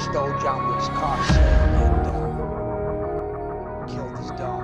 stole John Wick's car, sir, and killed his dog.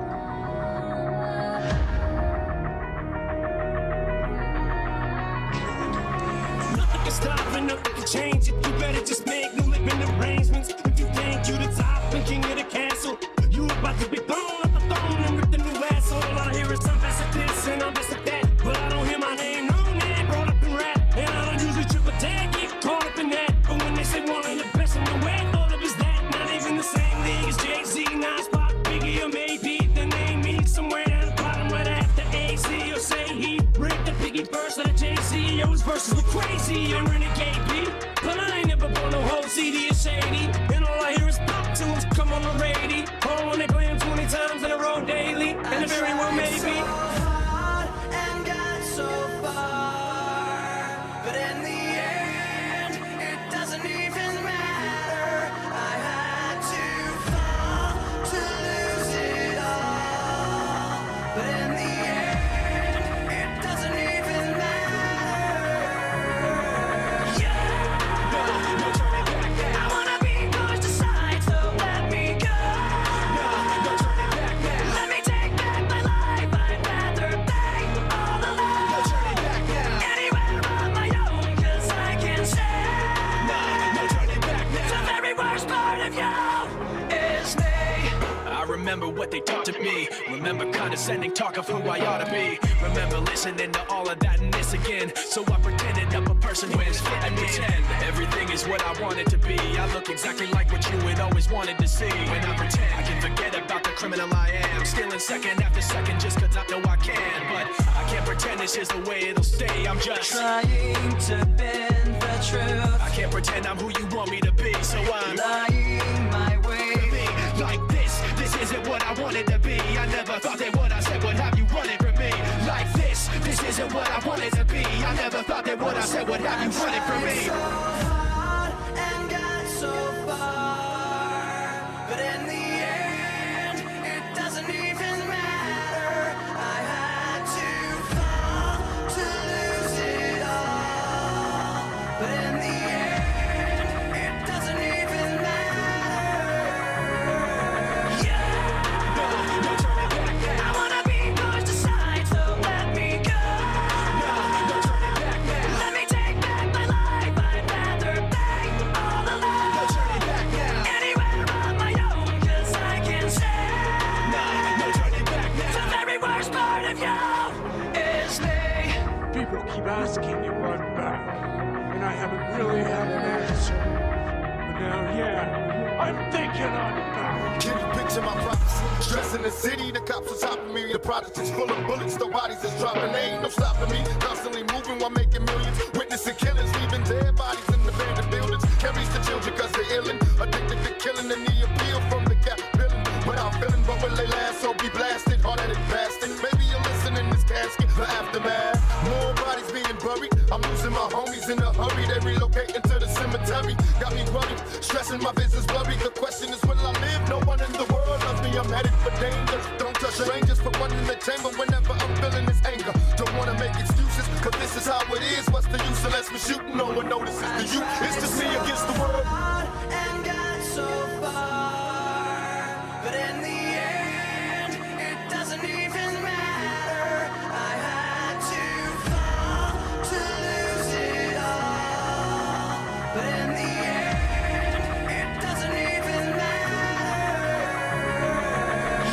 Nothing can stop and nothing can change it. You better just make new living arrangements. If you think you the top and king of the castle, you about to be thrown off the throne and ripped a new asshole. All I hear is I'm best at this and I'm best at that, but I don't hear my name, no name brought up in rap, and I don't usually trip a tag, get caught up in that. But when they say one of the best in the way, thought of is that not even the same league as Jay-Z, Nas, Pop, Biggie, or maybe the name me somewhere down the bottom right after AC, or say he ripped the Biggie verse of the Jay-Z. Yo, his verses were crazy and renegade beat, but I ain't never bought no whole CD or shady, and all I hear is pop tunes come on the radio. Oh, when they play them 20 times in a row daily, and the very well maybe. So hard and got so far, but in the end, it doesn't even matter. I had to fall to lose it all, but in the end, it doesn't even matter. Yeah, no turning back now. I wanna be pushed aside, so let me go. No turning back now. Let me take back my life. I'd rather pay all the love. No turning back now. Anywhere on my own, 'cause I can say. No turning back now. The very worst part of you is me. I remember what they taught to me. Remember condescending talk of who I ought to be. Remember listening to all of that and this again. So I pretended I'm a person who is fit and pretend everything is what I want it to be. I look exactly like what you had always wanted to see. When I pretend I can forget about the criminal I am, stealing second after second just 'cause I know I can. But I can't pretend this is the way it'll stay. I'm just Trying to bend the truth, I can't pretend I'm who you want me to be. So I'm lying my way. be like this. This isn't what I wanted to be. I never thought that what I said would have you running from me. Like this. This isn't what I wanted to be. I never thought that what I said would have you running from me. So hard and got so far, but in the end, it doesn't even matter. I had to fall to lose it all, but in the end, it doesn't even matter. Yeah, No turning back now. I wanna be pushed aside, so let me go. No turning back now. Let me take back my life. I'd rather pay all the No love. turning back now. Anywhere on my own, 'cause I can say. No turning back now. The very worst part of you is me. People keep asking to run back, and I haven't really had an answer. But now, yeah, I'm thinking I'm back. Can you picture my prophecy? Stress in the city, the cops are topping me. The project is full of bullets, the bodies is dropping. They ain't no stopping me. Constantly moving while making millions. Witnessing killings, leaving dead bodies in the abandoned buildings. Carries the children cause they're illin'. Addicted to killing and the appeal from the gap billing. Without feeling, but will they last? So be blasted, hard-headed bastard. Maybe you're listening this casket, the aftermath. More bodies being buried. I'm losing my homies in a hurry. They relocating to the cemetery. Got me worried, stressing my business blurry. The question is, will I live? No one in the world loves me. I'm headed for danger. Don't trust strangers, put one in the chamber whenever I'm feeling this anger. Don't wanna make excuses, cause this is how it is. What's the use unless we're shooting? No one notices the you. It's just me against the world. Hard and got so far, but in the end, it doesn't even matter. I had to fall to lose it all, but in the end, it doesn't even matter.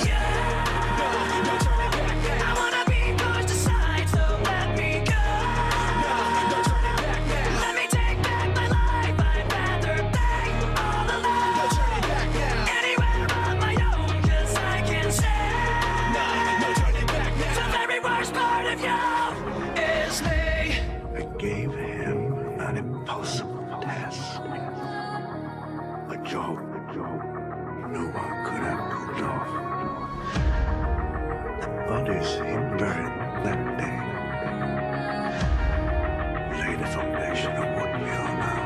Yeah, No turning back now. I wanna be pushed aside, so let me go. No turning back now. Let me take back my life. I'd rather pay all the No love. turning back now. Anywhere on my own, 'cause I can say. No turning back The now. very worst part of you is me. I gave him an impossible task. A job no one could have pulled off. The bodies he buried that day laid the foundation of what we are now.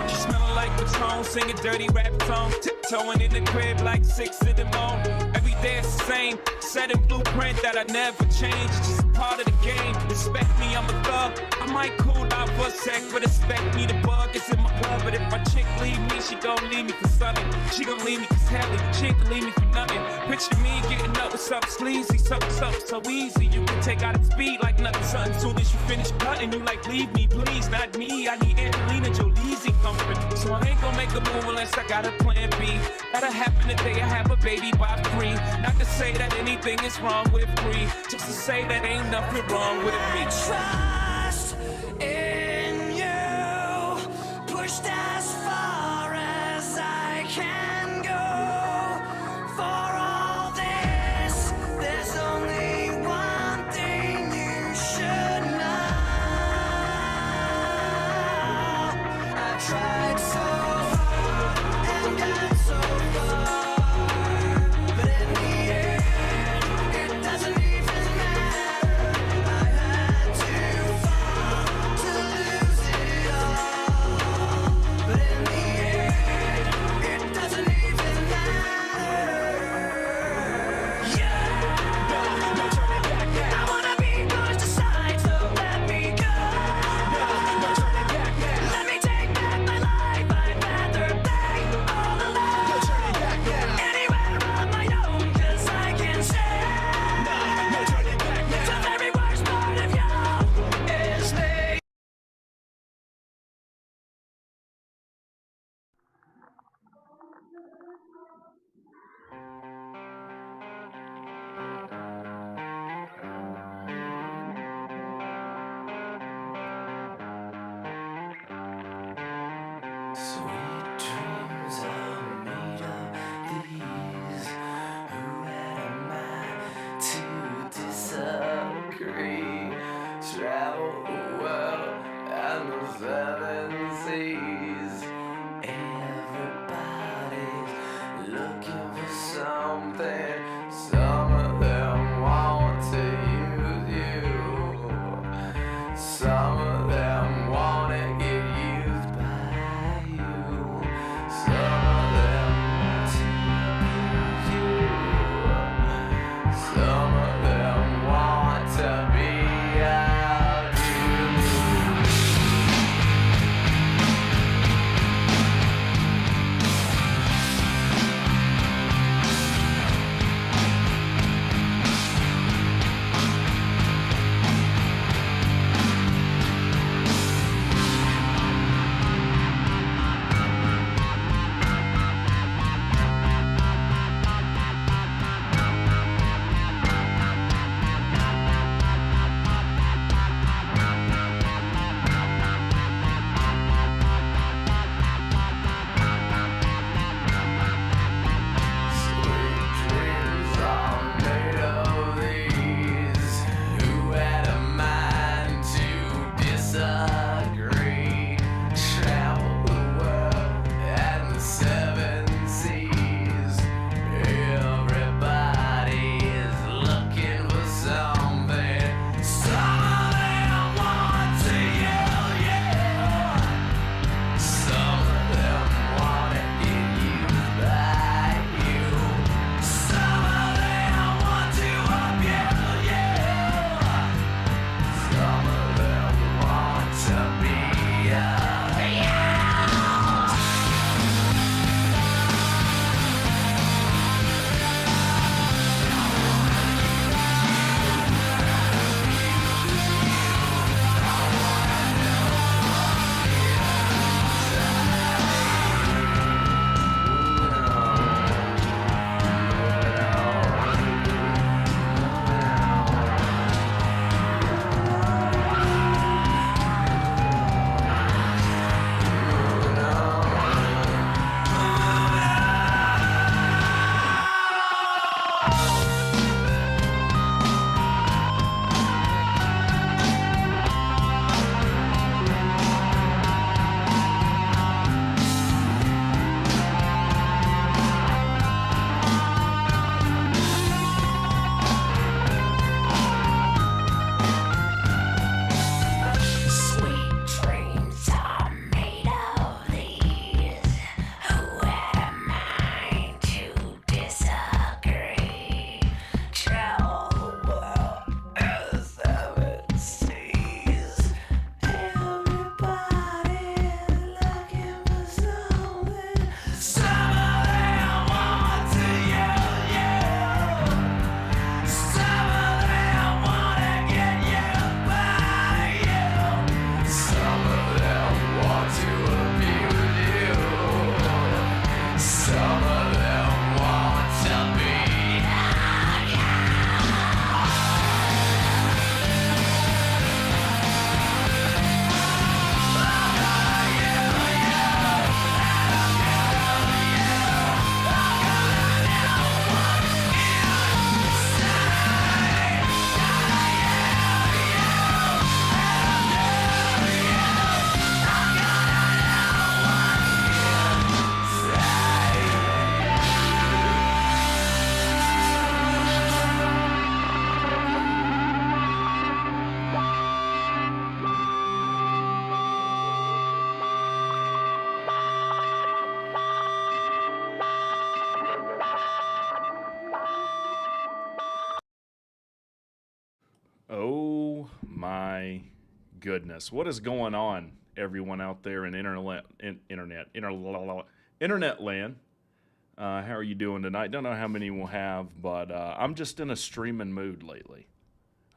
She smelling like Patron, singing dirty rap song, tiptoeing in the crib like 6 in the morning. Every day it's the same, set in blueprint that I never change. It's just a part of the game. Respect me, I'm a thug. I might cool out for a sec, but expect me to bug. It's in my blood, but if my chick leave me leave me for something. She gon' leave me cause hell, she ain't gon' leave me for nothing. Picture me getting up with something sleazy, something so easy. You can take out its speed like nothing. Something soon as you finish cutting, you like, leave me, please, not me. I need Angelina Jolie's comfort. So I ain't gon' make a move unless I got a plan B. That'll happen the day I have a baby by 3. Not to say that anything is wrong with free, just to say that ain't nothing wrong with me. Trust in you, pushed as far as I can go. For all this, there's only one thing you should know. I tried so hard and got so far, but in the end, it doesn't even matter. I had to fall to lose it all, but in the end, it doesn't even matter. Yeah, no turning back now. I wanna be pushed aside, so let me go. No turning back now. Let me take back my life. I'd rather be all alone. No turning back now. Anywhere on my own, 'cause I can share. No turning back now. The very worst part of you is me. Sweet dreams are made of these. Who am I to disagree? Travel the world and the 7 seas. Everybody's looking for something. Some of them want to use you. Some of them want to get used by you. Some of them want to abuse you. Some of them want to be out you. my goodness. What is going on, everyone out there in internet land? How are you doing tonight? Don't know how many we'll have, but I'm just in a streaming mood lately.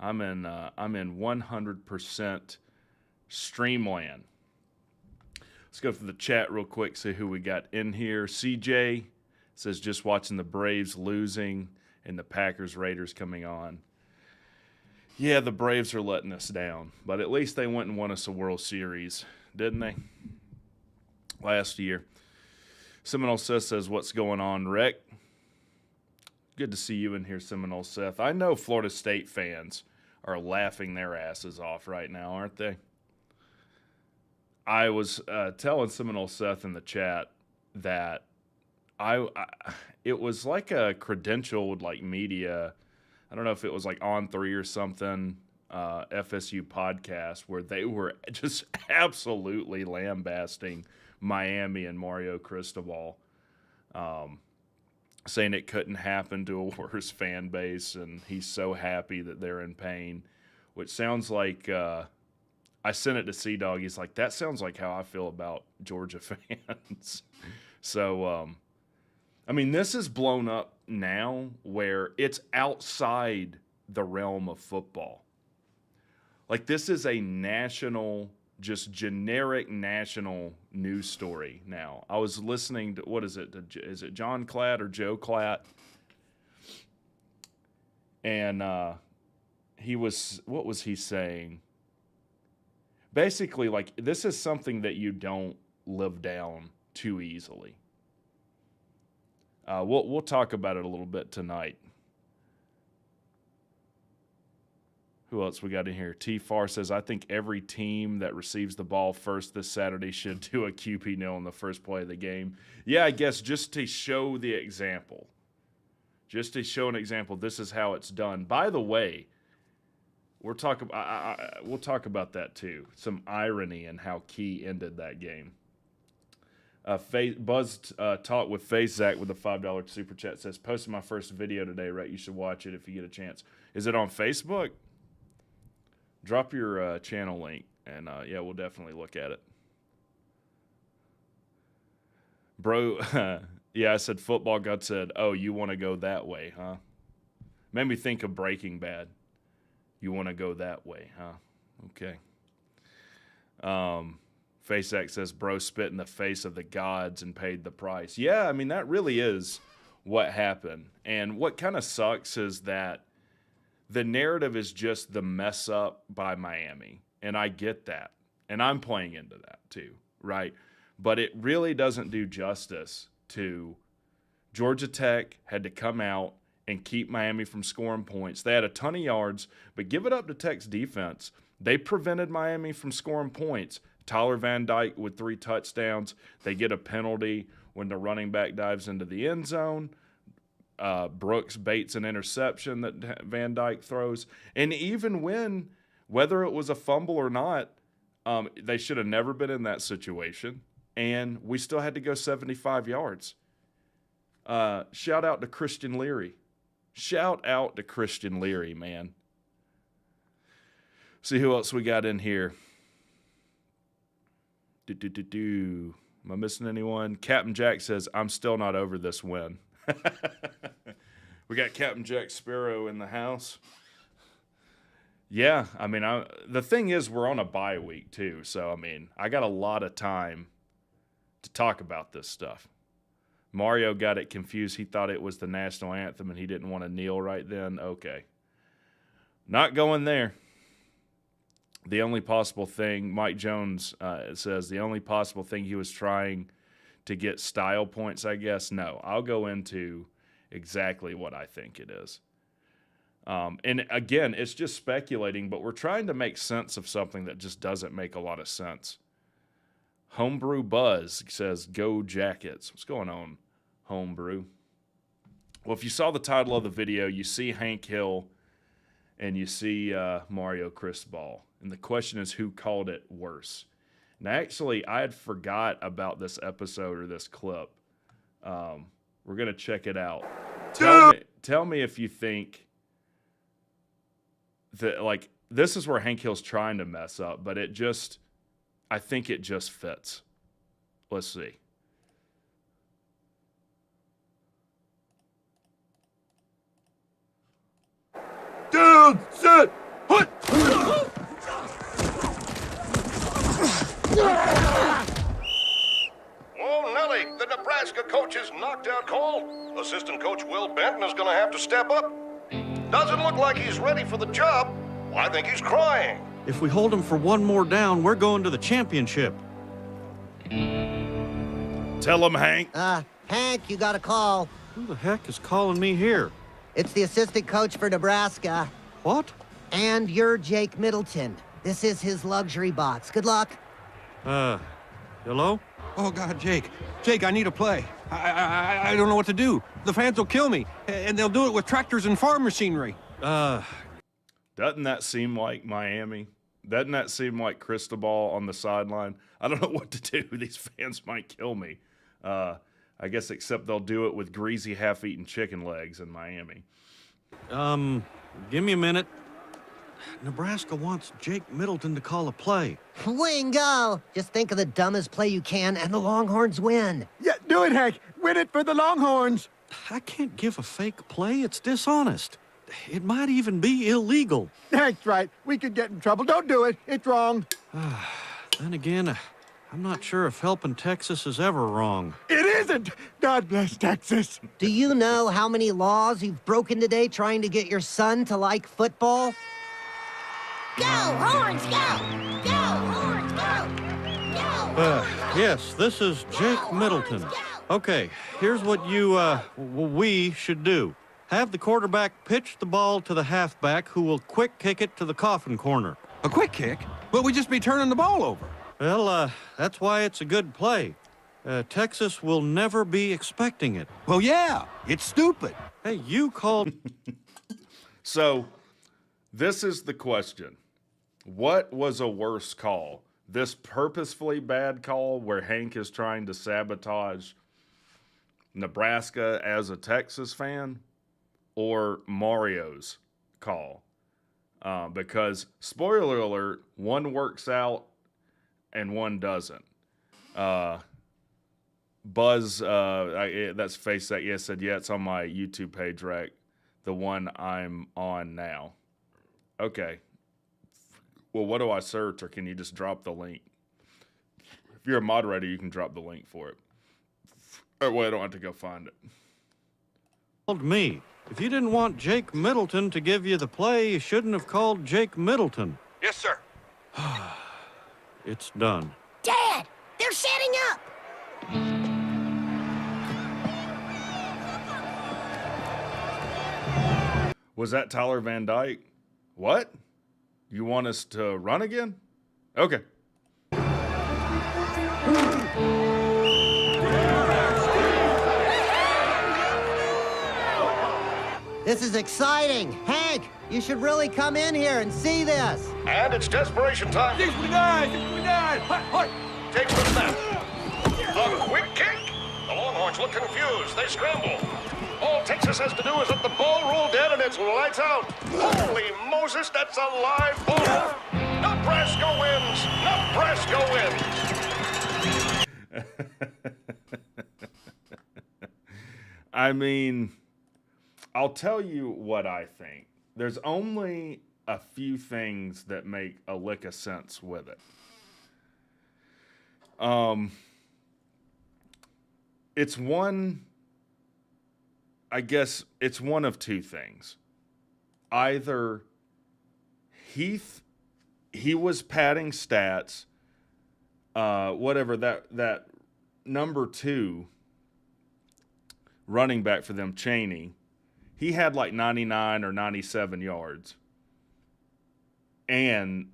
I'm in 100% streamland. Let's go through the chat real quick, see who we got in here. CJ says just watching the Braves losing and the Packers Raiders coming on. Yeah, the Braves are letting us down, but at least they went and won us a World Series, didn't they? Last year. Seminole Seth says, what's going on, Rick? Good to see you in here, Seminole Seth. I know Florida State fans are laughing their asses off right now, aren't they? I was telling Seminole Seth in the chat that it was like a credentialed like media. I don't know if it was like On 3 or something, FSU podcast, where they were just absolutely lambasting Miami and Mario Cristobal, saying it couldn't happen to a worse fan base, and he's so happy that they're in pain, which sounds like I sent it to C-Dog. He's like, that sounds like how I feel about Georgia fans. So, I mean, this is blown up now where it's outside the realm of football. Like, this is a national, just generic national news story now. I was listening to, what is it? Is it John Klatt or Joe Klatt? And what was he saying? Basically, like, this is something that you don't live down too easily. We'll talk about it a little bit tonight. Who else we got in here? T-Far says, I think every team that receives the ball first this Saturday should do a QP nil on the first play of the game. Yeah, I guess just to show the example. Just to show an example, this is how it's done. By the way, we'll talk about that too. Some irony in how Key ended that game. Buzzed Talk with Face Zach with a $5 super chat says, posted my first video today, right? You should watch it if you get a chance. Is it on Facebook? Drop your channel link, and yeah, we'll definitely look at it. Bro, yeah, I said football God said, oh, you want to go that way, huh? Made me think of Breaking Bad. You want to go that way, huh? Okay. FaceX says, bro spit in the face of the gods and paid the price. Yeah, I mean, that really is what happened. And what kind of sucks is that the narrative is just the mess up by Miami. And I get that. And I'm playing into that too, right? But it really doesn't do justice to Georgia Tech had to come out and keep Miami from scoring points. They had a ton of yards, but give it up to Tech's defense. They prevented Miami from scoring points. Tyler Van Dyke with 3 touchdowns. They get a penalty when the running back dives into the end zone. Brooks baits an interception that Van Dyke throws. And even when, whether it was a fumble or not, they should have never been in that situation. And we still had to go 75 yards. Shout out to Christian Leary. Shout out to Christian Leary, man. See who else we got in here. Am I missing anyone? Captain Jack says, I'm still not over this win. We got Captain Jack Sparrow in the house. Yeah, I mean, the thing is we're on a bye week too. So, I mean, I got a lot of time to talk about this stuff. Mario got it confused. He thought it was the national anthem and he didn't want to kneel right then. Okay. Not going there. The only possible thing, Mike Jones says, the only possible thing he was trying to get style points, I guess. No, I'll go into exactly what I think it is. And again, it's just speculating, but we're trying to make sense of something that just doesn't make a lot of sense. Homebrew Buzz says, go Jackets. What's going on, Homebrew? Well, if you saw the title of the video, you see Hank Hill and you see Mario Cristobal. And the question is, who called it worse? And actually, I had forgot about this episode or this clip. We're going to check it out. Tell me if you think that, like, this is where Hank Hill's trying to mess up, but I think it just fits. Let's see. Down, set, hut! Oh, Nelly, the Nebraska coach's knocked-out call. Assistant coach Will Benton is going to have to step up. Doesn't look like he's ready for the job. Well, I think he's crying. If we hold him for one more down, we're going to the championship. Tell him, Hank. Hank, you got a call. Who the heck is calling me here? It's the assistant coach for Nebraska. What? And you're Jake Middleton. This is his luxury box. Good luck. Hello? Oh, God, Jake. Jake, I need a play. I don't know what to do. The fans will kill me, and they'll do it with tractors and farm machinery. Doesn't that seem like Miami? Doesn't that seem like Cristobal on the sideline? I don't know what to do. These fans might kill me. I guess except they'll do it with greasy, half-eaten chicken legs in Miami. Give me a minute. Nebraska wants Jake Middleton to call a play. Wingo! Just think of the dumbest play you can, and the Longhorns win. Yeah, do it, Hank. Win it for the Longhorns. I can't give a fake play. It's dishonest. It might even be illegal. Hank's right. We could get in trouble. Don't do it. It's wrong. Then again, I'm not sure if helping Texas is ever wrong. It isn't. God bless Texas. Do you know how many laws you've broken today trying to get your son to like football? Go, Horns, go! Go, Horns, go! Go! Yes, this is Jake Middleton. Okay, here's what we should do. Have the quarterback pitch the ball to the halfback who will quick kick it to the coffin corner. A quick kick? But we'd just be turning the ball over. Well, that's why it's a good play. Texas will never be expecting it. Well, yeah, it's stupid. Hey, you called... So, this is the question. What was a worse call? This purposefully bad call where Hank is trying to sabotage Nebraska as a Texas fan? Or Mario's call? Because, spoiler alert, one works out and one doesn't. Buzz, that's Face That Yes said, yeah, it's on my YouTube page, Rec. The one I'm on now. Okay. Well, what do I search, or can you just drop the link? If you're a moderator, you can drop the link for it. That way I don't have to go find it. Called me. If you didn't want Jake Middleton to give you the play, you shouldn't have called Jake Middleton. Yes, sir. It's done. Dad, they're setting up! Was that Tyler Van Dyke? What? You want us to run again? Okay. This is exciting. Hank, you should really come in here and see this. And it's desperation time. 69, 69. Hut. Takes the snap. A quick kick. The Longhorns look confused. They scramble. All Texas has to do is let the ball roll dead and it's lights out. Holy Moses, that's a live ball. Nebraska wins. Nebraska wins. I mean, I'll tell you what I think. There's only a few things that make a lick of sense with it. It's one, I guess it's one of two things. Either he was padding stats, whatever that number 2 running back for them, Chaney, he had like 99 or 97 yards. And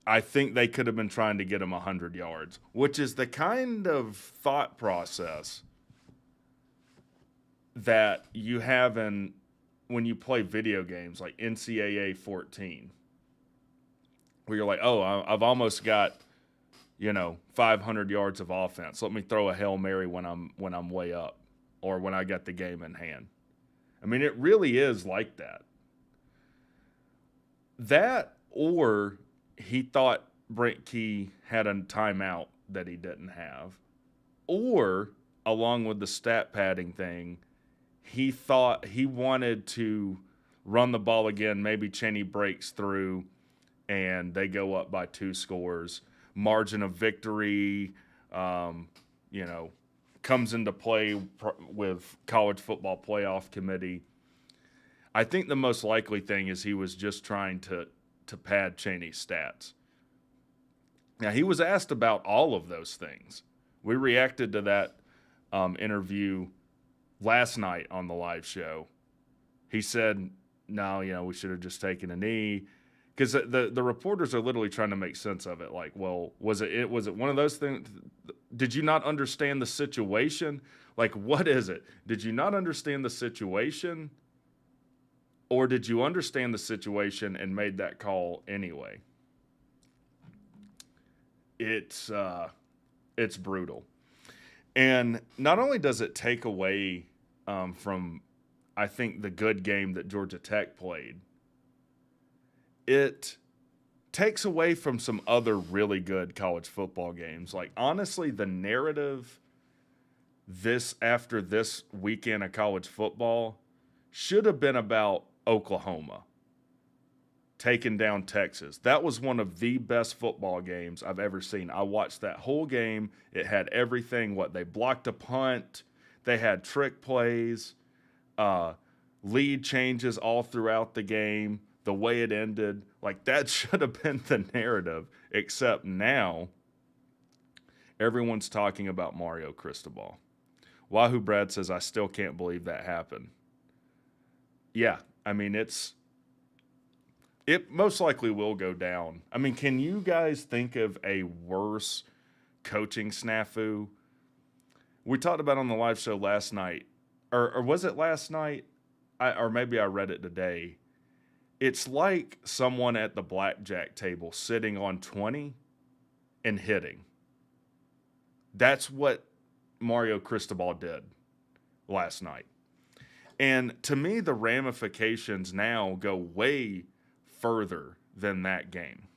I think they could have been trying to get him 100 yards, which is the kind of thought process that you have when you play video games like NCAA 14, where you're like, oh, I've almost got, 500 yards of offense. Let me throw a Hail Mary when I'm way up, or when I got the game in hand. I mean, it really is like that. That, or he thought Brent Key had a timeout that he didn't have, or along with the stat padding thing, he thought he wanted to run the ball again. Maybe Cheney breaks through and they go up by 2 scores. Margin of victory, comes into play with college football playoff committee. I think the most likely thing is he was just trying to pad Cheney's stats. Now, he was asked about all of those things. We reacted to that interview last night on the live show. He said, no, we should have just taken a knee. Because the reporters are literally trying to make sense of it. Like, well, was it one of those things? Did you not understand the situation? Like, what is it? Did you not understand the situation? Or did you understand the situation and made that call anyway? It's brutal. And not only does it take away from, I think, the good game that Georgia Tech played, it takes away from some other really good college football games. Like, honestly, the narrative after this weekend of college football should have been about Oklahoma taking down Texas. That was one of the best football games I've ever seen. I watched that whole game. It had everything. They blocked a punt. They had trick plays, lead changes all throughout the game. The way it ended, like, that should have been the narrative, except now everyone's talking about Mario Cristobal. Wahoo Brad says, I still can't believe that happened. Yeah, I mean, it most likely will go down. I mean, can you guys think of a worse coaching snafu? We talked about on the live show last night, or was it last night? Or maybe I read it today. It's like someone at the blackjack table sitting on 20 and hitting. That's what Mario Cristobal did last night. And to me, the ramifications now go way further than that game.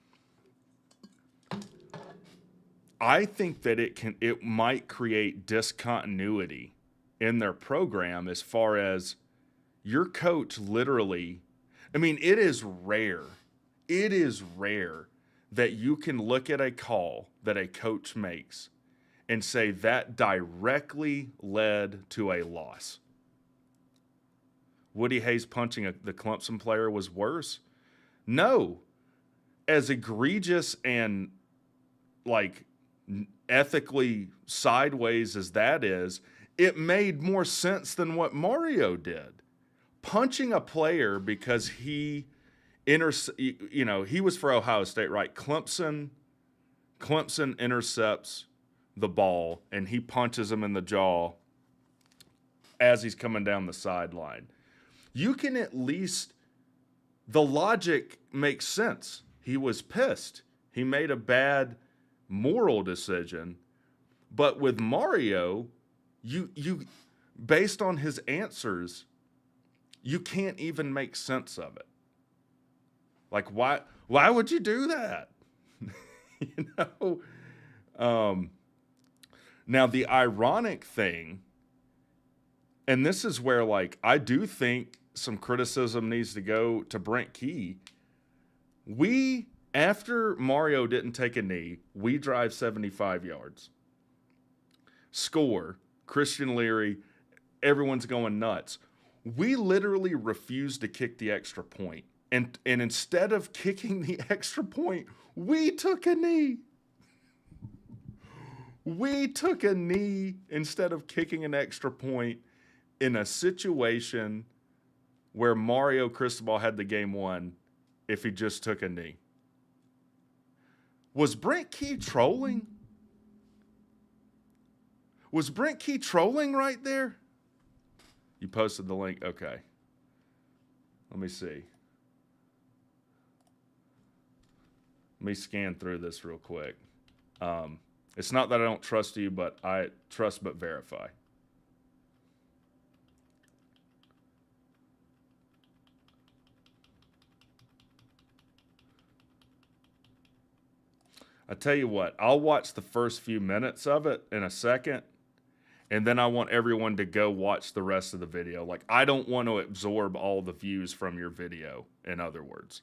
I think that it might create discontinuity in their program as far as your coach literally. I mean, it is rare that you can look at a call that a coach makes and say that directly led to a loss. Woody Hayes punching the Clemson player was worse? No. As egregious and, like, ethically sideways as that is, it made more sense than what Mario did. Punching a player because he was for Ohio State, right? Clemson intercepts the ball and he punches him in the jaw as he's coming down the sideline. You can at least, the logic makes sense. He was pissed. He made a bad moral decision. But with Mario, you based on his answers, you can't even make sense of it. Like, why would you do that? Now, the ironic thing, and this is where, like, I do think some criticism needs to go to Brent Key. After Mario didn't take a knee, we drive 75 yards. Score, Christian Leary, everyone's going nuts. We literally refused to kick the extra point. And instead of kicking the extra point, we took a knee. We took a knee instead of kicking an extra point in a situation where Mario Cristobal had the game won if he just took a knee. Was Brent Key trolling? Was Brent Key trolling right there? You posted the link? Okay. Let me see. Let me scan through this real quick. It's not that I don't trust you, but I trust but verify. I tell you what, I'll watch the first few minutes of it in a second, and then I want everyone to go watch the rest of the video. Like, I don't want to absorb all the views from your video, in other words.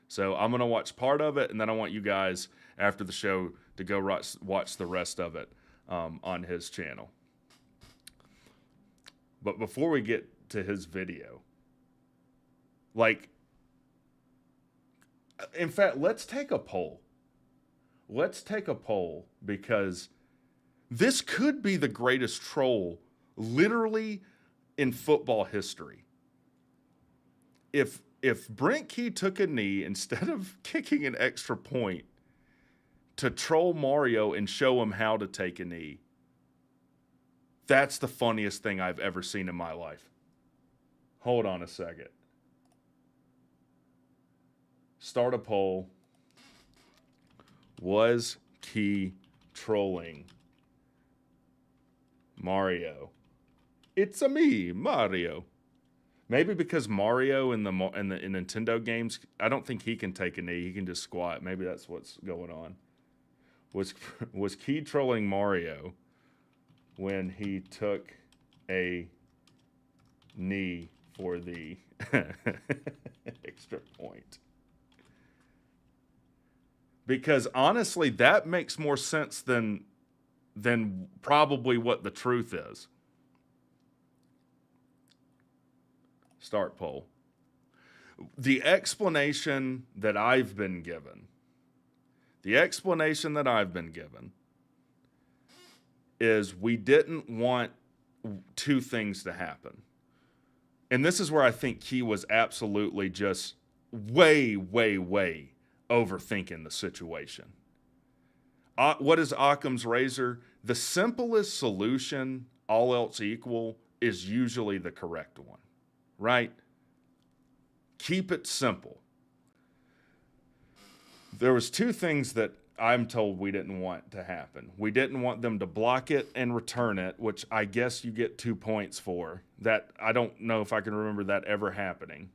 So I'm going to watch part of it, and then I want you guys, after the show, to go watch the rest of it on his channel. But before we get to his video, like, in fact, let's take a poll. Let's take a poll, because this could be the greatest troll literally in football history. If Brent Key took a knee instead of kicking an extra point to troll Mario and show him how to take a knee, that's the funniest thing I've ever seen in my life. Hold on a second. Start a poll. Was Key trolling Mario? It's a me, Mario. Maybe because Mario in Nintendo games, I don't think he can take a knee. He can just squat. Maybe that's what's going on. Was Key trolling Mario when he took a knee for the extra point? Because honestly, that makes more sense than probably what the truth is. Start poll. The explanation that I've been given is we didn't want two things to happen. And this is where I think Key was absolutely just way overthinking the situation. What is Occam's razor? The simplest solution, all else equal, is usually the correct one, right? Keep it simple. There was two things that I'm told we didn't want to happen. We didn't want them to block it and return it, which I guess you get 2 points for. That, I don't know if I can remember that ever happening.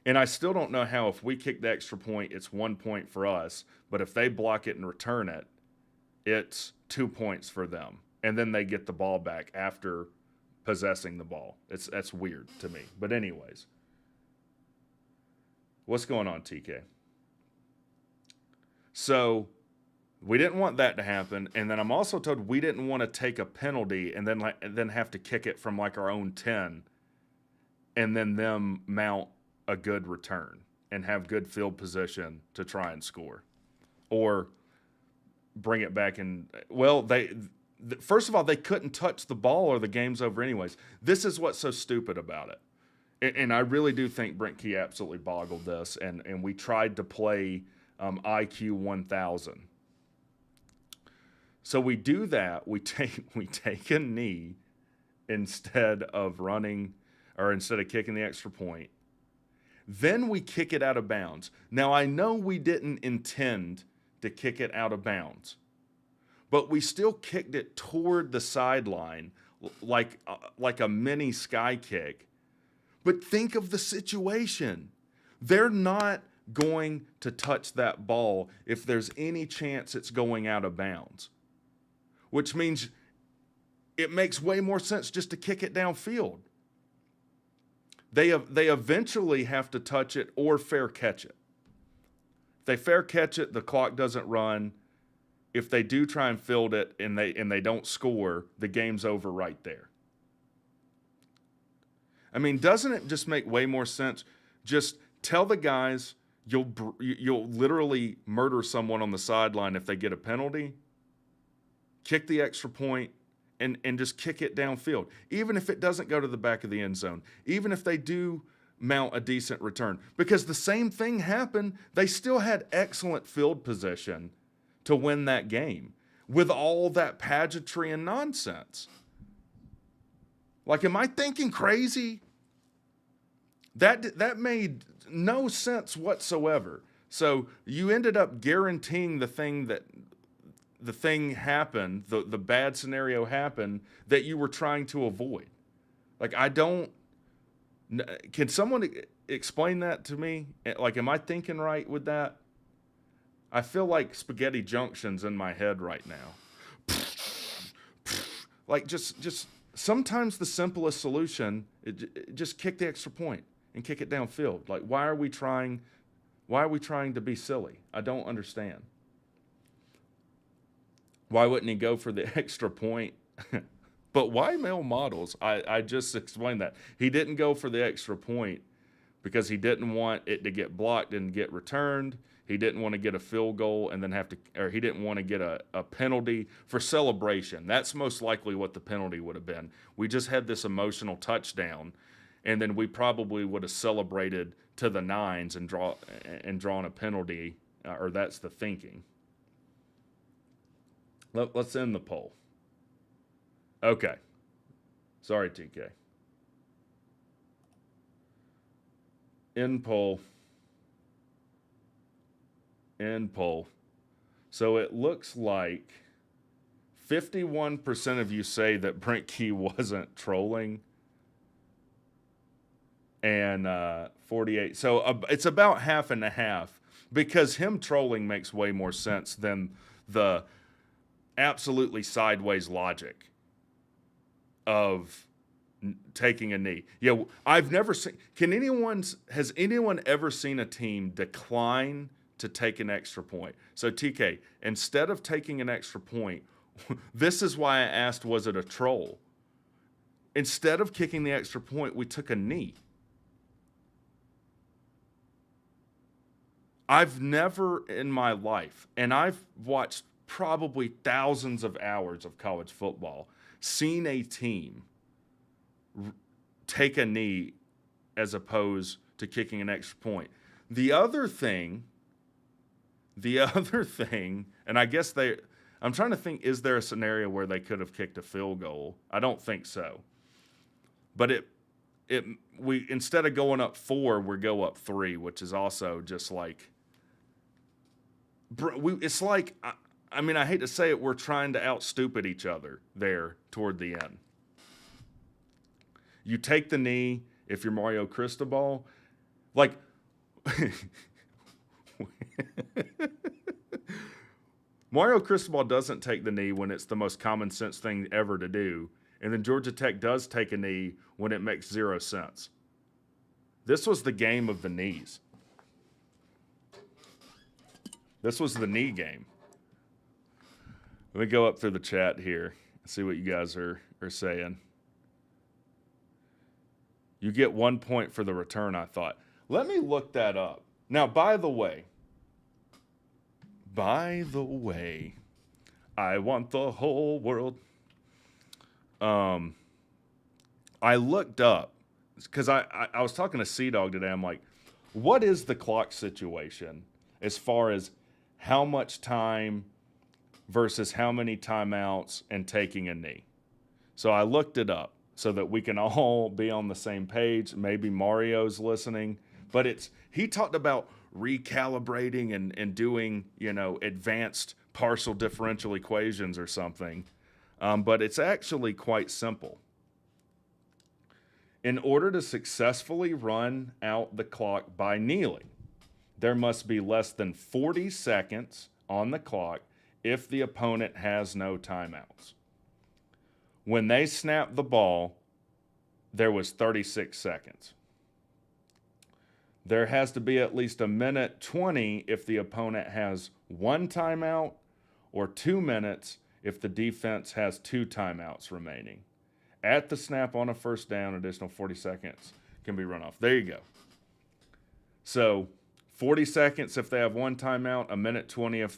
And I still don't know how, if we kick the extra point, it's 1 point for us, but if they block it and return it, it's 2 points for them. And then they get the ball back after possessing the ball. That's weird to me. But anyways, what's going on, TK? So we didn't want that to happen. And then I'm also told we didn't want to take a penalty and then have to kick it from like our own 10 and then them mount a good return and have good field position to try and score, or bring it back. And well, first of all, they couldn't touch the ball or the game's over anyways. This is what's so stupid about it. And I really do think Brent Key absolutely boggled this. And we tried to play IQ 1000. So we do that. We take a knee instead of running, or instead of kicking the extra point. Then we kick it out of bounds. Now, I know we didn't intend to kick it out of bounds, but we still kicked it toward the sideline like a mini sky kick. But think of the situation. They're not going to touch that ball if there's any chance it's going out of bounds, which means it makes way more sense just to kick it downfield. They eventually have to touch it or fair catch it. If they fair catch it, the clock doesn't run. If they do try and field it and they don't score, the game's over right there. I mean, doesn't it just make way more sense? Just tell the guys you'll literally murder someone on the sideline if they get a penalty. Kick the extra point. And just kick it downfield, even if it doesn't go to the back of the end zone, even if they do mount a decent return. Because the same thing happened. They still had excellent field position to win that game with all that pageantry and nonsense. Like, am I thinking crazy? That made no sense whatsoever. So you ended up guaranteeing the thing happened, the bad scenario happened that you were trying to avoid. Like, can someone explain that to me? Like, am I thinking right with that? I feel like Spaghetti Junction's in my head right now. Like, just sometimes the simplest solution, just kick the extra point and kick it downfield. Like, why are we trying to be silly? I don't understand. Why wouldn't he go for the extra point? But why male models? I just explained that. He didn't go for the extra point because he didn't want it to get blocked and get returned. He didn't want to get a field goal and then he didn't want to get a penalty for celebration. That's most likely what the penalty would have been. We just had this emotional touchdown, and then we probably would have celebrated to the nines and drawn a penalty, or that's the thinking. Let's end the poll. Okay. Sorry, TK. End poll. End poll. So it looks like 51% of you say that Brent Key wasn't trolling, and 48. So it's about half and a half, because him trolling makes way more sense than the absolutely sideways logic of taking a knee. Yeah, I've never seen. Has anyone ever seen a team decline to take an extra point? So TK, instead of taking an extra point, this is why I asked, was it a troll? Instead of kicking the extra point, we took a knee. I've never in my life, and I've watched probably thousands of hours of college football, seen a team take a knee as opposed to kicking an extra point. The other thing, and I guess I'm trying to think, is there a scenario where they could have kicked a field goal? I don't think so. But we instead of going up 4, we go up 3, which is also just like, it's like, I mean, I hate to say it, we're trying to out-stupid each other there toward the end. You take the knee if you're Mario Cristobal. Like, Mario Cristobal doesn't take the knee when it's the most common sense thing ever to do. And then Georgia Tech does take a knee when it makes 0 sense. This was the game of the knees. This was the knee game. Let me go up through the chat here and see what you guys are saying. You get 1 point for the return, I thought. Let me look that up. Now, by the way, I want the whole world. I looked up, because I was talking to Sea-Dog today. I'm like, what is the clock situation as far as how much time versus how many timeouts and taking a knee? So I looked it up so that we can all be on the same page. Maybe Mario's listening. But he talked about recalibrating and doing, advanced partial differential equations or something. But it's actually quite simple. In order to successfully run out the clock by kneeling, there must be less than 40 seconds on the clock if the opponent has no timeouts. When they snapped the ball, there was 36 seconds. There has to be at least 1:20 if the opponent has 1 timeout, or 2 minutes if the defense has 2 timeouts remaining. At the snap on a first down, additional 40 seconds can be run off. There you go. So 40 seconds if they have 1 timeout, 1:20 if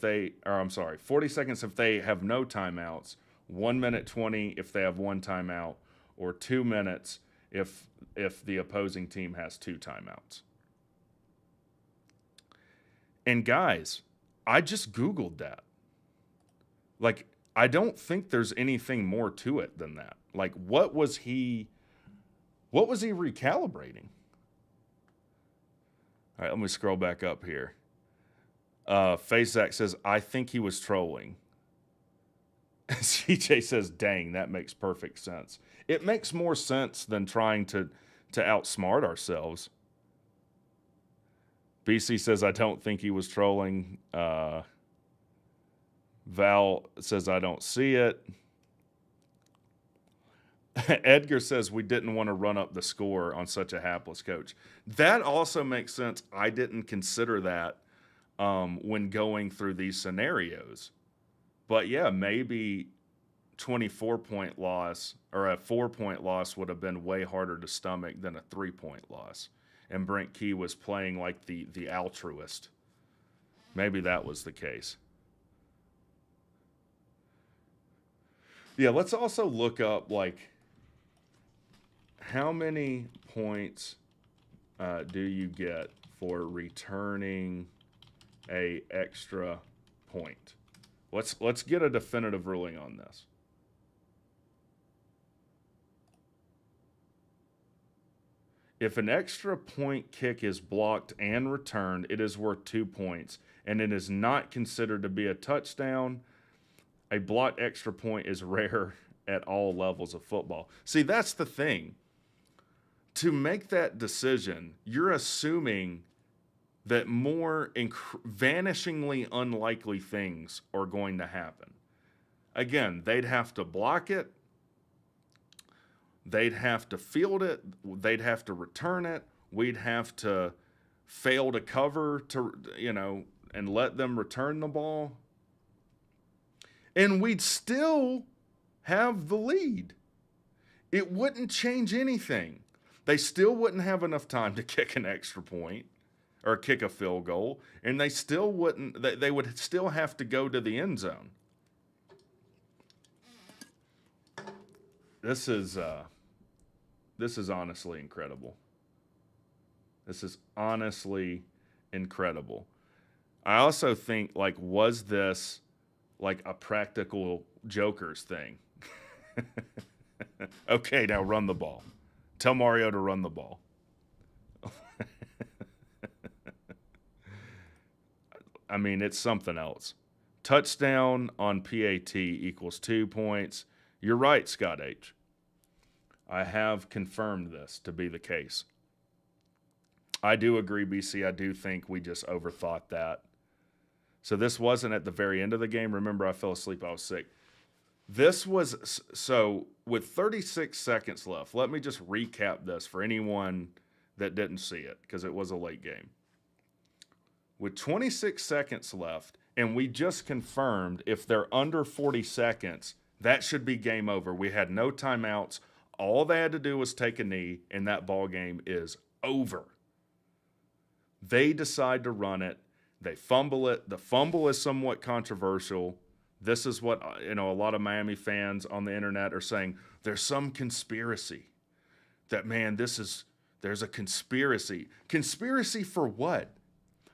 40 seconds if they have no timeouts, 1:20 if they have 1 timeout, or 2 minutes if the opposing team has 2 timeouts. And guys, I just Googled that. Like, I don't think there's anything more to it than that. Like, what was he recalibrating? All right, let me scroll back up here. FaceZack says, I think he was trolling. CJ says, dang, that makes perfect sense. It makes more sense than trying to outsmart ourselves. BC says, I don't think he was trolling. Val says, I don't see it. Edgar says, we didn't want to run up the score on such a hapless coach. That also makes sense. I didn't consider that when going through these scenarios. But yeah, maybe 24-point loss or a 4-point loss would have been way harder to stomach than a 3-point loss. And Brent Key was playing like the altruist. Maybe that was the case. Yeah, let's also look up, like, how many points do you get for returning a extra point? Let's get a definitive ruling on this. If an extra point kick is blocked and returned, it is worth 2 points, and it is not considered to be a touchdown. A blocked extra point is rare at all levels of football. See, that's the thing. To make that decision, you're assuming that more vanishingly unlikely things are going to happen. Again, they'd have to block it. They'd have to field it. They'd have to return it. We'd have to fail to cover and let them return the ball. And we'd still have the lead. It wouldn't change anything. They still wouldn't have enough time to kick an extra point or kick a field goal, and they still wouldn't. They would still have to go to the end zone. This is honestly incredible. This is honestly incredible. I also think, like, was this like a practical Joker's thing? Okay, now run the ball. Tell Mario to run the ball. I mean, it's something else. Touchdown on PAT equals 2 points. You're right, Scott H. I have confirmed this to be the case. I do agree, BC. I do think we just overthought that. So this wasn't at the very end of the game. Remember, I fell asleep. I was sick. This was, so with 36 seconds left, let me just recap this for anyone that didn't see it, because it was a late game. With 26 seconds left, and we just confirmed if they're under 40 seconds, that should be game over. We had no timeouts. All they had to do was take a knee, and that ball game is over. They decide to run it. They fumble it. The fumble is somewhat controversial. This is what, a lot of Miami fans on the internet are saying. There's some conspiracy. That, man, there's a conspiracy. Conspiracy for what?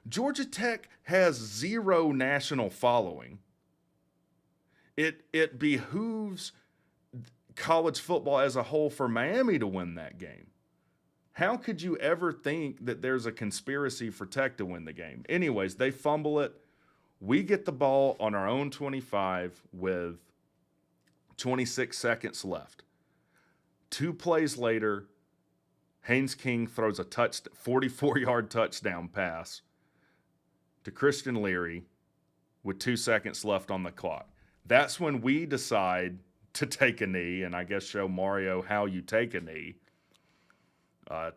Georgia Tech has zero national following. It behooves college football as a whole for Miami to win that game. How could you ever think that there's a conspiracy for Tech to win the game? Anyways, they fumble it. We get the ball on our own 25 with 26 seconds left. 2 plays later, Haynes King throws a 44-yard touchdown pass to Christian Leary with 2 seconds left on the clock. That's when we decide to take a knee and I guess show Mario how you take a knee.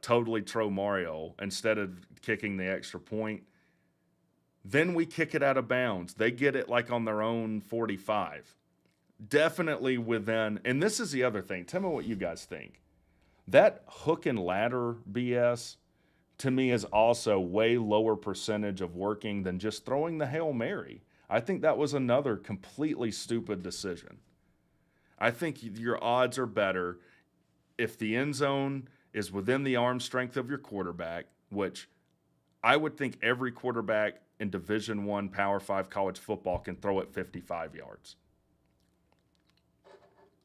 Totally throw Mario instead of kicking the extra point. Then we kick it out of bounds. They get it like on their own 45. Definitely within, and this is the other thing. Tell me what you guys think. That hook and ladder BS, to me, is also way lower percentage of working than just throwing the Hail Mary. I think that was another completely stupid decision. I think your odds are better if the end zone is within the arm strength of your quarterback, which I would think every quarterback in Division I Power 5 college football can throw it 55 yards.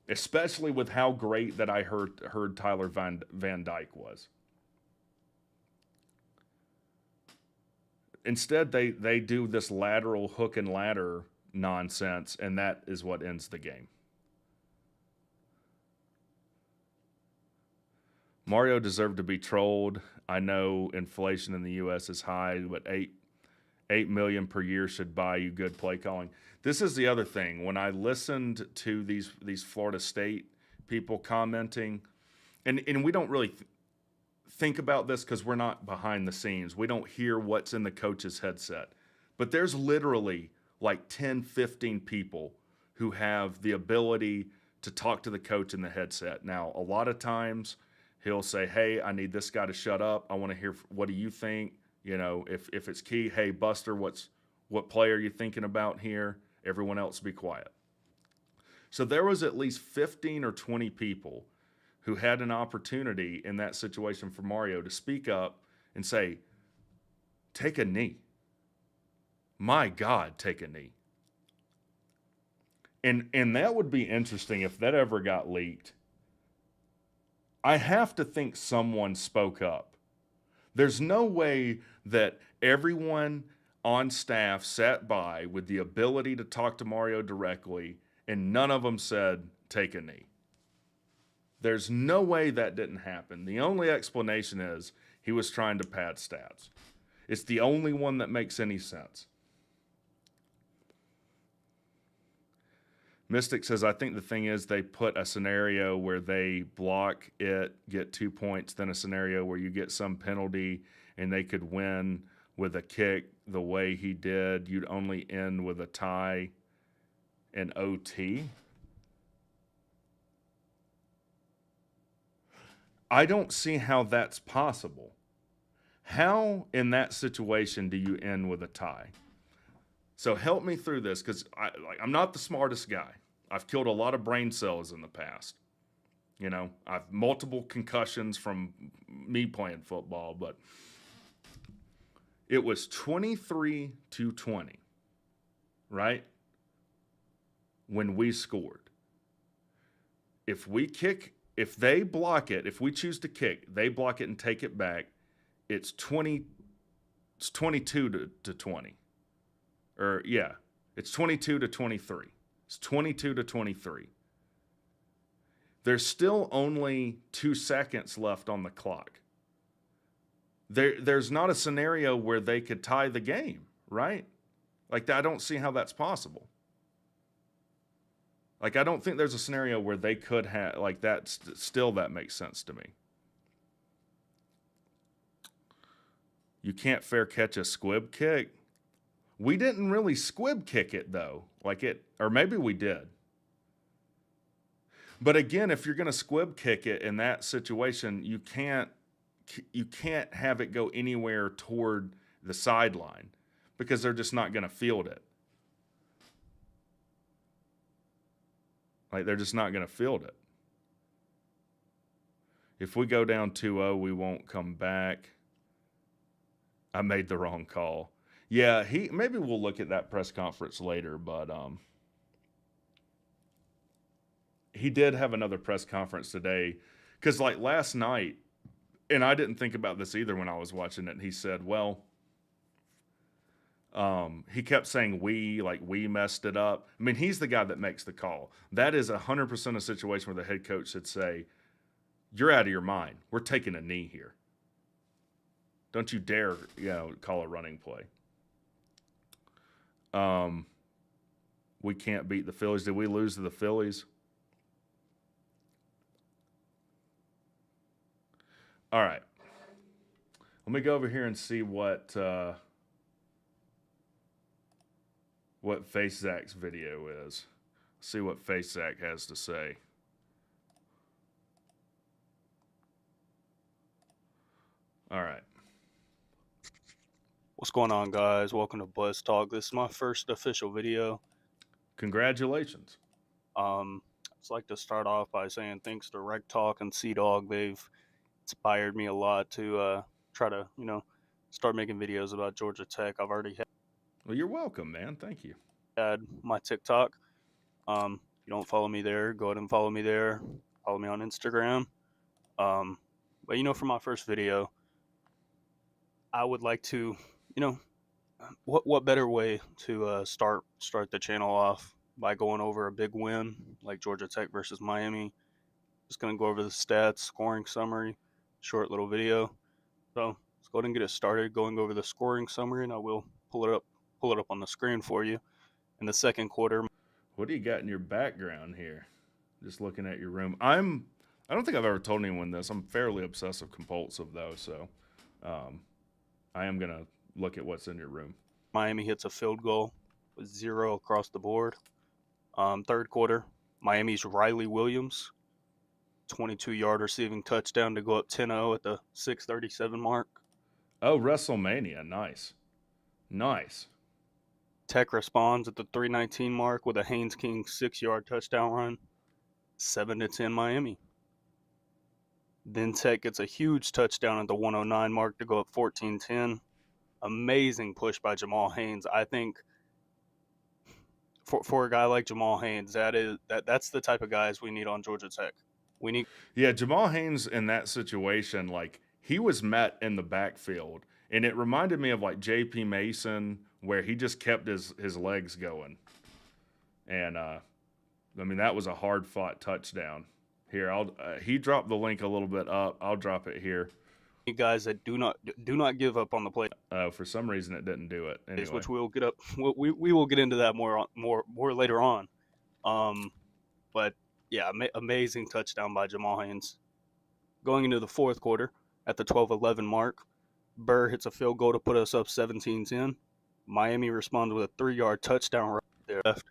Especially with how great that I heard Tyler Van Dyke was. Instead, they do this lateral hook and ladder nonsense, and that is what ends the game. Mario deserved to be trolled. I know inflation in the U.S. is high, but $8 million per year should buy you good play calling. This is the other thing. When I listened to these Florida State people commenting, and we don't really think about this because we're not behind the scenes. We don't hear what's in the coach's headset. But there's literally like 10, 15 people who have the ability to talk to the coach in the headset. Now, a lot of times he'll say, hey, I need this guy to shut up. I want to hear, what do you think? You know, if it's key, hey, Buster, what play are you thinking about here? Everyone else be quiet. So there was at least 15 or 20 people who had an opportunity in that situation for Mario to speak up and say, take a knee. My God, take a knee. And that would be interesting if that ever got leaked. I have to think someone spoke up. There's no way that everyone on staff sat by with the ability to talk to Mario directly and none of them said, take a knee. There's no way that didn't happen. The only explanation is he was trying to pad stats. It's the only one that makes any sense. Mystic says, I think the thing is they put a scenario where they block it, get 2 points, then a scenario where you get some penalty and they could win with a kick the way he did. You'd only end with a tie and OT. I don't see how that's possible. How in that situation do you end with a tie? So help me through this, because I'm not the smartest guy. I've killed a lot of brain cells in the past. You know, I've multiple concussions from me playing football, but it was 23-20, right? When we scored. If they block it, if we choose to kick, they block it and take it back, it's 22 to 20. Or yeah, it's 22 to 23. It's 22 to 23. There's still only 2 seconds left on the clock. There's not a scenario where they could tie the game, right? Like, I don't see how that's possible. Like, I don't think there's a scenario where they could have, like, that still that makes sense to me. You can't fair catch a squib kick. We didn't really squib kick it, though. Or maybe we did. But again, if you're going to squib kick it in that situation, you can't have it go anywhere toward the sideline because they're just not going to field it. Like, they're just not going to field it. If we go down 2-0, we won't come back. I made the wrong call. Yeah, maybe we'll look at that press conference later, but he did have another press conference today. Because, like, last night, and I didn't think about this either when I was watching it, and he said, well, he kept saying we messed it up. I mean, he's the guy that makes the call. That is 100% a situation where the head coach should say, you're out of your mind. We're taking a knee here. Don't you dare, call a running play. We can't beat the Phillies. Did we lose to the Phillies? All right. Let me go over here and see what Face Zach's video is. See what Face Zach has to say. All right. What's going on, guys? Welcome to WreckTalk. This is my first official video. Congratulations. I'd just like to start off by saying thanks to WreckTalk and Sea-Dog. They've inspired me a lot to try to, start making videos about Georgia Tech. I've already Well, you're welcome, man. Thank you. had my TikTok. If you don't follow me there, go ahead and follow me there. Follow me on Instagram. But, for my first video, I would like to, what better way to start the channel off by going over a big win like Georgia Tech versus Miami. Just going to go over the stats, scoring summary, short little video. So let's go ahead and get it started going over the scoring summary, and I will pull it up on the screen for you. In the second quarter, What do you got in your background here? Just looking at your room. I don't think I've ever told anyone this. I'm fairly obsessive compulsive though, so I am gonna look at what's in your room. Miami hits a field goal with 0 across the board. Third quarter, Miami's Riley Williams, 22-yard receiving touchdown to go up 10-0 at the 6:37 mark. Oh, WrestleMania. Nice. Tech responds at the 3:19 mark with a Haynes King 6-yard touchdown run. 7-10 Miami. Then Tech gets a huge touchdown at the 109 mark to go up 14-10. Amazing push by Jamal Haynes. I think for a guy like Jamal Haynes, that's the type of guys we need on Georgia Tech. Yeah, Jamal Haynes in that situation, like he was met in the backfield, and it reminded me of like J.P. Mason, where he just kept his legs going. And I mean, that was a hard fought touchdown. Here, he dropped the link a little bit up. I'll drop it here. You guys that do not give up on the play. For some reason, it didn't do it. Anyway. Which we'll get up. We will get into that more later on. But yeah, amazing touchdown by Jamal Haynes. Going into the fourth quarter, at the 12:11 mark, Burr hits a field goal to put us up 17-10. Miami responds with a 3-yard touchdown right there left.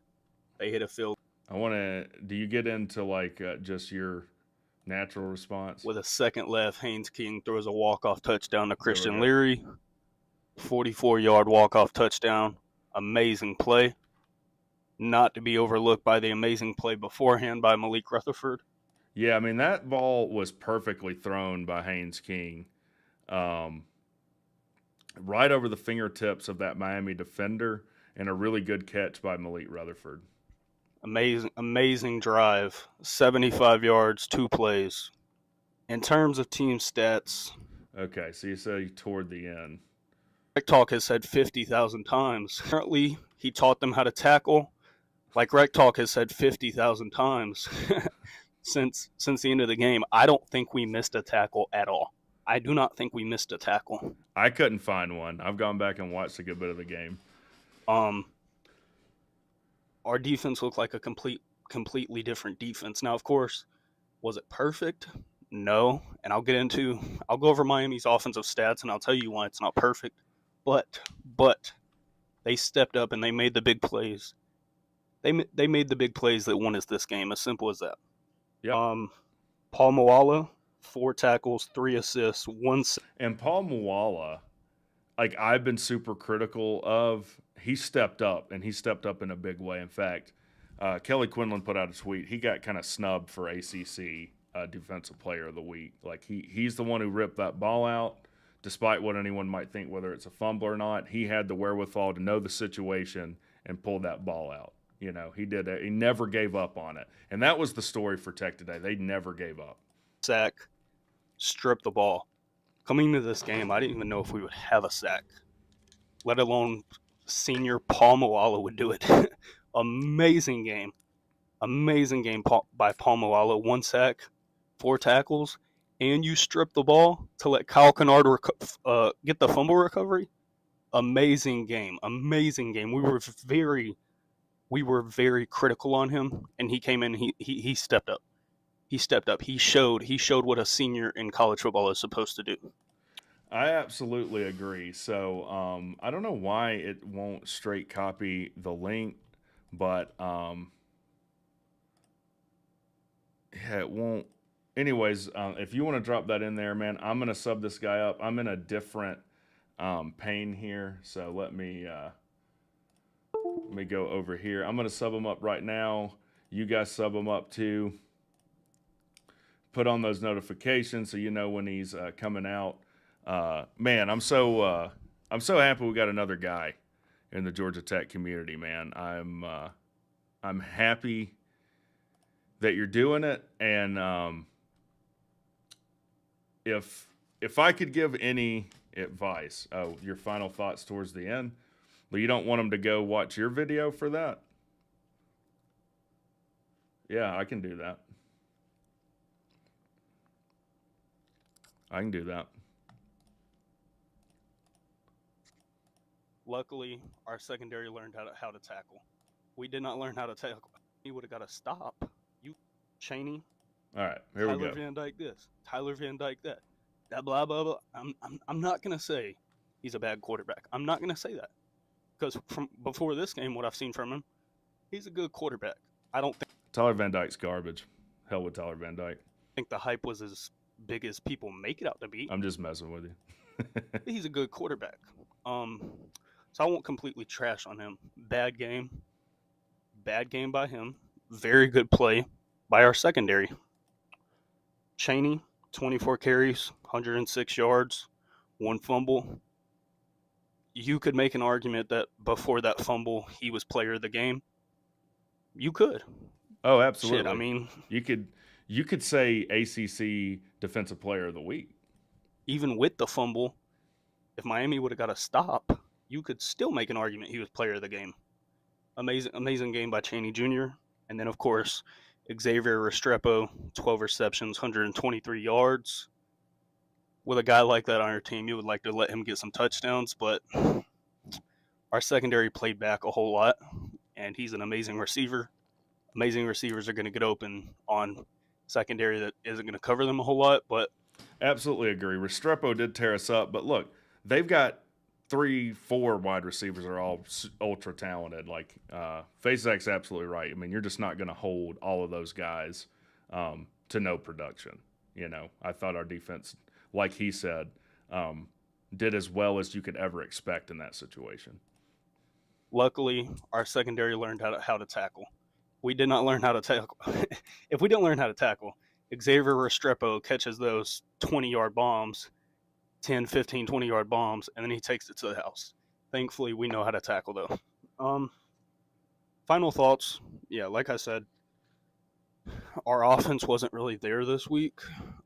They hit a field. Do you get into like just your natural response? With a second left, Haynes King throws a walk-off touchdown to Christian Leary. 44-yard walk-off touchdown. Amazing play. Not to be overlooked by the amazing play beforehand by Malik Rutherford. Yeah, I mean, that ball was perfectly thrown by Haynes King. Right over the fingertips of that Miami defender, and a really good catch by Malik Rutherford. Amazing drive. 75 yards, 2 plays. In terms of team stats. Okay, so you said toward the end. WreckTalk has said 50,000 times. Currently, he taught them how to tackle. Like WreckTalk has said 50,000 times since the end of the game. I don't think we missed a tackle at all. I do not think we missed a tackle. I couldn't find one. I've gone back and watched a good bit of the game. Our defense looked like a completely different defense. Now, of course, was it perfect? No. And I'll go over Miami's offensive stats, and I'll tell you why it's not perfect. But they stepped up and they made the big plays. They made the big plays that won us this game. As simple as that. Yeah. Paul Moala, 4 tackles, 3 assists, 1. And Paul Moala, like I've been super critical of, he stepped up, and he stepped up in a big way. In fact, Kelly Quinlan put out a tweet. He got kind of snubbed for ACC Defensive Player of the Week. Like he's the one who ripped that ball out, despite what anyone might think, whether it's a fumble or not. He had the wherewithal to know the situation and pull that ball out. You know, he did it. He never gave up on it. And that was the story for Tech today. They never gave up. Sack, strip the ball. Coming into this game, I didn't even know if we would have a sack, let alone senior Paul Moala would do it. Amazing game by Paul Moala. 1 sack, 4 tackles, and you strip the ball to let Kyle Kennard get the fumble recovery. Amazing game. We were very critical on him, and he came in. He stepped up. He showed what a senior in college football is supposed to do. I absolutely agree. So I don't know why it won't straight copy the link, but yeah, it won't. Anyways, if you want to drop that in there, man, I'm going to sub this guy up. I'm in a different pane here, so let me go over here. I'm going to sub him up right now. You guys sub him up too. Put on those notifications so you know when he's coming out. Man, I'm so happy we got another guy in the Georgia Tech community, man. I'm happy that you're doing it, and if I could give any advice, your final thoughts towards the end, but you don't want them to go watch your video for that? Yeah, I can do that. I can do that. Luckily, our secondary learned how to tackle. We did not learn how to tackle. He would have got a stop. You, Cheney. All right, here we Tyler go. Van Dyke this. Tyler Van Dyke that. That blah blah blah. I'm not gonna say he's a bad quarterback. I'm not gonna say that because from before this game, what I've seen from him, he's a good quarterback. I don't Tyler Van Dyke's garbage. Hell with Tyler Van Dyke. think the hype was as big as people make it out to be. I'm just messing with you. He's a good quarterback. So I won't completely trash on him. Bad game by him. Very good play by our secondary. Cheney, 24 carries, 106 yards, 1 fumble. You could make an argument that before that fumble, he was player of the game. You could. Oh, absolutely. Shit, I mean, you could say ACC Defensive Player of the Week. Even with the fumble, if Miami would have got a stop, you could still make an argument he was player of the game. Amazing game by Cheney Jr. And then, of course, Xavier Restrepo, 12 receptions, 123 yards. With a guy like that on your team, you would like to let him get some touchdowns, but our secondary played back a whole lot, and he's an amazing receiver. Amazing receivers are going to get open on secondary that isn't going to cover them a whole lot, but absolutely agree. Restrepo did tear us up, but look, they've got 3-4 wide receivers are all ultra talented. Like Faceak's absolutely right. I mean, you're just not going to hold all of those guys to no production. You know, I thought our defense, like he said, did as well as you could ever expect in that situation. Luckily, our secondary learned how to tackle. We did not learn how to tackle. If we didn't learn how to tackle, Xavier Restrepo catches those 20-yard bombs, 10, 15, 20-yard bombs, and then he takes it to the house. Thankfully, we know how to tackle, though. Final thoughts. Yeah, like I said, our offense wasn't really there this week.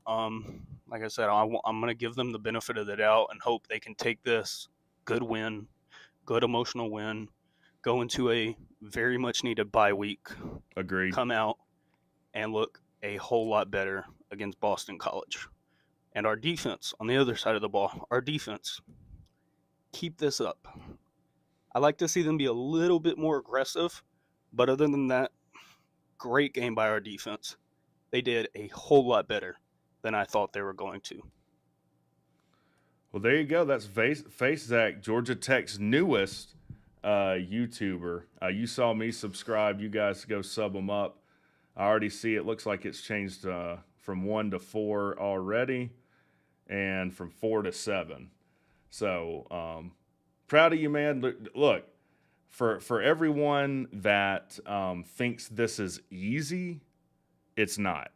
Like I said, I'm going to give them the benefit of the doubt and hope they can take this good win, good emotional win, go into a very much needed bye week. Agreed. Come out and look a whole lot better against Boston College. And our defense, on the other side of the ball, our defense, keep this up. I like to see them be a little bit more aggressive, but other than that, great game by our defense. They did a whole lot better than I thought they were going to. Well, there you go. That's Faceak, Georgia Tech's newest YouTuber. You saw me subscribe. You guys go sub them up. I already see it looks like it's changed from 1 to 4 already, and from 4 to 7. So proud of you, man. Look, for everyone that thinks this is easy, it's not.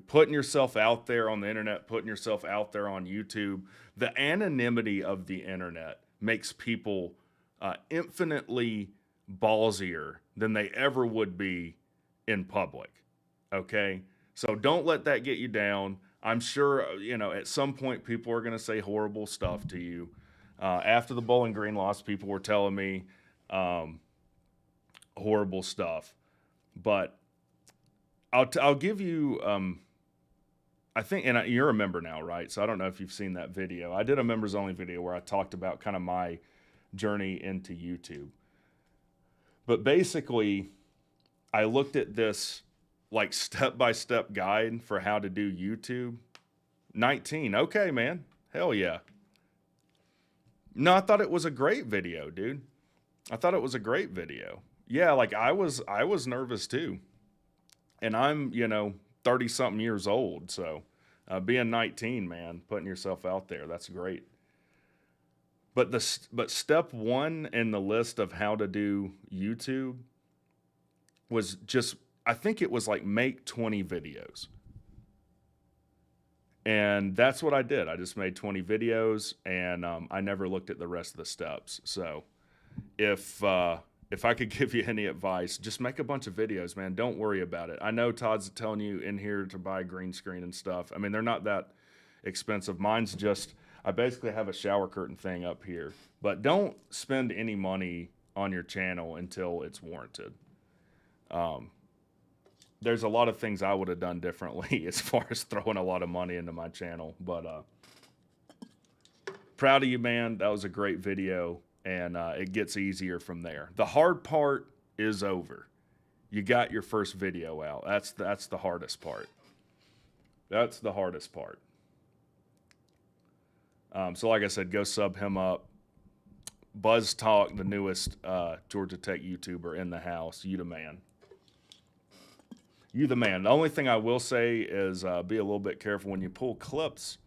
Putting yourself out there on the internet, putting yourself out there on YouTube, the anonymity of the internet makes people infinitely ballsier than they ever would be in public. Okay? So don't let that get you down. I'm sure, at some point people are going to say horrible stuff to you. After the Bowling Green loss, people were telling me horrible stuff. But I'll give you, I think, and you're a member now, right? So I don't know if you've seen that video. I did a members only video where I talked about kind of my journey into YouTube. But basically, I looked at this like step-by-step guide for how to do YouTube. 19, okay, man, hell yeah. No, I thought it was a great video, dude. I thought it was a great video. Yeah, like I was nervous too. And I'm, 30-something years old, so being 19, man, putting yourself out there, that's great. But step 1 in the list of how to do YouTube was just, I think it was like make 20 videos. And that's what I did. I just made 20 videos, and I never looked at the rest of the steps. So if I could give you any advice, just make a bunch of videos, man. Don't worry about it. I know Todd's telling you in here to buy green screen and stuff. I mean, they're not that expensive. Mine's just, I basically have a shower curtain thing up here. But don't spend any money on your channel until it's warranted. there's a lot of things I would have done differently as far as throwing a lot of money into my channel. But proud of you, man. That was a great video, and it gets easier from there. The hard part is over. You got your first video out. That's the hardest part. That's the hardest part. So like I said, go sub him up. Buzz Talk, the newest Georgia Tech YouTuber in the house. You the man. You the man. The only thing I will say is be a little bit careful when you pull clips.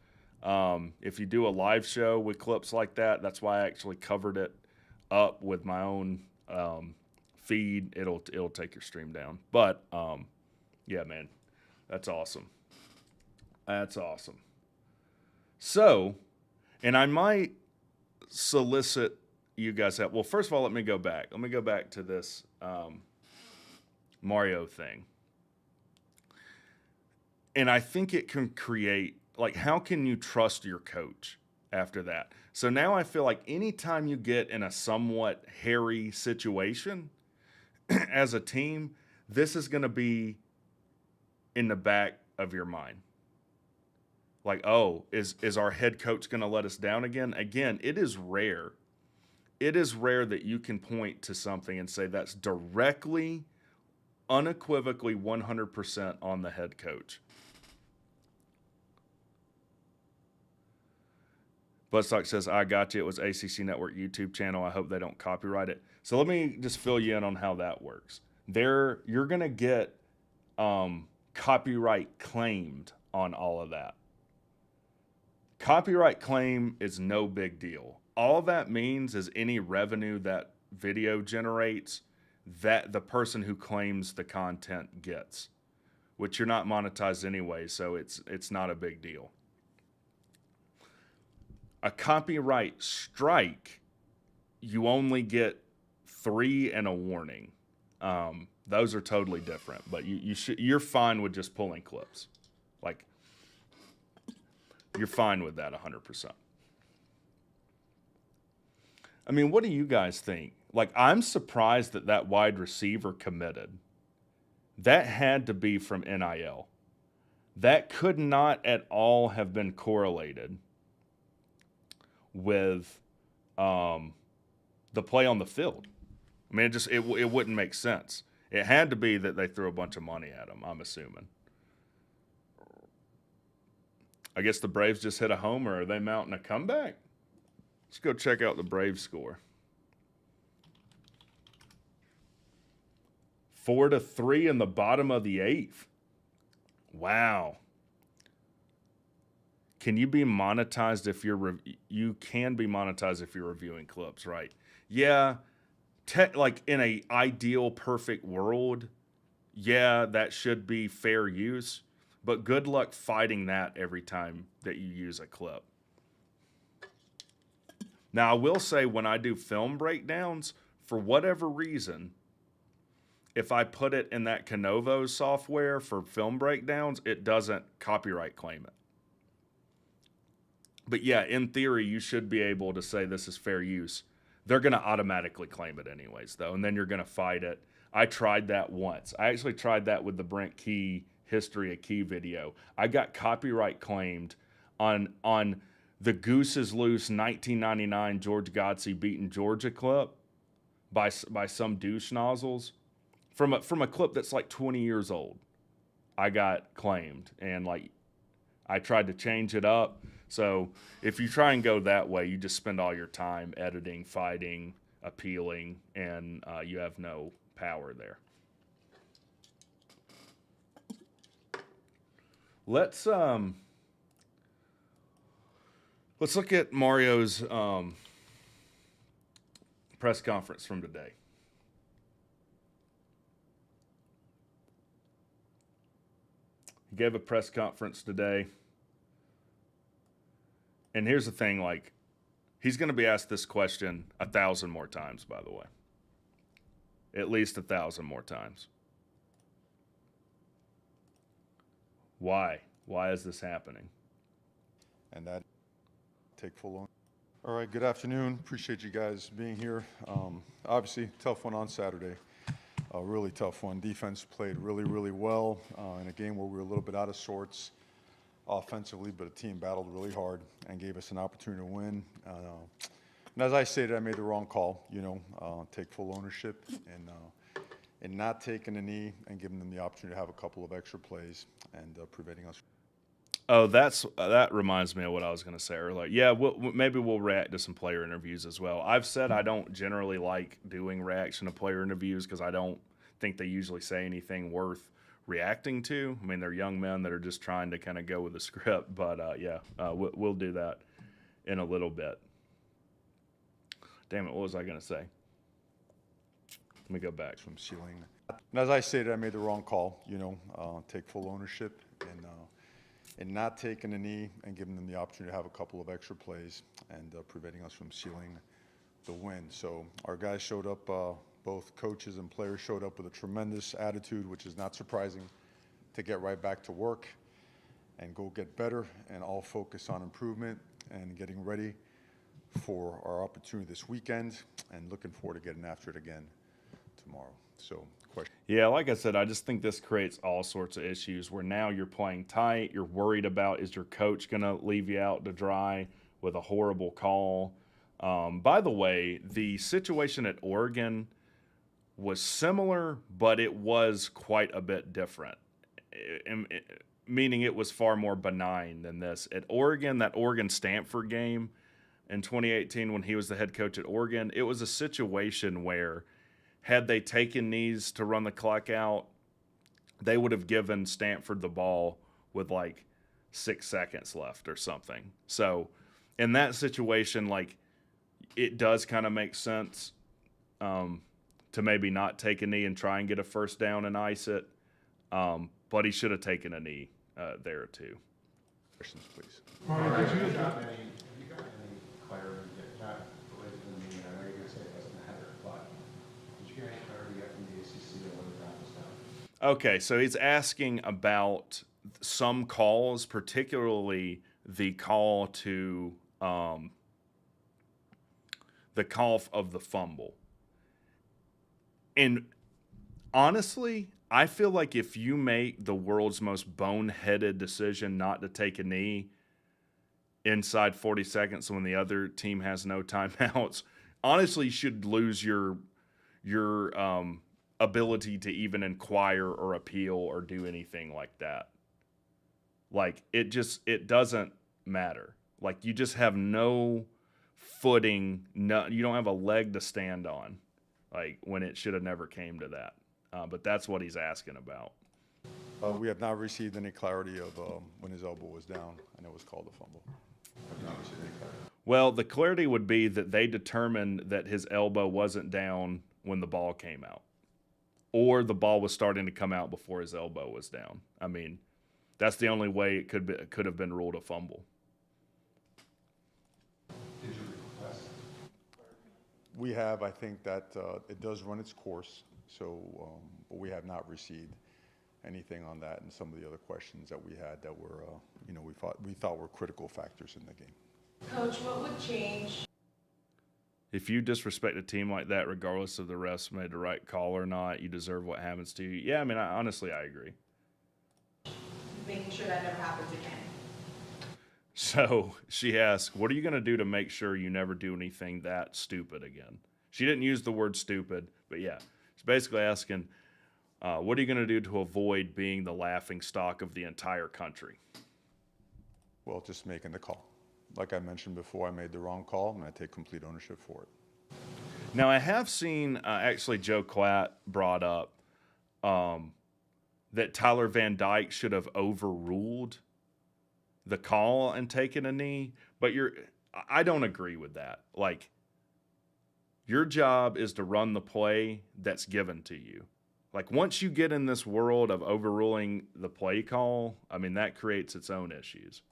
If you do a live show with clips like that, that's why I actually covered it up with my own feed. It'll take your stream down. But yeah, man, that's awesome. That's awesome. So, and I might solicit you guys out. Well, first of all, let me go back. Let me go back to this Mario thing. And I think it can create, like, how can you trust your coach after that? So now I feel like anytime you get in a somewhat hairy situation as a team, this is going to be in the back of your mind. Like, oh, is our head coach going to let us down again? Again, it is rare. It is rare that you can point to something and say that's directly, unequivocally 100% on the head coach. Buzzstock says, I got you. It was ACC Network YouTube channel. I hope they don't copyright it. So let me just fill you in on how that works. You're going to get copyright claimed on all of that. Copyright claim is no big deal. All that means is any revenue that video generates, that the person who claims the content gets, which you're not monetized anyway, so it's not a big deal. A copyright strike, you only get 3 and a warning. Those are totally different, but you're fine with just pulling clips. Like, you're fine with that 100%. I mean, what do you guys think? Like, I'm surprised that wide receiver committed. That had to be from NIL. That could not at all have been correlated with the play on the field. I mean, it wouldn't make sense. It had to be that they threw a bunch of money at him, I'm assuming. I guess the Braves just hit a homer. Are they mounting a comeback? Let's go check out the Braves score. 4-3 in the bottom of the 8th. Wow. Can you be monetized if you can be monetized if you're reviewing clips, right? Yeah, like in a ideal perfect world, yeah, that should be fair use, but good luck fighting that every time that you use a clip. Now, I will say when I do film breakdowns, for whatever reason, if I put it in that Canovo software for film breakdowns, it doesn't copyright claim it. But yeah, in theory, you should be able to say this is fair use. They're going to automatically claim it anyways, though, and then you're going to fight it. I tried that once. I actually tried that with the Brent Key History of Key video. I got copyright claimed on the Goose is Loose 1999 George Godsey beating Georgia clip by some douche nozzles from a clip that's like 20 years old. I got claimed, and like I tried to change it up. So if you try and go that way, you just spend all your time editing, fighting, appealing, and you have no power there. Let's look at Mario's press conference from today. He gave a press conference today. And here's the thing, like, he's going to be asked this question 1,000 more times, by the way. At least 1,000 more times. Why? Why is this happening? And that take full on. All right, good afternoon. Appreciate you guys being here. Obviously, tough one on Saturday. a really tough one. Defense played really, really well in a game where we were a little bit out of sorts offensively, but a team battled really hard and gave us an opportunity to win. And as I stated, I made the wrong call, take full ownership and not taking a knee and giving them the opportunity to have a couple of extra plays and preventing us. Oh, that reminds me of what I was going to say earlier. Yeah, maybe we'll react to some player interviews as well. I've said I don't generally like doing reaction to player interviews because I don't think they usually say anything worth reacting to. I mean, they're young men that are just trying to kind of go with the script. But we'll do that in a little bit. Damn it, what was I going to say? Let me go back. From ceiling. And as I stated, I made the wrong call, take full ownership and not taking a knee and giving them the opportunity to have a couple of extra plays and preventing us from sealing the win. So our guys showed up, both coaches and players showed up with a tremendous attitude, which is not surprising, to get right back to work and go get better and all focus on improvement and getting ready for our opportunity this weekend and looking forward to getting after it again tomorrow. So, question. Yeah, like I said, I just think this creates all sorts of issues where now you're playing tight. You're worried about, is your coach going to leave you out to dry with a horrible call? By the way, the situation at Oregon was similar, but it was quite a bit different, meaning it was far more benign than this. At Oregon, that Oregon-Stanford game in 2018 when he was the head coach at Oregon, it was a situation where had they taken knees to run the clock out, they would have given Stanford the ball with like 6 seconds left or something. So in that situation, like, it does kind of make sense to maybe not take a knee and try and get a first down and ice it. But he should have taken a knee there too. Questions, please. Have you got any clarity yet? Not related to the meeting. I know you're going to say it doesn't matter, but did you get any clarity yet from the ACC on whether that was done? Okay, so he's asking about some calls, particularly the call to the call of the fumble. And honestly, I feel like if you make the world's most boneheaded decision not to take a knee inside 40 seconds when the other team has no timeouts, honestly, you should lose your ability to even inquire or appeal or do anything like that. Like, it doesn't matter. Like, you just have no footing. No, you don't have a leg to stand on. Like, when it should have never came to that. But that's what he's asking about. We have not received any clarity of when his elbow was down and it was called a fumble. Have not received any clarity. Well, the clarity would be that they determined that his elbow wasn't down when the ball came out, or the ball was starting to come out before his elbow was down. I mean, that's the only way it could have been ruled a fumble. Did you request? We have. I think that it does run its course. So but we have not received anything on that, and some of the other questions that we had that were, we thought were critical factors in the game. Coach, what would change? If you disrespect a team like that, regardless of the refs made the right call or not, you deserve what happens to you. Yeah, I mean, honestly, I agree. Making sure that never happens again. So she asked, what are you going to do to make sure you never do anything that stupid again? She didn't use the word stupid, but yeah. Basically asking, what are you going to do to avoid being the laughing stock of the entire country? Well, just making the call. Like I mentioned before, I made the wrong call, and I take complete ownership for it. Now, I have seen, actually, Joe Klatt brought up that Tyler Van Dyke should have overruled the call and taken a knee, but I don't agree with that. Like, your job is to run the play that's given to you. Like, once you get in this world of overruling the play call, I mean, that creates its own issues.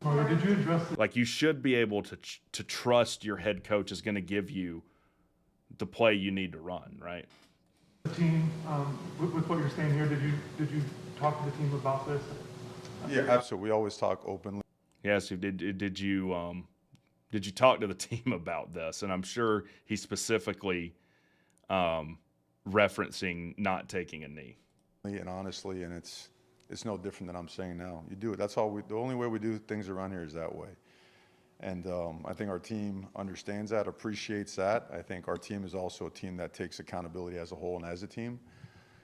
Did you address Like, you should be able to trust your head coach is going to give you the play you need to run, right? the team with what you're saying here? Did you talk to the team about this? Yeah, absolutely. We always talk openly. Yes. Did you talk to the team about this? And I'm sure he specifically referencing not taking a knee. And honestly, and it's no different than I'm saying now. You do it. That's all. The only way we do things around here is that way. And I think our team understands that, appreciates that. I think our team is also a team that takes accountability as a whole and as a team,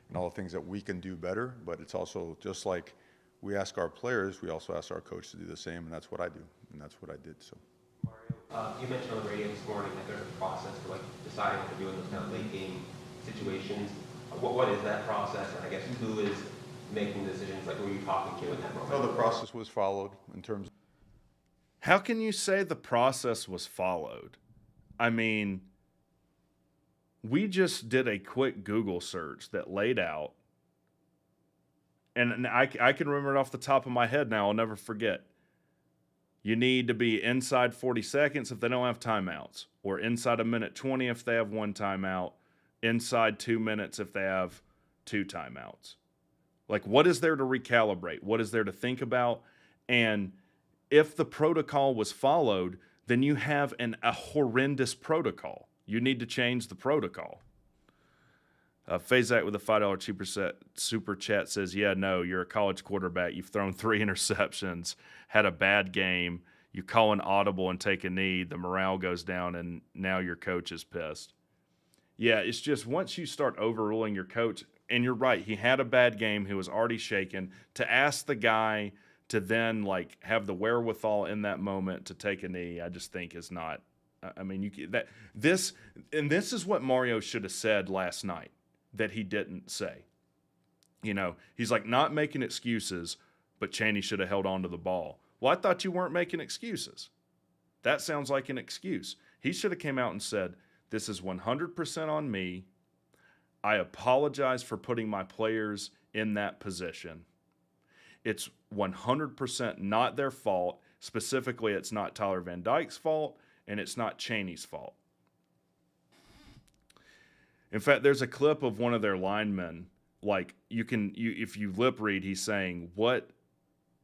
and all the things that we can do better. But it's also just like we ask our players, we also ask our coach to do the same, and that's what I do, and that's what I did. So. You mentioned on the radio this morning that there's a process for like deciding what to do in those kind of late game situations. What is that process? And I guess who is making the decisions? Like, who are you talking to in that moment? No, the process was followed in terms of. How can you say the process was followed? I mean, we just did a quick Google search that laid out, and I can remember it off the top of my head now. I'll never forget. You need to be inside 40 seconds if they don't have timeouts, or inside a minute 20 if they have one timeout, inside 2 minutes if they have 2 timeouts. Like, what is there to recalibrate? What is there to think about? And if the protocol was followed, then you have a horrendous protocol. You need to change the protocol. Fazak with a $5 super chat says, yeah, no, you're a college quarterback. You've thrown 3 interceptions, had a bad game. You call an audible and take a knee. The morale goes down, and now your coach is pissed. Yeah, it's just once you start overruling your coach, and you're right, he had a bad game. He was already shaken. To ask the guy to then like have the wherewithal in that moment to take a knee, I just think is not. I mean, this is what Mario should have said last night that he didn't say. You know, he's like not making excuses, but Chaney should have held on to the ball. Well, I thought you weren't making excuses. That sounds like an excuse. He should have came out and said, this is 100% on me. I apologize for putting my players in that position. It's 100% not their fault. Specifically, it's not Tyler Van Dyke's fault, and it's not Chaney's fault. In fact, there's a clip of one of their linemen. Like, if you lip read, he's saying, what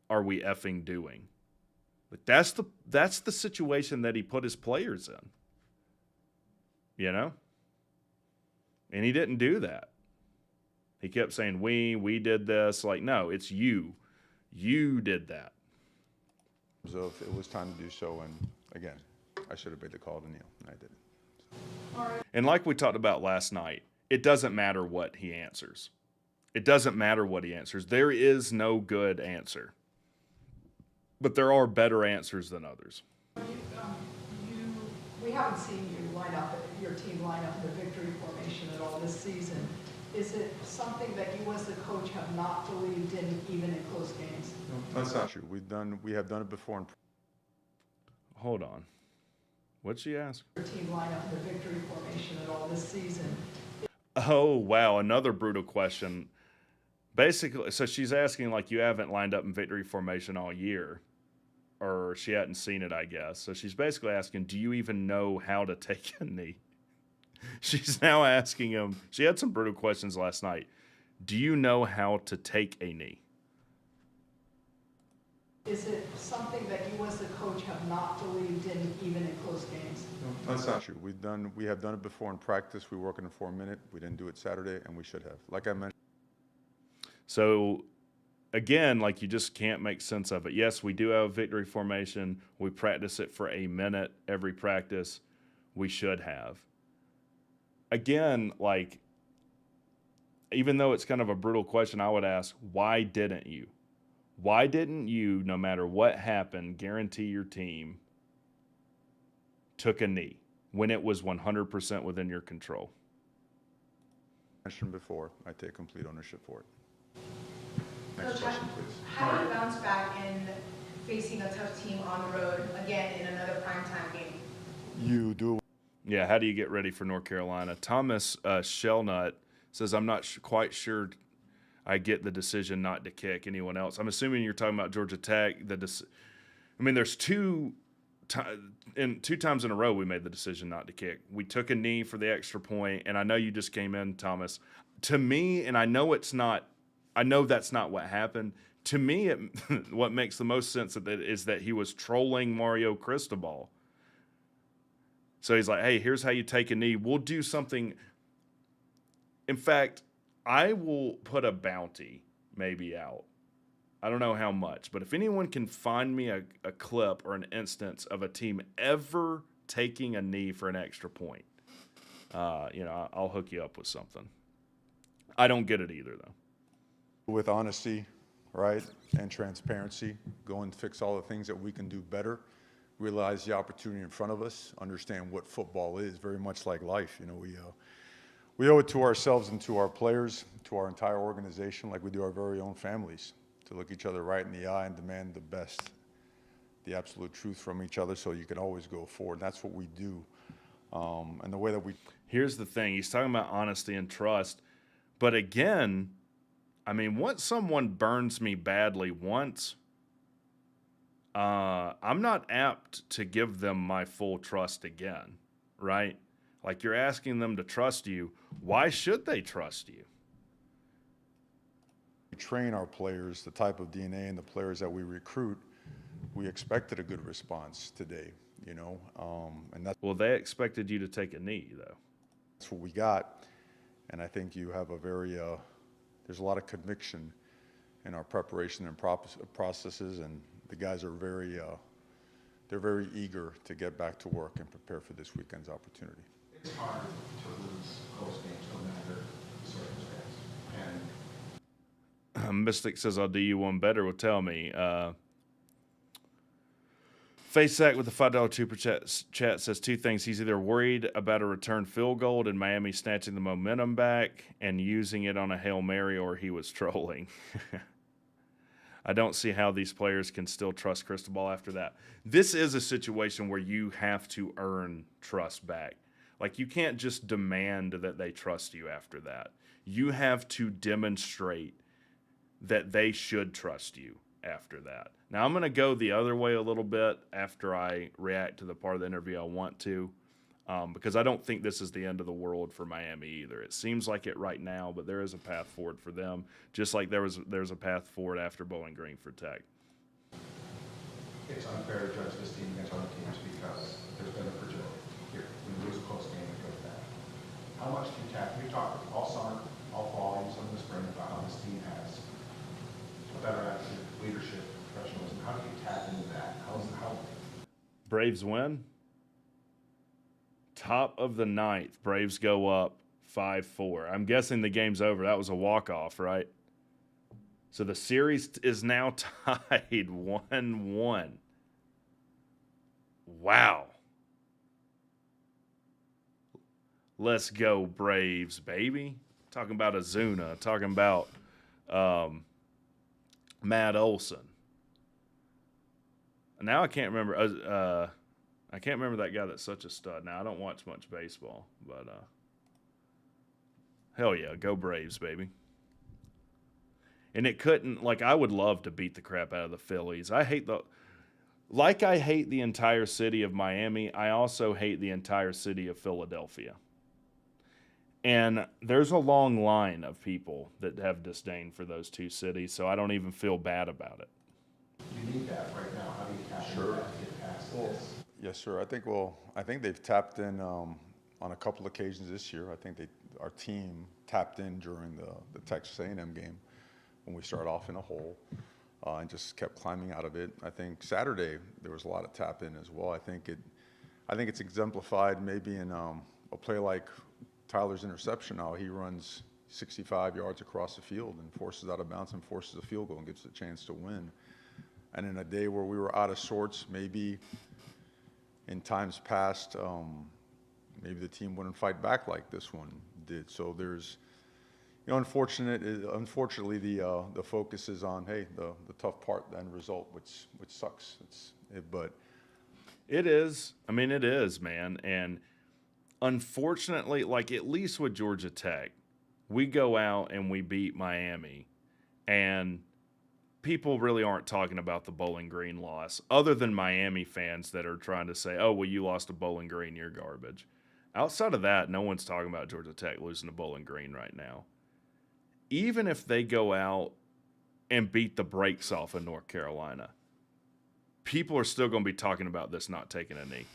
are we effing doing? But that's the situation that he put his players in. You know? And he didn't do that. He kept saying, we did this. Like, no, it's you. You did that. So if it was time to do so, and again, I should have made the call to kneel, and I didn't. And like we talked about last night, it doesn't matter what he answers. It doesn't matter what he answers. There is no good answer. But there are better answers than others. We haven't seen your team line up in the victory formation at all this season. Is it something that you as the coach have not believed in even in close games? No, that's not true. We have done it before. Hold on. What'd she ask? Your team line up in the victory formation at all this season. Oh, wow. Another brutal question. Basically, so she's asking like you haven't lined up in victory formation all year. Or she hadn't seen it, I guess. So she's basically asking, do you even know how to take a knee? She's now asking him, she had some brutal questions last night. Do you know how to take a knee? Is it something that you as the coach have not believed in even in close games? No, that's not true. We have done it before in practice. We work in a 4-minute. We didn't do it Saturday, and we should have. Like I mentioned. So again, like you just can't make sense of it. Yes, we do have victory formation. We practice it for a minute every practice. We should have. Again, like, even though it's kind of a brutal question, I would ask, why didn't you? Why didn't you, no matter what happened, guarantee your team took a knee when it was 100% within your control? Mentioned before, I take complete ownership for it. Next Coach, question, please. How do you bounce back in facing a tough team on the road again in another primetime game? You do. Yeah, how do you get ready for North Carolina? Thomas Shellnut says, I'm not quite sure I get the decision not to kick. Anyone else? I'm assuming you're talking about Georgia Tech. There's two times in a row we made the decision not to kick. We took a knee for the extra point, and I know you just came in, Thomas. To me, and I know that's not what happened. To me, what makes the most sense of it is that he was trolling Mario Cristobal. So he's like, hey, here's how you take a knee. We'll do something. In fact, I will put a bounty maybe out. I don't know how much, but if anyone can find me a clip or an instance of a team ever taking a knee for an extra point, I'll hook you up with something. I don't get it either, though. With honesty, right, and transparency, go and fix all the things that we can do better, realize the opportunity in front of us, understand what football is, very much like life. We owe it to ourselves and to our players, to our entire organization, like we do our very own families, to look each other right in the eye and demand the best, the absolute truth from each other so you can always go forward. That's what we do. And the way that we... Here's the thing. He's talking about honesty and trust. But again, I mean, once someone burns me badly once, I'm not apt to give them my full trust again, right? Like, you're asking them to trust you. Why should they trust you? We train our players, the type of DNA and the players that we recruit, we expected a good response today, and that's... Well, they expected you to take a knee, though. That's what we got, and I think you have a very, there's a lot of conviction in our preparation and processes, and the guys are they're very eager to get back to work and prepare for this weekend's opportunity. It's hard to lose close games no matter the circumstance. And Mystic says, I'll do you one better. Well, tell me. Face Sack with the $5 super chat says two things. He's either worried about a return field goal and Miami snatching the momentum back and using it on a Hail Mary, or he was trolling. I don't see how these players can still trust Cristobal after that. This is a situation where you have to earn trust back. Like, you can't just demand that they trust you after that. You have to demonstrate that they should trust you after that. Now, I'm going to go the other way a little bit after I react to the part of the interview I want to, because I don't think this is the end of the world for Miami either. It seems like it right now, but there is a path forward for them, just like there's a path forward after Bowling Green for Tech. it's unfair to judge this team against other teams because there's been a fragility here. When you lose a close game, it goes back. How much do you tap? We talked all summer, all fall, even some in the spring about how this team has a better attitude, leadership, professionalism. How do you tap into that? How Braves win. Top of the ninth, Braves go up 5-4. I'm guessing the game's over. That was a walk-off, right? So the series is now tied 1-1. Wow. Let's go, Braves, baby. Talking about Azuna. Talking about Matt Olson. Now I can't remember. I can't remember that guy that's such a stud. Now, I don't watch much baseball, but hell yeah, go Braves, baby. And it couldn't, like, I would love to beat the crap out of the Phillies. I hate the entire city of Miami, I also hate the entire city of Philadelphia. And there's a long line of people that have disdain for those two cities, so I don't even feel bad about it. you need that right now? How do you tap into that to get past this? Yes, sir. I think they've tapped in on a couple occasions this year. I think our team tapped in during the Texas A&M game when we started off in a hole and just kept climbing out of it. I think Saturday there was a lot of tap in as well. I think it's exemplified maybe in a play like Tyler's interception. How he runs 65 yards across the field and forces out of bounds and forces a field goal and gets a chance to win. And in a day where we were out of sorts, maybe in times past, maybe the team wouldn't fight back like this one did. So there's, unfortunately, the focus is on, hey, the tough part, the end result, which sucks. But it is. I mean, it is, man. And unfortunately, like, at least with Georgia Tech, we go out and we beat Miami, and people really aren't talking about the Bowling Green loss, other than Miami fans that are trying to say, oh, well, you lost to Bowling Green, you're garbage. Outside of that, no one's talking about Georgia Tech losing to Bowling Green right now. Even if they go out and beat the brakes off of North Carolina, people are still going to be talking about this not taking a knee.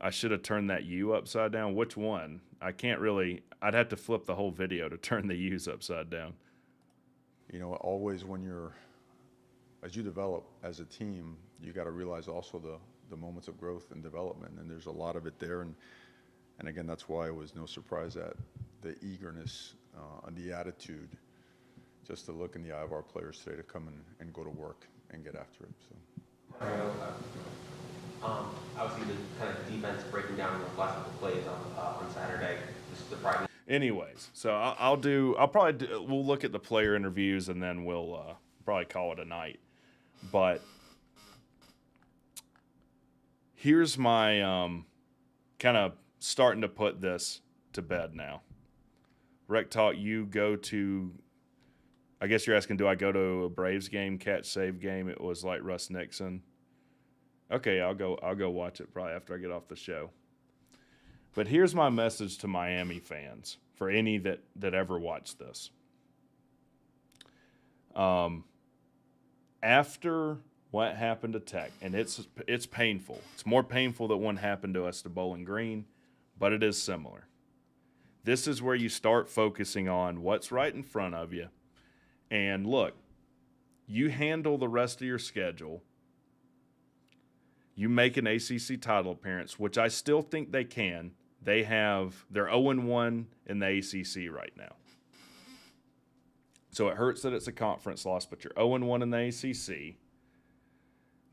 I should have turned that U upside down. Which one? I can't really. I'd have to flip the whole video to turn the U's upside down. You know, always as you develop as a team, you got to realize also the moments of growth and development, and there's a lot of it there. And again, that's why it was no surprise at the eagerness and the attitude, just to look in the eye of our players today to come and go to work and get after it. So. Obviously, the kind of defense breaking down the last couple plays on Saturday, just surprising. Anyways, so we'll look at the player interviews and then we'll probably call it a night. But here's my kind of starting to put this to bed now. WreckTalk, you go to, I guess you're asking, do I go to a Braves game, catch save game? It was like Russ Nixon. Okay, I'll go watch it probably after I get off the show. But here's my message to Miami fans, for any that ever watched this. After what happened to Tech, and it's painful. It's more painful than what happened to us to Bowling Green, but it is similar. This is where you start focusing on what's right in front of you. And look, you handle the rest of your schedule. You make an ACC title appearance, which I still think they can. They're 0-1 in the ACC right now. So it hurts that it's a conference loss, but you're 0-1 in the ACC.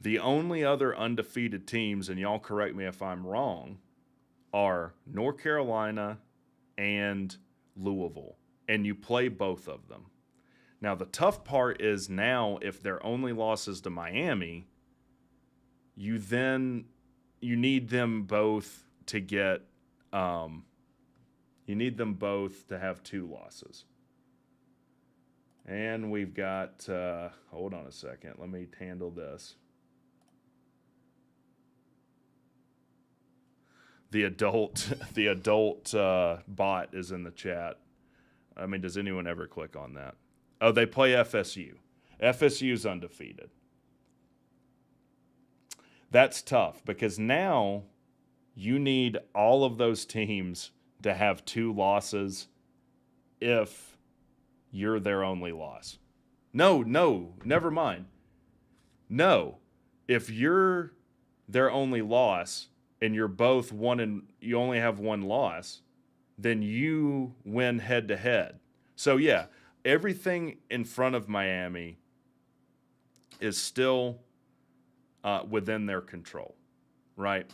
The only other undefeated teams, and y'all correct me if I'm wrong, are North Carolina and Louisville. And you play both of them. Now, the tough part is now, if their only loss is to Miami, you need them both to get you need them both to have 2 losses. And we've got hold on a second, let me handle this. The adult bot is in the chat. I mean, does anyone ever click on that? Oh, they play FSU. FSU's undefeated. That's tough because now you need all of those teams to have 2 losses if you're their only loss. No, never mind. No, if you're their only loss and you're both one and you only have 1 loss, then you win head to head. So yeah, everything in front of Miami is still within their control, right?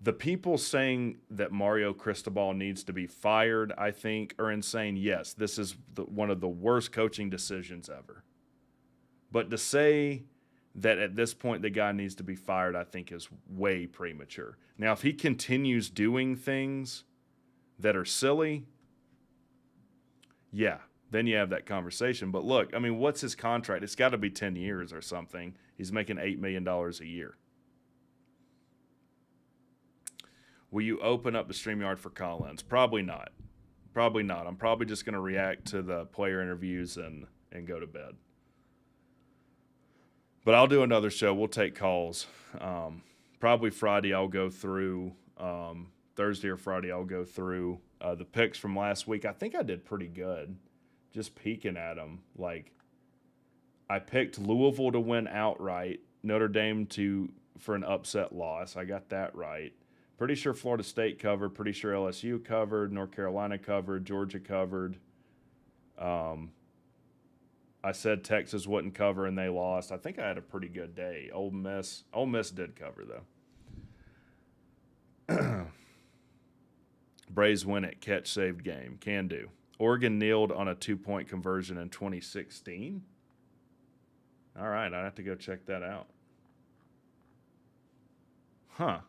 The people saying that Mario Cristobal needs to be fired, I think, are insane. Yes, this is one of the worst coaching decisions ever. But to say that at this point the guy needs to be fired, I think is way premature. Now, if he continues doing things that are silly, yeah, then you have that conversation. But look, I mean, what's his contract? It's got to be 10 years or something. He's making $8 million a year. Will you open up the StreamYard for call-ins? Probably not. Probably not. I'm probably just going to react to the player interviews and go to bed. But I'll do another show. We'll take calls. Probably Friday I'll go through, Thursday or Friday I'll go through the picks from last week. I think I did pretty good just peeking at them. Like, I picked Louisville to win outright, Notre Dame for an upset loss. I got that right. Pretty sure Florida State covered. Pretty sure LSU covered. North Carolina covered. Georgia covered. I said Texas wouldn't cover, and they lost. I think I had a pretty good day. Ole Miss did cover, though. Braves win it. Catch saved game. Can do. Oregon kneeled on a 2-point conversion in 2016. All right, I'd have to go check that out. Huh.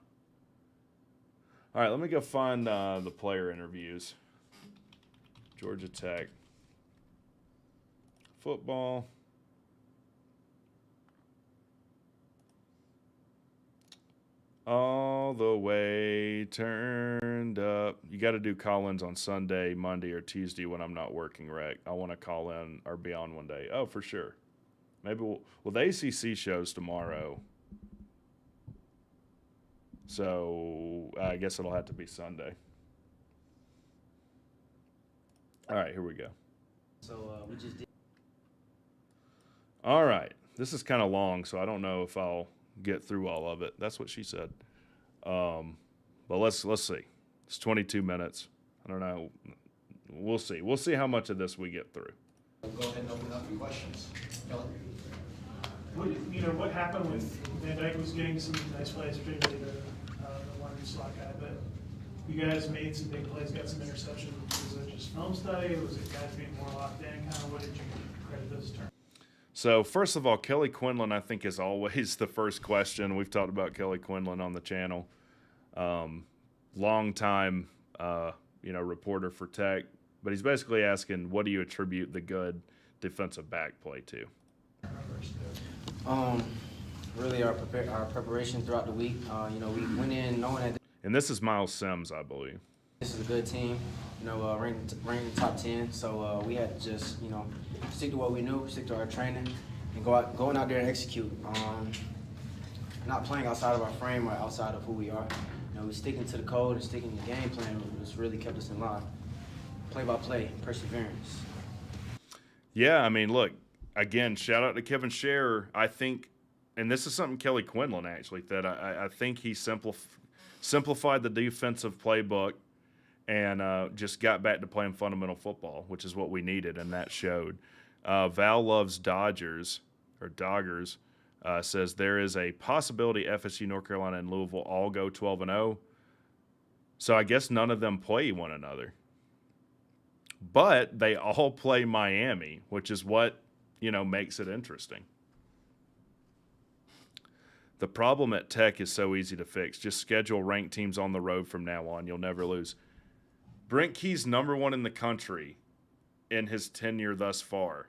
All right, let me go find the player interviews. Georgia Tech. Football. All the way turned up. You got to do call-ins on Sunday, Monday, or Tuesday when I'm not working, Rec. I want to call in or be on one day. Oh, for sure. Maybe the ACC show's tomorrow. So I guess it'll have to be Sunday. All right, here we go. So we just did. All right. This is kind of long, so I don't know if I'll get through all of it. That's what she said. But let's see. It's 22 minutes. I don't know. We'll see. We'll see how much of this we get through. Go ahead and open up your questions. Kelly? What happened with Van Dyke was getting some nice plays, particularly the one slot guy, but you guys made some big plays, got some interceptions. Was it just film study? Was it guys being more locked in? Kind of what did you credit those terms? So, first of all, Kelly Quinlan, I think, is always the first question. We've talked about Kelly Quinlan on the channel. Long time, reporter for Tech. But he's basically asking, what do you attribute the good defensive back play to? Really our preparation throughout the week. We went in knowing that. And this is Miles Sims, I believe. This is a good team, ranked top 10. So we had to just, stick to what we knew, stick to our training, and going out there and execute. Not playing outside of our frame or outside of who we are. We sticking to the code and sticking to the game plan, which really kept us in line. Play by play, perseverance. Yeah, I mean, look, again, shout out to Kevin Scherer. I think, and this is something Kelly Quinlan actually said, I think he simplified the defensive playbook and just got back to playing fundamental football, which is what we needed, and that showed. Val Loves Doggers, says there is a possibility FSU, North Carolina, and Louisville all go 12-0. So I guess none of them play one another. But they all play Miami, which is what, makes it interesting. The problem at Tech is so easy to fix. Just schedule ranked teams on the road from now on. You'll never lose. Brent Key's #1 in the country in his tenure thus far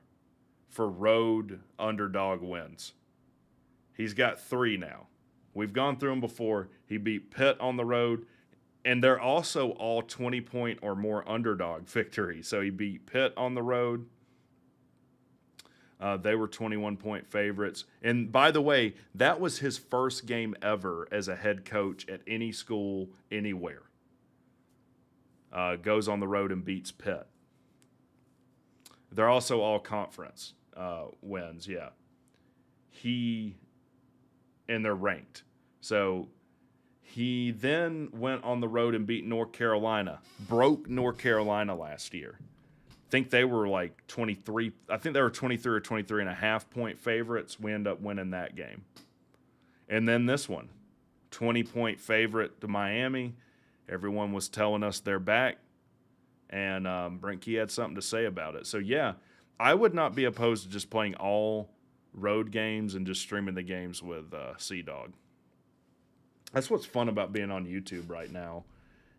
for road underdog wins. He's got 3 now. We've gone through them before. He beat Pitt on the road. And they're also all 20-point or more underdog victories. So he beat Pitt on the road. They were 21-point favorites. And by the way, that was his first game ever as a head coach at any school, anywhere. Goes on the road and beats Pitt. They're also all conference wins, yeah. And they're ranked. So he then went on the road and beat North Carolina. Broke North Carolina last year. I think they were like 23. I think they were 23 or 23.5 point favorites. We end up winning that game. And then this one, 20-point favorite to Miami. Everyone was telling us they're back. And Brent Key had something to say about it. So, yeah, I would not be opposed to just playing all road games and just streaming the games with C-Dog. That's what's fun about being on YouTube right now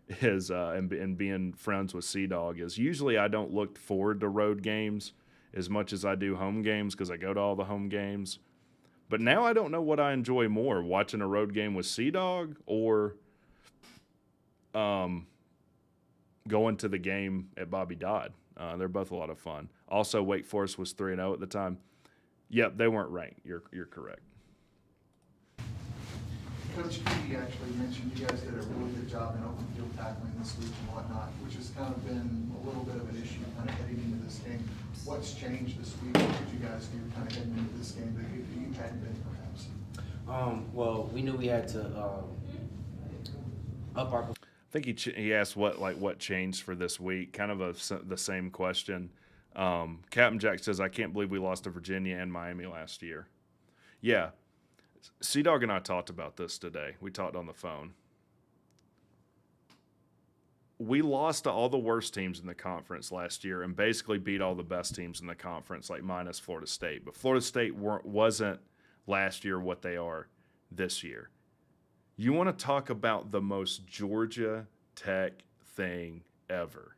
is and being friends with C-Dog is usually I don't look forward to road games as much as I do home games because I go to all the home games. But now I don't know what I enjoy more, watching a road game with C-Dog or going to the game at Bobby Dodd. They're both a lot of fun. Also, Wake Forest was 3-0 at the time. Yep, they weren't ranked. You're correct. Coach Key actually mentioned you guys did a really good job in open field tackling this week and whatnot, which has kind of been a little bit of an issue kind of heading into this game. What's changed this week? What did you guys do kind of heading into this game that you hadn't been perhaps? Well, we knew we had to up our. I think he asked what changed for this week. Kind of the same question. Captain Jack says, I can't believe we lost to Virginia and Miami last year. Yeah. C-Dog and I talked about this today. We talked on the phone. We lost to all the worst teams in the conference last year and basically beat all the best teams in the conference, like minus Florida State. But Florida State wasn't last year what they are this year. You want to talk about the most Georgia Tech thing ever.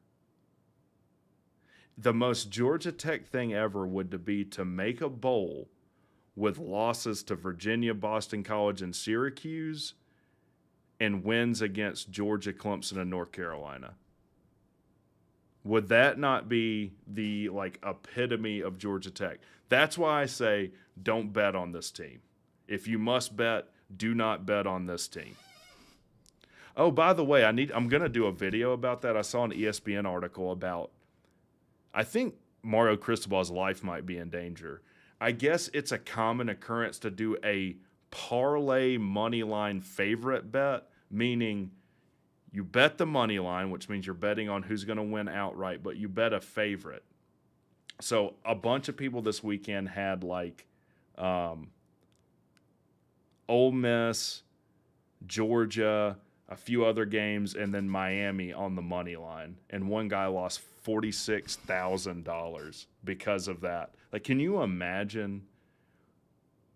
The most Georgia Tech thing ever would be to make a bowl with losses to Virginia, Boston College, and Syracuse, and wins against Georgia, Clemson, and North Carolina. Would that not be the epitome of Georgia Tech? That's why I say don't bet on this team. If you must bet, do not bet on this team. Oh, by the way, I'm gonna do a video about that. I saw an ESPN article about. I think Mario Cristobal's life might be in danger. I guess it's a common occurrence to do a parlay money line favorite bet, meaning you bet the money line, which means you're betting on who's going to win outright, but you bet a favorite. So a bunch of people this weekend had like Ole Miss, Georgia, a few other games, and then Miami on the money line. And one guy lost $46,000 because of that. Like, can you imagine?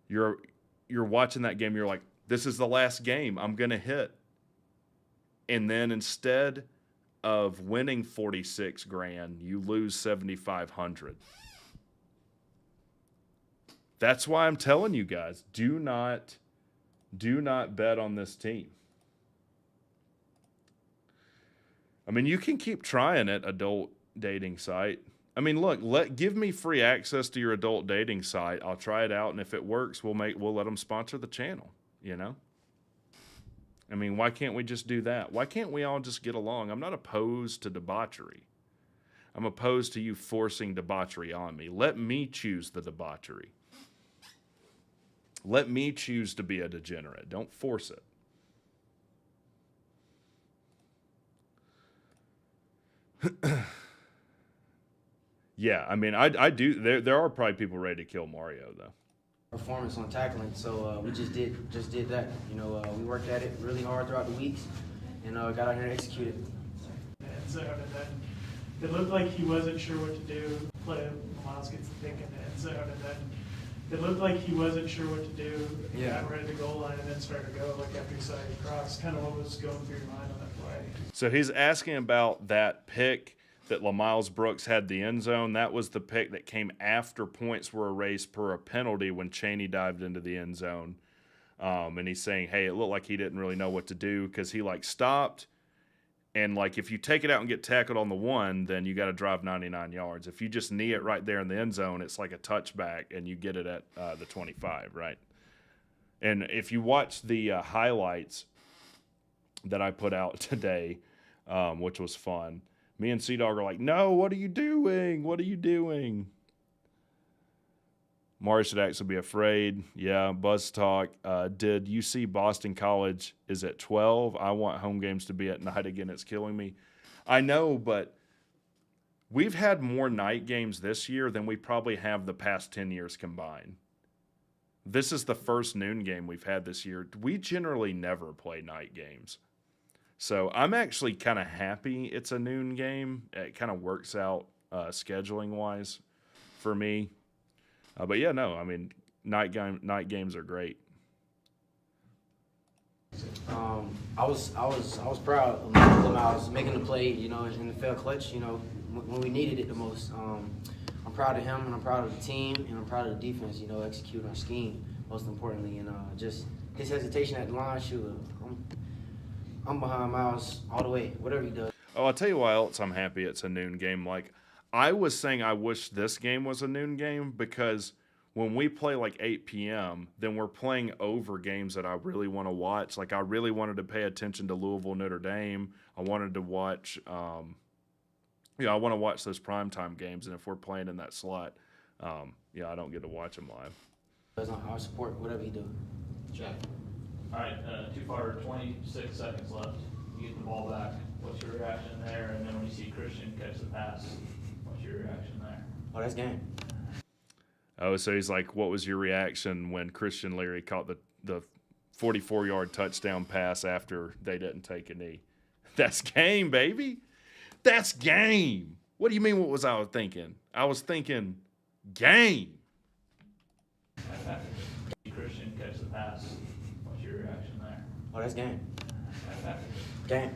You're watching that game. You're like, this is the last game. I'm gonna hit. And then instead of winning 46 grand, you lose 7,500. That's why I'm telling you guys, do not bet on this team. I mean, you can keep trying it, adult dating site. I mean, look, give me free access to your adult dating site. I'll try it out, and if it works, we'll let them sponsor the channel, you know? I mean, why can't we just do that? Why can't we all just get along? I'm not opposed to debauchery. I'm opposed to you forcing debauchery on me. Let me choose the debauchery. Let me choose to be a degenerate. Don't force it. Yeah, I mean, I do. There are probably people ready to kill Mario, though. Performance on tackling, so we just did that. You know, we worked at it really hard throughout the weeks, and got out here and executed. And so then it looked like he wasn't sure what to do. Miles gets to thinking, and so then it looked like he wasn't sure what to do. He got right at the goal line and then started to go like after he saw you cross. Kind of what was going through your mind on that play. So he's asking about that pick that LaMiles Brooks had the end zone. That was the pick that came after points were erased per a penalty when Chaney dived into the end zone. And he's saying, hey, it looked like he didn't really know what to do because he like stopped. And like if you take it out and get tackled on the 1, then you got to drive 99 yards. If you just knee it right there in the end zone, it's like a touchback and you get it at the 25, right? And if you watch the highlights that I put out today, which was fun, me and Sea-Dog are like, no, what are you doing? What are you doing? Mario should actually be afraid. Yeah, Buzz Talk. Did you see Boston College is at 12? I want home games to be at night again. It's killing me. I know, but we've had more night games this year than we probably have the past 10 years combined. This is the first noon game we've had this year. We generally never play night games. So I'm actually kind of happy it's a noon game. It kind of works out scheduling-wise for me. But yeah, no, I mean, night games are great. I was proud of Miles making the play, you know, in the fair clutch, you know, when we needed it the most. I'm proud of him, and I'm proud of the team, and I'm proud of the defense, you know, execute our scheme, most importantly, and just his hesitation at the line, shoot, I'm behind Miles all the way, whatever he does. Oh, I'll tell you why else I'm happy it's a noon game. Like, I was saying I wish this game was a noon game because when we play like 8 p.m., then we're playing over games that I really want to watch. Like, I really wanted to pay attention to Louisville, Notre Dame. I wanted to watch, I want to watch those primetime games. And if we're playing in that slot, I don't get to watch them live. I support whatever he does. Check. All right, too far, 26 seconds left. You get the ball back. What's your reaction there? And then when you see Christian catch the pass, what's your reaction there? Oh, that's game. Oh, so he's like, what was your reaction when Christian Leary caught the 44-yard touchdown pass after they didn't take a knee? That's game, baby. That's game. What do you mean, what was I thinking? I was thinking game. Christian catch the pass. What's your reaction there? Oh, that's game. Game.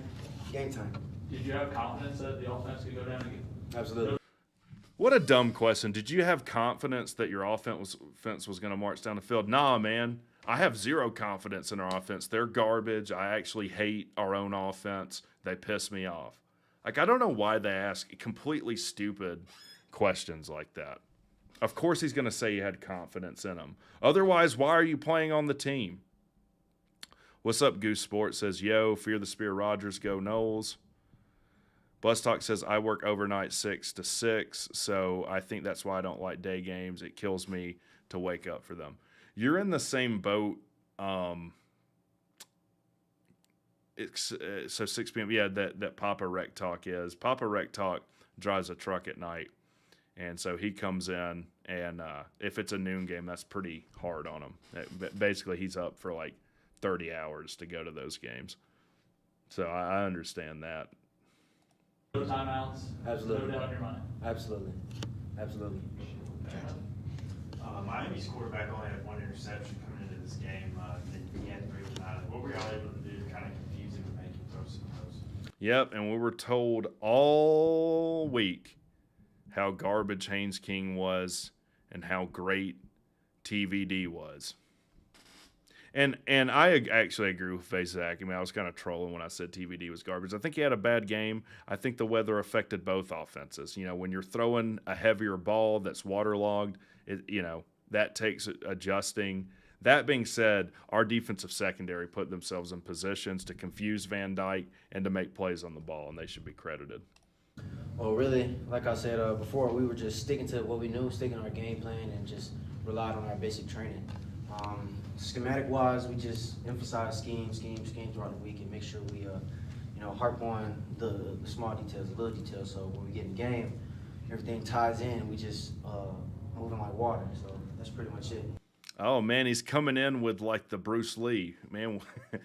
Game time. Did you have confidence that the offense could go down again? Absolutely. What a dumb question. Did you have confidence that your offense was going to march down the field? Nah, man. I have zero confidence in our offense. They're garbage. I actually hate our own offense. They piss me off. Like, I don't know why they ask completely stupid questions like that. Of course he's going to say you had confidence in him. Otherwise, why are you playing on the team? What's up, Goose Sports says, yo, Fear the Spear Rogers, go Knowles. Bus Talk says, I work overnight 6 to 6, so I think that's why I don't like day games. It kills me to wake up for them. You're in the same boat. So 6 p.m. Yeah, that Papa WreckTalk is. Papa WreckTalk drives a truck at night, and so he comes in, and if it's a noon game, that's pretty hard on him. Basically, he's up for like 30 hours to go to those games. So I understand that. No timeouts. Absolutely. No doubt in your mind. Absolutely. Absolutely. Miami's quarterback only had 1 interception coming into this game. He had 3 tonight. What were y'all able to do to kind of confuse him and make him throw some of those? Yep, and we were told all week how garbage Haynes King was and how great TVD was. And I actually agree with Zach. I mean, I was kind of trolling when I said TVD was garbage. I think he had a bad game. I think the weather affected both offenses. You know, when you're throwing a heavier ball that's waterlogged, that takes adjusting. That being said, our defensive secondary put themselves in positions to confuse Van Dyke and to make plays on the ball, and they should be credited. Well, really, like I said before, we were just sticking to what we knew, sticking to our game plan, and just relied on our basic training. Schematic-wise, we just emphasize scheme throughout the week and make sure we, harp on the small details, the little details. So when we get in game, everything ties in. We just moving like water. So that's pretty much it. Oh, man, he's coming in with like the Bruce Lee. Man,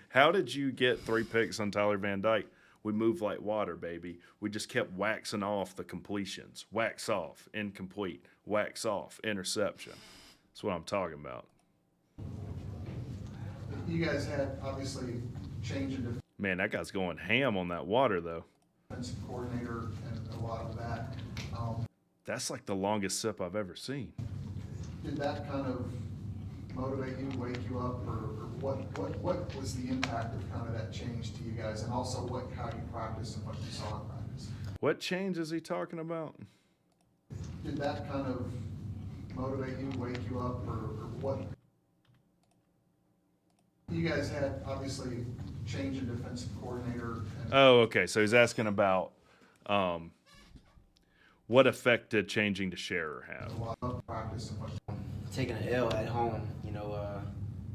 how did you get 3 picks on Tyler Van Dyke? We move like water, baby. We just kept waxing off the completions. Wax off, incomplete. Wax off, interception. That's what I'm talking about. You guys had obviously change in Man, that guy's going ham on that water, though. defensive coordinator and a lot of that. That's like the longest sip I've ever seen. Did that kind of motivate you, wake you up, or what was the impact of kind of that change to you guys, and also how you practice and what you saw in practice? What change is he talking about? Did that kind of motivate you, wake you up, or what? You guys had obviously change in defensive coordinator. Oh, okay. So he's asking about what effect did changing to Scherer have? A lot of practice and what. Taking an L at home,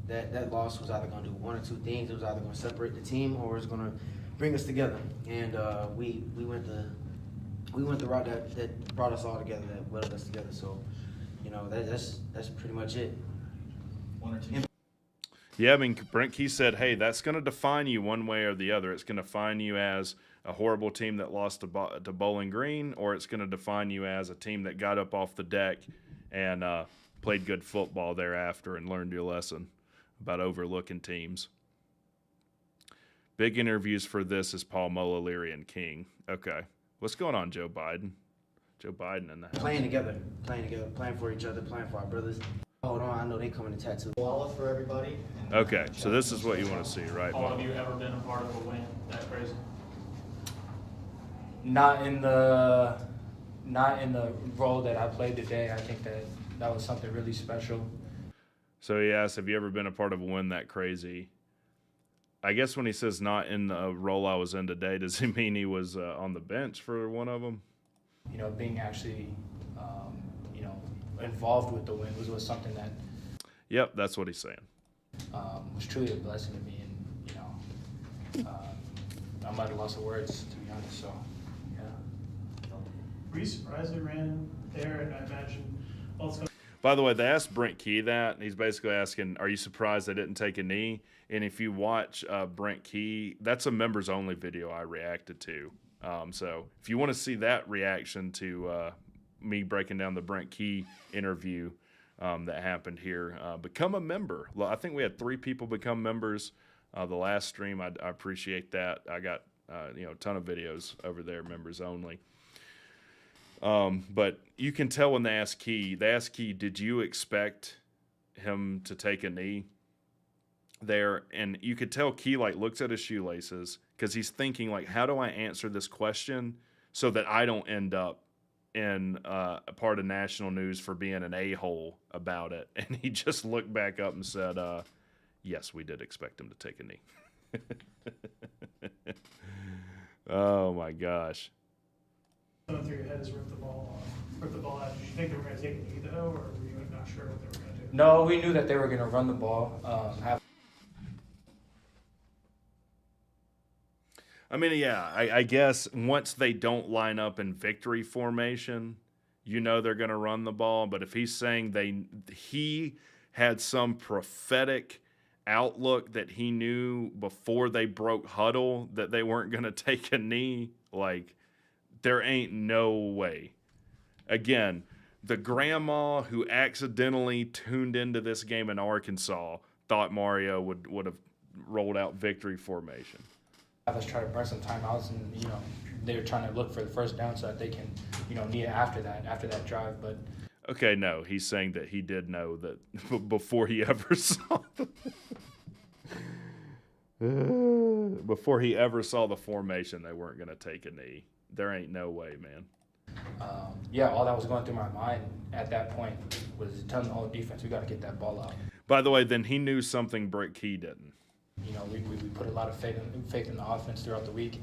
that loss was either going to do one or two things. It was either going to separate the team or it was going to bring us together. And we went the route that brought us all together, that welded us together. So, that's pretty much it. 1 or 2. Yeah, I mean, Brent Key said, hey, that's going to define you one way or the other. It's going to define you as a horrible team that lost to Bowling Green, or it's going to define you as a team that got up off the deck and played good football thereafter and learned your lesson about overlooking teams. Big interviews for this is Paul Mola, Leary, and King. Okay. What's going on, Joe Biden? Joe Biden in the house. Playing together, playing for each other, playing for our brothers. Hold on, I know they coming to tattoo. Wallet for everybody. Okay, so this is what you want to see, right? Paul, have you ever been a part of a win that crazy? Not in the role that I played today. I think that was something really special. So he asked, have you ever been a part of a win that crazy? I guess when he says not in the role I was in today, does he mean he was on the bench for one of them? Being actually, involved with the win was something that. Yep, that's what he's saying. Was truly a blessing to me, and I'm at a loss of words, to be honest. So, yeah. Were you surprised we ran there? And I imagine also. By the way, they asked Brent Key that, and he's basically asking, are you surprised they didn't take a knee? And if you watch Brent Key, that's a members-only video I reacted to. So if you want to see that reaction to me breaking down the Brent Key interview that happened here, become a member. I think we had 3 people become members the last stream. I appreciate that. I got a ton of videos over there, members only. But you can tell when they ask Key, did you expect him to take a knee there? And you could tell Key looks at his shoelaces because he's thinking how do I answer this question so that I don't end up in a part of national news for being an a-hole about it. And he just looked back up and said, yes, we did expect him to take a knee. Oh my gosh. Going through your head is rip the ball out. Did you think they were going to take a knee though, or were you not sure what they were going to do? No, we knew that they were going to run the ball. I mean, yeah, I guess once they don't line up in victory formation, you know they're going to run the ball. But if he's saying he had some prophetic outlook that he knew before they broke huddle that they weren't going to take a knee, like, there ain't no way. Again, the grandma who accidentally tuned into this game in Arkansas thought Mario would have rolled out victory formation. Let's try to burn some timeouts, and they're trying to look for the first down so that they can knee it after that drive. But okay, no, he's saying that he did know that before he ever saw the formation, they weren't going to take a knee. There ain't no way, man. Yeah, all that was going through my mind at that point was telling the whole defense, we got to get that ball out. By the way, then he knew something Brick Key didn't. We put a lot of faith in the offense throughout the week.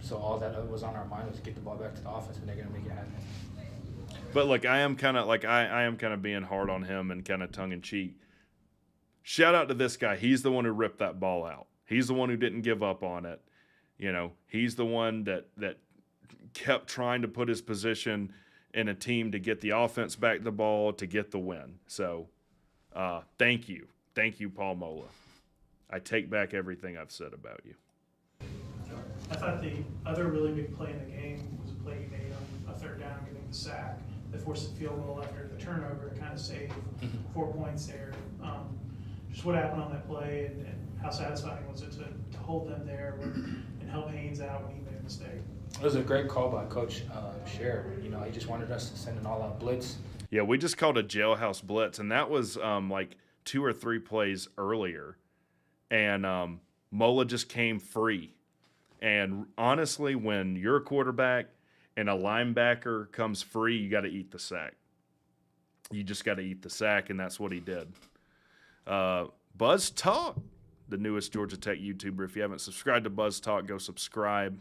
So all that was on our mind was to get the ball back to the offense, and they're going to make it happen. But look, I am kind of being hard on him and kind of tongue in cheek. Shout out to this guy. He's the one who ripped that ball out. He's the one who didn't give up on it. He's the one that kept trying to put his position in a team to get the offense back the ball to get the win. So, thank you, Paul Mola. I take back everything I've said about you. I thought the other really big play in the game was a play you made on a third down, getting the sack that forced the field goal after the turnover to kind of save 4 points there. Just what happened on that play, and how satisfying was it to hold them there and help Haynes out when he made a mistake? It was a great call by Coach Scher. He just wanted us to send an all-out blitz. Yeah, we just called a jailhouse blitz, and that was like 2 or 3 plays earlier. And Mola just came free. And honestly, when you're a quarterback and a linebacker comes free, you got to eat the sack. You just got to eat the sack, and that's what he did. Buzz Talk, the newest Georgia Tech YouTuber. If you haven't subscribed to Buzz Talk, go subscribe.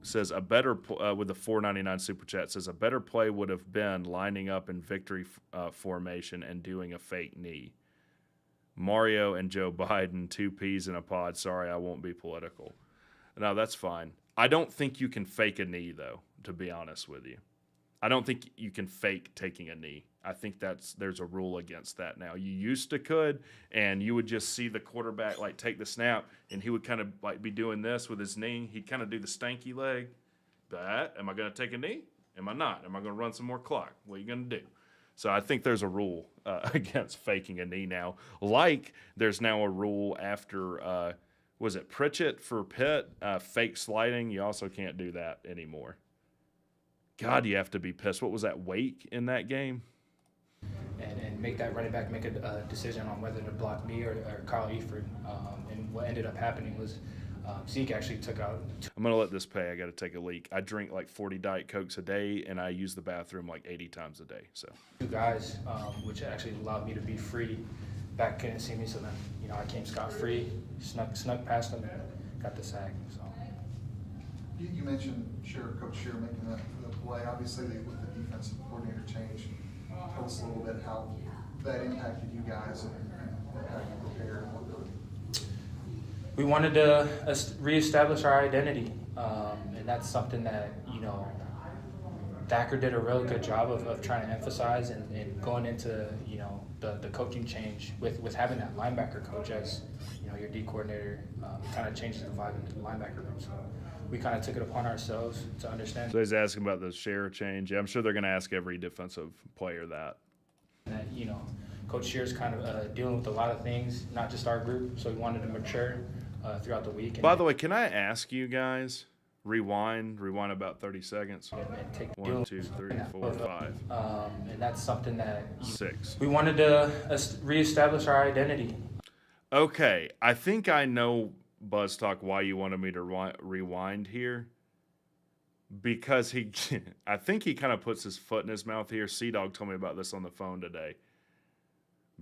Says a better with the $4.99 super chat, says a better play would have been lining up in victory formation and doing a fake knee. Mario and Joe Biden, 2 peas in a pod. Sorry, I won't be political. No, that's fine. I don't think you can fake a knee, though, to be honest with you. I don't think you can fake taking a knee. I think there's a rule against that now. You used to could, and you would just see the quarterback take the snap, and he would kind of be doing this with his knee. He'd kind of do the stanky leg. Am I going to take a knee? Am I not? Am I going to run some more clock? What are you going to do? So I think there's a rule against faking a knee now. Like there's now a rule after, was it Pritchett for Pitt, fake sliding? You also can't do that anymore. God, you have to be pissed. What was that, Wake in that game? And make that running back make a decision on whether to block me or Kyle Eford. And what ended up happening was Zeke actually took out. I'm going to let this pay. I got to take a leak. I drink 40 Diet Cokes a day, and I use the bathroom 80 times a day. So 2 guys, which actually allowed me to be free. Back couldn't see me, so then I came scot-free, snuck past them, and got the sack. So you mentioned Coach Scher making the play. Obviously, with the defensive coordinator change, tell us a little bit how that impacted you guys and how you prepared and what really. We wanted to reestablish our identity, and that's something that Thacker did a really good job of trying to emphasize, and going into the coaching change with having that linebacker coach as your D coordinator kind of changes the vibe in the linebacker room. So we kind of took it upon ourselves to understand. So he's asking about the share change. Yeah, I'm sure they're going to ask every defensive player that. That Coach Scher's kind of dealing with a lot of things, not just our group. So we wanted to mature throughout the week. By the way, can I ask you guys, rewind about 30 seconds? And take 1, 2, 3, 4, 5. And that's something that 6. We wanted to reestablish our identity. Okay, I think I know, Buzz Talk, why you wanted me to rewind here. Because I think he kind of puts his foot in his mouth here. Sea-Dog told me about this on the phone today.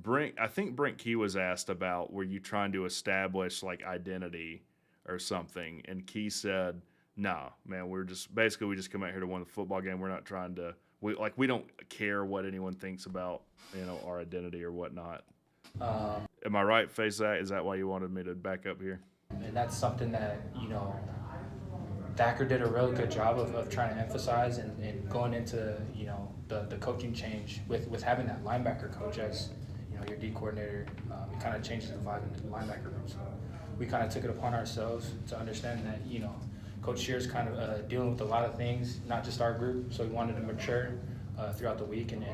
I think Brent Key was asked about, were you trying to establish like identity or something? And Key said, nah, man, we just come out here to win the football game. We're not trying to, we don't care what anyone thinks about, our identity or whatnot. Am I right, Face That? Is that why you wanted me to back up here? And that's something that, Thacker did a really good job of trying to emphasize and going into, the coaching change with having that linebacker coach as, your D coordinator. It kind of changes the vibe in the linebacker room. So we kind of took it upon ourselves to understand that, Coach Shear's kind of dealing with a lot of things, not just our group. So we wanted to mature throughout the week and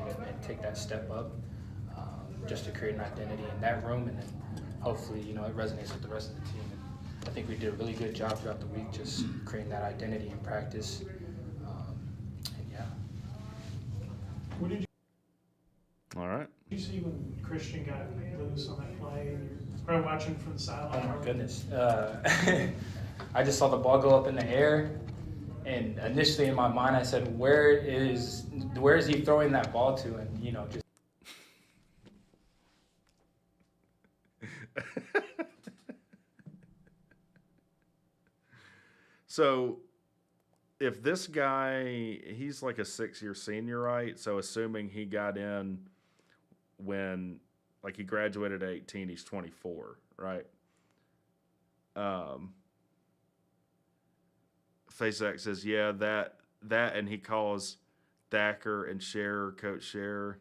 take that step up just to create an identity in that room. And then hopefully, it resonates with the rest of the team. And I think we did a really good job throughout the week just creating that identity in practice. And yeah. What did you All right. you see when Christian got loose on that play? And you're probably watching from the sideline. Oh my goodness. I just saw the ball go up in the air, and initially in my mind I said, where is he throwing that ball to? And just So if this guy, he's like a 6-year senior, right? So assuming he got in when, like, he graduated at 18, he's 24, right? FaceX says, yeah, that, and he calls Thacker and Scherer, Coach Scherer.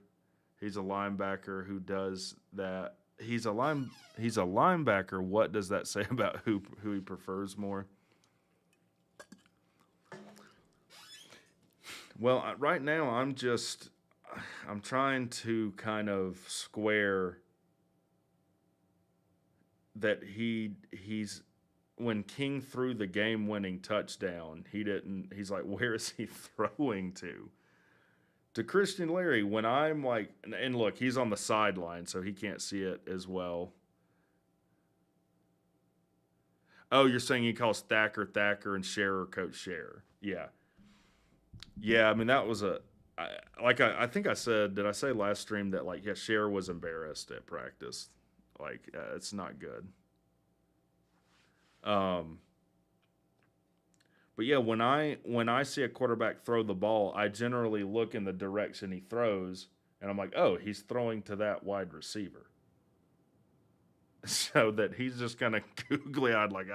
He's a linebacker who does that. He's a linebacker. What does that say about who he prefers more? Well, right now I'm trying to kind of square that he's when King threw the game-winning touchdown, he's like, where is he throwing to? To Christian Leary, when I'm like, and look, he's on the sideline, so he can't see it as well. Oh, you're saying he calls Thacker, and Scherer, Coach Scherer. Yeah. Yeah, I mean, that was I think I said, did I say last stream that, like, yeah, Scherer was embarrassed at practice. Like, it's not good. But yeah, when I see a quarterback throw the ball, I generally look in the direction he throws, and I'm like, oh, he's throwing to that wide receiver. So that he's just kind of googly-eyed, like,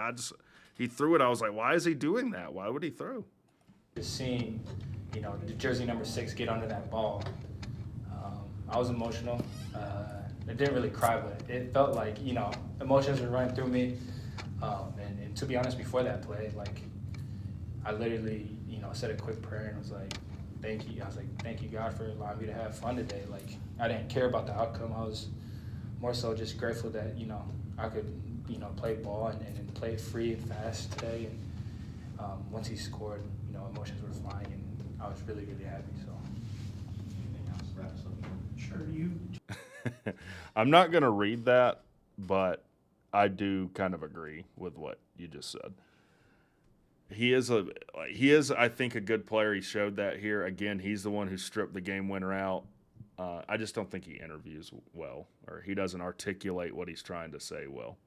he threw it. I was like, why is he doing that? Why would he throw? Just seeing, the jersey number 6 get under that ball, I was emotional. I didn't really cry, but it felt like, emotions were running through me. And to be honest, before that play, like, I literally, said a quick prayer and was like, thank you. I was like, thank you, God, for allowing me to have fun today. Like, I didn't care about the outcome. I was more so just grateful that, I could, play ball and play free and fast today. And once he scored, emotions were flying, and I was really, really happy. So, anything else wraps up? Sure, I'm not going to read that, but I do kind of agree with what you just said. He is, I think, a good player. He showed that here. Again, he's the one who stripped the game winner out. I just don't think he interviews well, or he doesn't articulate what he's trying to say well.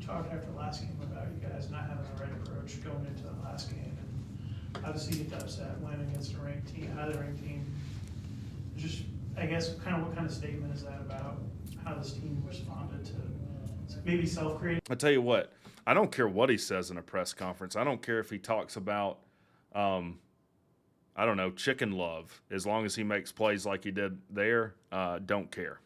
Talked after the last game about you guys not having the right approach going into the last game. And obviously, you get upset win against a ranked team, another ranked team. Just, I guess, what kind of statement is that about how this team responded to maybe self-creating? I tell you what, I don't care what he says in a press conference. I don't care if he talks about, I don't know, chicken love. As long as he makes plays like he did there, don't care.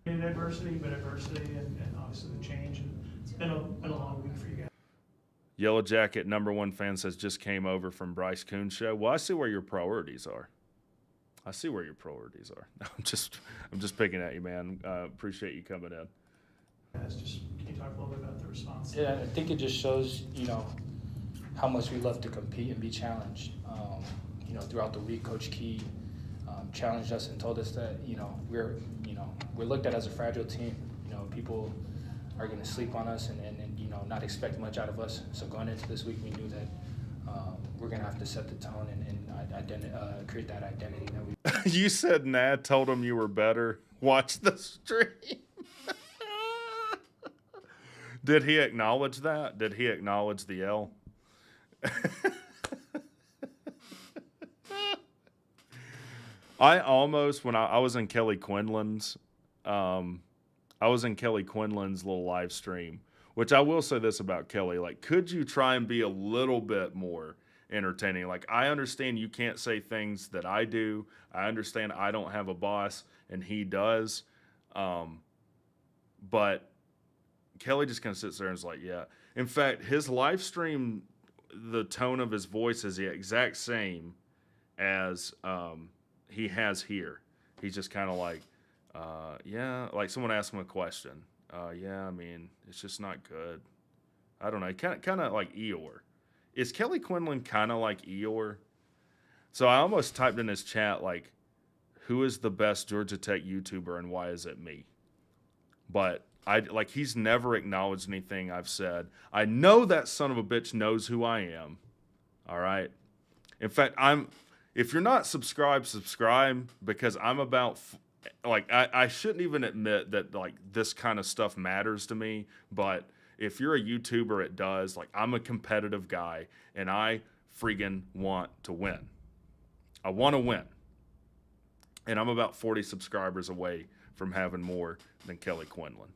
Adversity and obviously the change. And it's been a long week for you guys. Yellow Jacket #1 fan says, just came over from Bryce Coon's show. Well, I see where your priorities are. I'm just picking at you, man. Appreciate you coming in. Guys, can you talk a little bit about the response? Yeah, I think it just shows, how much we love to compete and be challenged. Throughout the week, Coach Key challenged us and told us that, we're looked at as a fragile team. People are going to sleep on us and not expect much out of us. So going into this week, we knew that we're going to have to set the tone and create that identity that we. You said Nad told him you were better. watch the stream. Did he acknowledge that? Did he acknowledge the L? I almost, when I was in Kelly Quinlan's, little live stream, which I will say this about Kelly, like, could you try and be a little bit more entertaining? Like, I understand you can't say things that I do. I understand I don't have a boss and he does. But Kelly just kind of sits there and is like, yeah. In fact, his live stream, the tone of his voice is the exact same as he has here. He's just kind of like, yeah, like someone asked him a question. Yeah, I mean, it's just not good. I don't know. Kind of like Eeyore. Is Kelly Quinlan kind of like Eeyore? So I almost typed in his chat, like, who is the best Georgia Tech YouTuber and why is it me? But he's never acknowledged anything I've said. I know that son of a bitch knows who I am. All right. In fact, if you're not subscribed, subscribe, because I'm about, I shouldn't even admit that, like, this kind of stuff matters to me. But if you're a YouTuber, it does. Like, I'm a competitive guy, and I freaking want to win. I want to win. And I'm about 40 subscribers away from having more than Kelly Quinlan.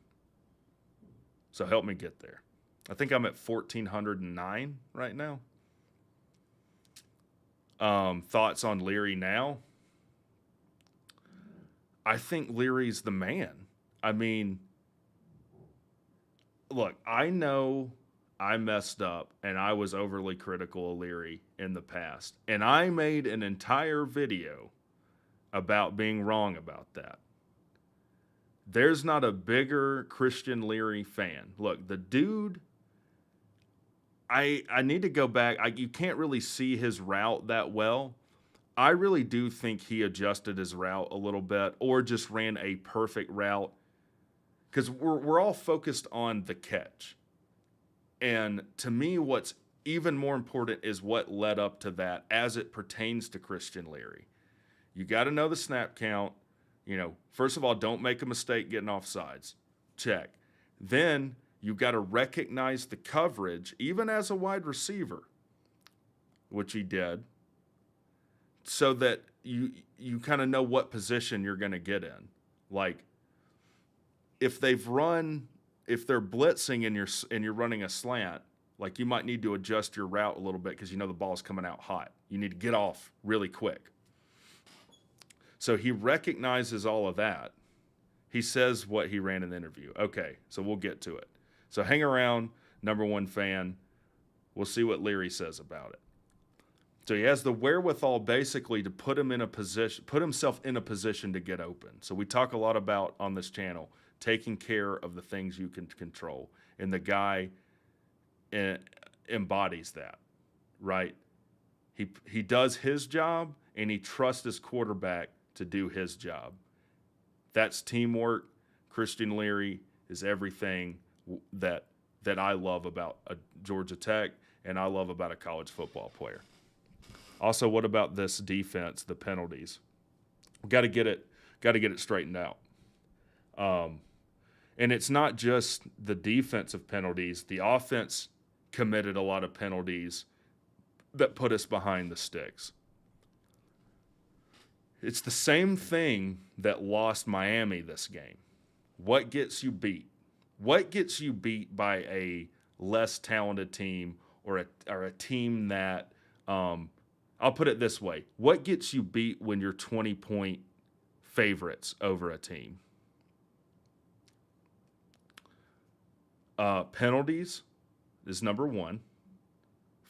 So help me get there. I think I'm at 1,409 right now. Thoughts on Leary now? I think Leary's the man. I mean, look, I know I messed up and I was overly critical of Leary in the past. And I made an entire video about being wrong about that. There's not a bigger Christian Leary fan. Look, the dude, I need to go back. You can't really see his route that well. I really do think he adjusted his route a little bit or just ran a perfect route, because we're all focused on the catch. And to me, what's even more important is what led up to that as it pertains to Christian Leary. You got to know the snap count. You know, first of all, don't make a mistake getting off sides. Check. Then you got to recognize the coverage, even as a wide receiver, which he did, so that you kind of know what position you're going to get in. Like, if they're blitzing and you're running a slant, like, you might need to adjust your route a little bit because you know the ball's coming out hot. You need to get off really quick. So he recognizes all of that. He says what he ran in the interview. Okay, so we'll get to it. So hang around, number one fan. We'll see what Leary says about it. So he has the wherewithal basically to put himself in a position to get open. So we talk a lot about on this channel taking care of the things you can control, and the guy embodies that, right? He does his job, and he trusts his quarterback to do his job. That's teamwork. Christian Leary is everything that I love about a Georgia Tech, and I love about a college football player. Also, what about this defense, the penalties? Got to get it straightened out. And it's not just the defensive penalties. The offense committed a lot of penalties that put us behind the sticks. It's the same thing that lost Miami this game. What gets you beat? What gets you beat by a less talented team or a team that, I'll put it this way. What gets you beat when you're 20-point favorites over a team? Penalties is number one.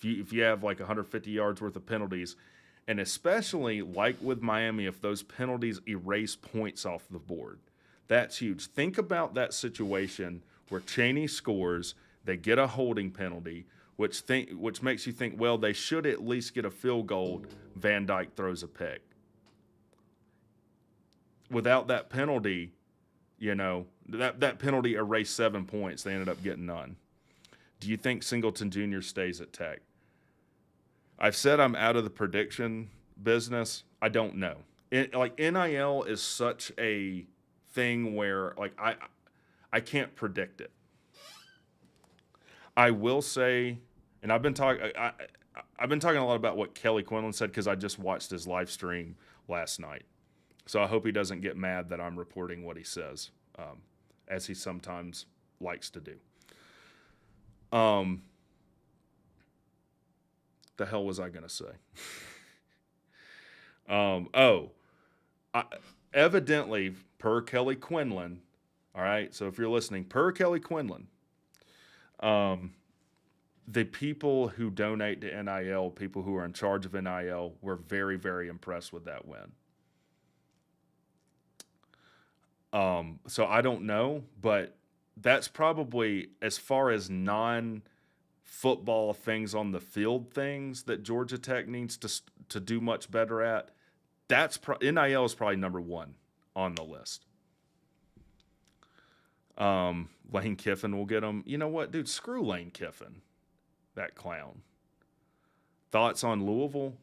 If you have like 150 yards worth of penalties, and especially like with Miami, if those penalties erase points off the board, that's huge. Think about that situation where Chaney scores, they get a holding penalty, which makes you think, well, they should at least get a field goal. Van Dyke throws a pick. Without that penalty, that penalty erased 7 points. They ended up getting none. Do you think Singleton Jr. stays at Tech? I've said I'm out of the prediction business. I don't know. NIL is such a thing where like I can't predict it. I will say, and I've been talking a lot about what Kelly Quinlan said because I just watched his live stream last night. So I hope he doesn't get mad that I'm reporting what he says, as he sometimes likes to do. The hell was I going to say? Evidently, per Kelly Quinlan, all right, so if you're listening, per Kelly Quinlan, the people who donate to NIL, people who are in charge of NIL, were very, very impressed with that win. So I don't know, but that's probably, as far as non-football things on the field things that Georgia Tech needs to do much better at, NIL is probably number one on the list. Lane Kiffin will get them. You know what, dude? Screw Lane Kiffin, that clown. Thoughts on Louisville?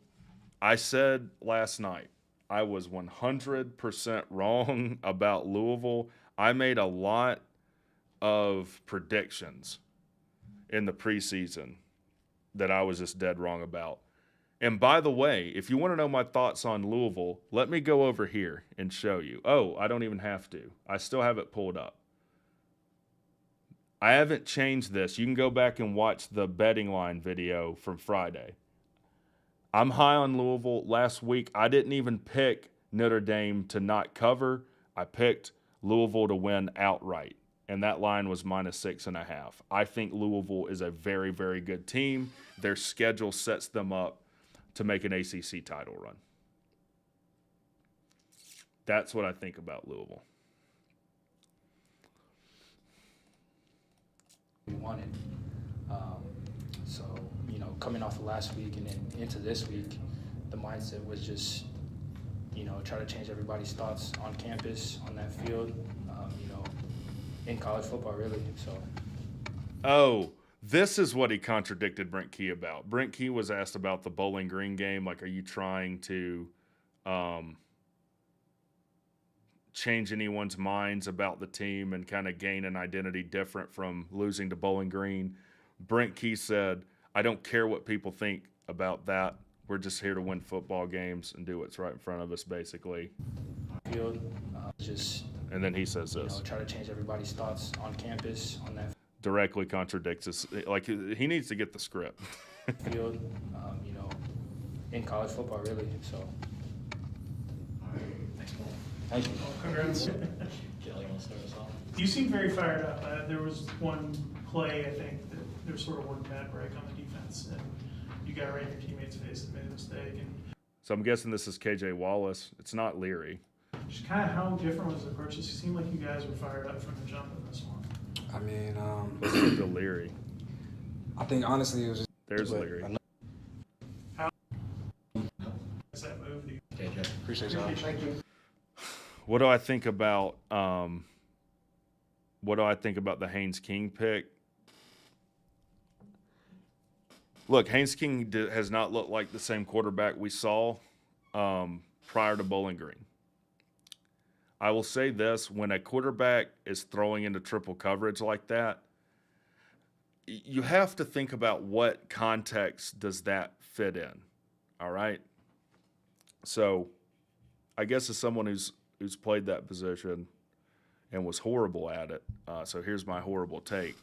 I said last night I was 100% wrong about Louisville. I made a lot of predictions in the preseason that I was just dead wrong about. And by the way, if you want to know my thoughts on Louisville, let me go over here and show you. Oh, I don't even have to. I still have it pulled up. I haven't changed this. You can go back and watch the betting line video from Friday. I'm high on Louisville. Last week, I didn't even pick Notre Dame to not cover. I picked Louisville to win outright, and that line was -6.5. I think Louisville is a very, very good team. Their schedule sets them up to make an ACC title run. That's what I think about Louisville. We wanted. So, coming off of last week and then into this week, the mindset was just, try to change everybody's thoughts on campus, on that field, in college football, really. So. Oh, this is what he contradicted Brent Key about. Brent Key was asked about the Bowling Green game. Like, are you trying to change anyone's minds about the team and kind of gain an identity different from losing to Bowling Green? Brent Key said, I don't care what people think about that. We're just here to win football games and do what's right in front of us, basically. Field, just. And then he says this. Try to change everybody's thoughts on campus, on that directly contradicts us. Like, he needs to get the script. field, in college football, really. So. Thank you. Congrats. You seem very fired up. There was one play, I think, that there was sort of one bad break on the defense, and you got right in your teammate's face and made a mistake. And so I'm guessing this is KJ Wallace. It's not Leary. Just kind of how different was the approach? It seemed like you guys were fired up from the jump in this one. I mean, let's get to Leary. I think honestly it was just. There's Leary. How does that move? KJ, appreciate y'all. Thank you. What do I think about the Haynes King pick? Look, Haynes King has not looked like the same quarterback we saw prior to Bowling Green. I will say this, when a quarterback is throwing into triple coverage like that, you have to think about what context does that fit in, all right? So I guess as someone who's played that position and was horrible at it, so here's my horrible take.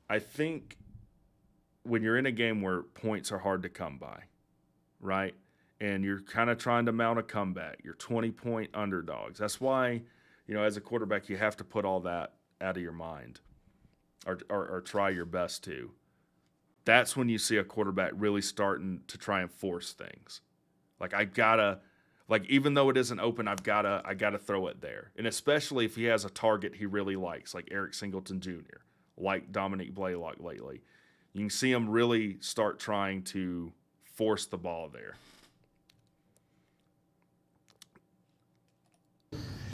I think when you're in a game where points are hard to come by, right, and you're kind of trying to mount a comeback, you're 20-point underdogs. That's why, as a quarterback, you have to put all that out of your mind or try your best to. That's when you see a quarterback really starting to try and force things. Like, even though it isn't open, I gotta throw it there. And especially if he has a target he really likes, like Eric Singleton Jr., like Dominique Blaylock lately. You can see him really start trying to force the ball there.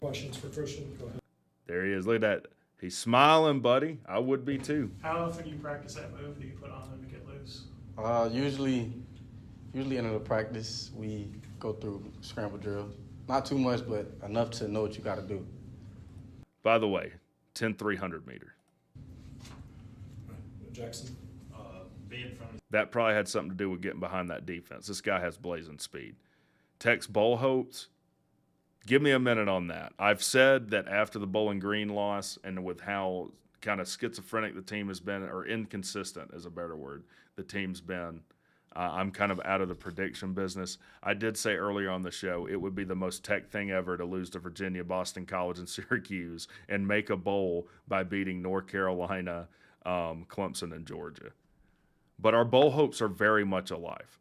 Questions for Christian? Go ahead. There he is. Look at that. He's smiling, buddy. I would be too. How often do you practice that move that you put on them to get loose? Usually end of the practice, we go through scramble drill. Not too much, but enough to know what you got to do. By the way, 10 300 meter. Jackson. Being from That probably had something to do with getting behind that defense. This guy has blazing speed. Tex Bowl hopes. Give me a minute on that. I've said that after the Bowling Green loss and with how kind of schizophrenic the team has been, or inconsistent is a better word, the team's been, I'm kind of out of the prediction business. I did say earlier on the show it would be the most Tech thing ever to lose to Virginia, Boston College, and Syracuse and make a bowl by beating North Carolina, Clemson, and Georgia. But our bowl hopes are very much alive.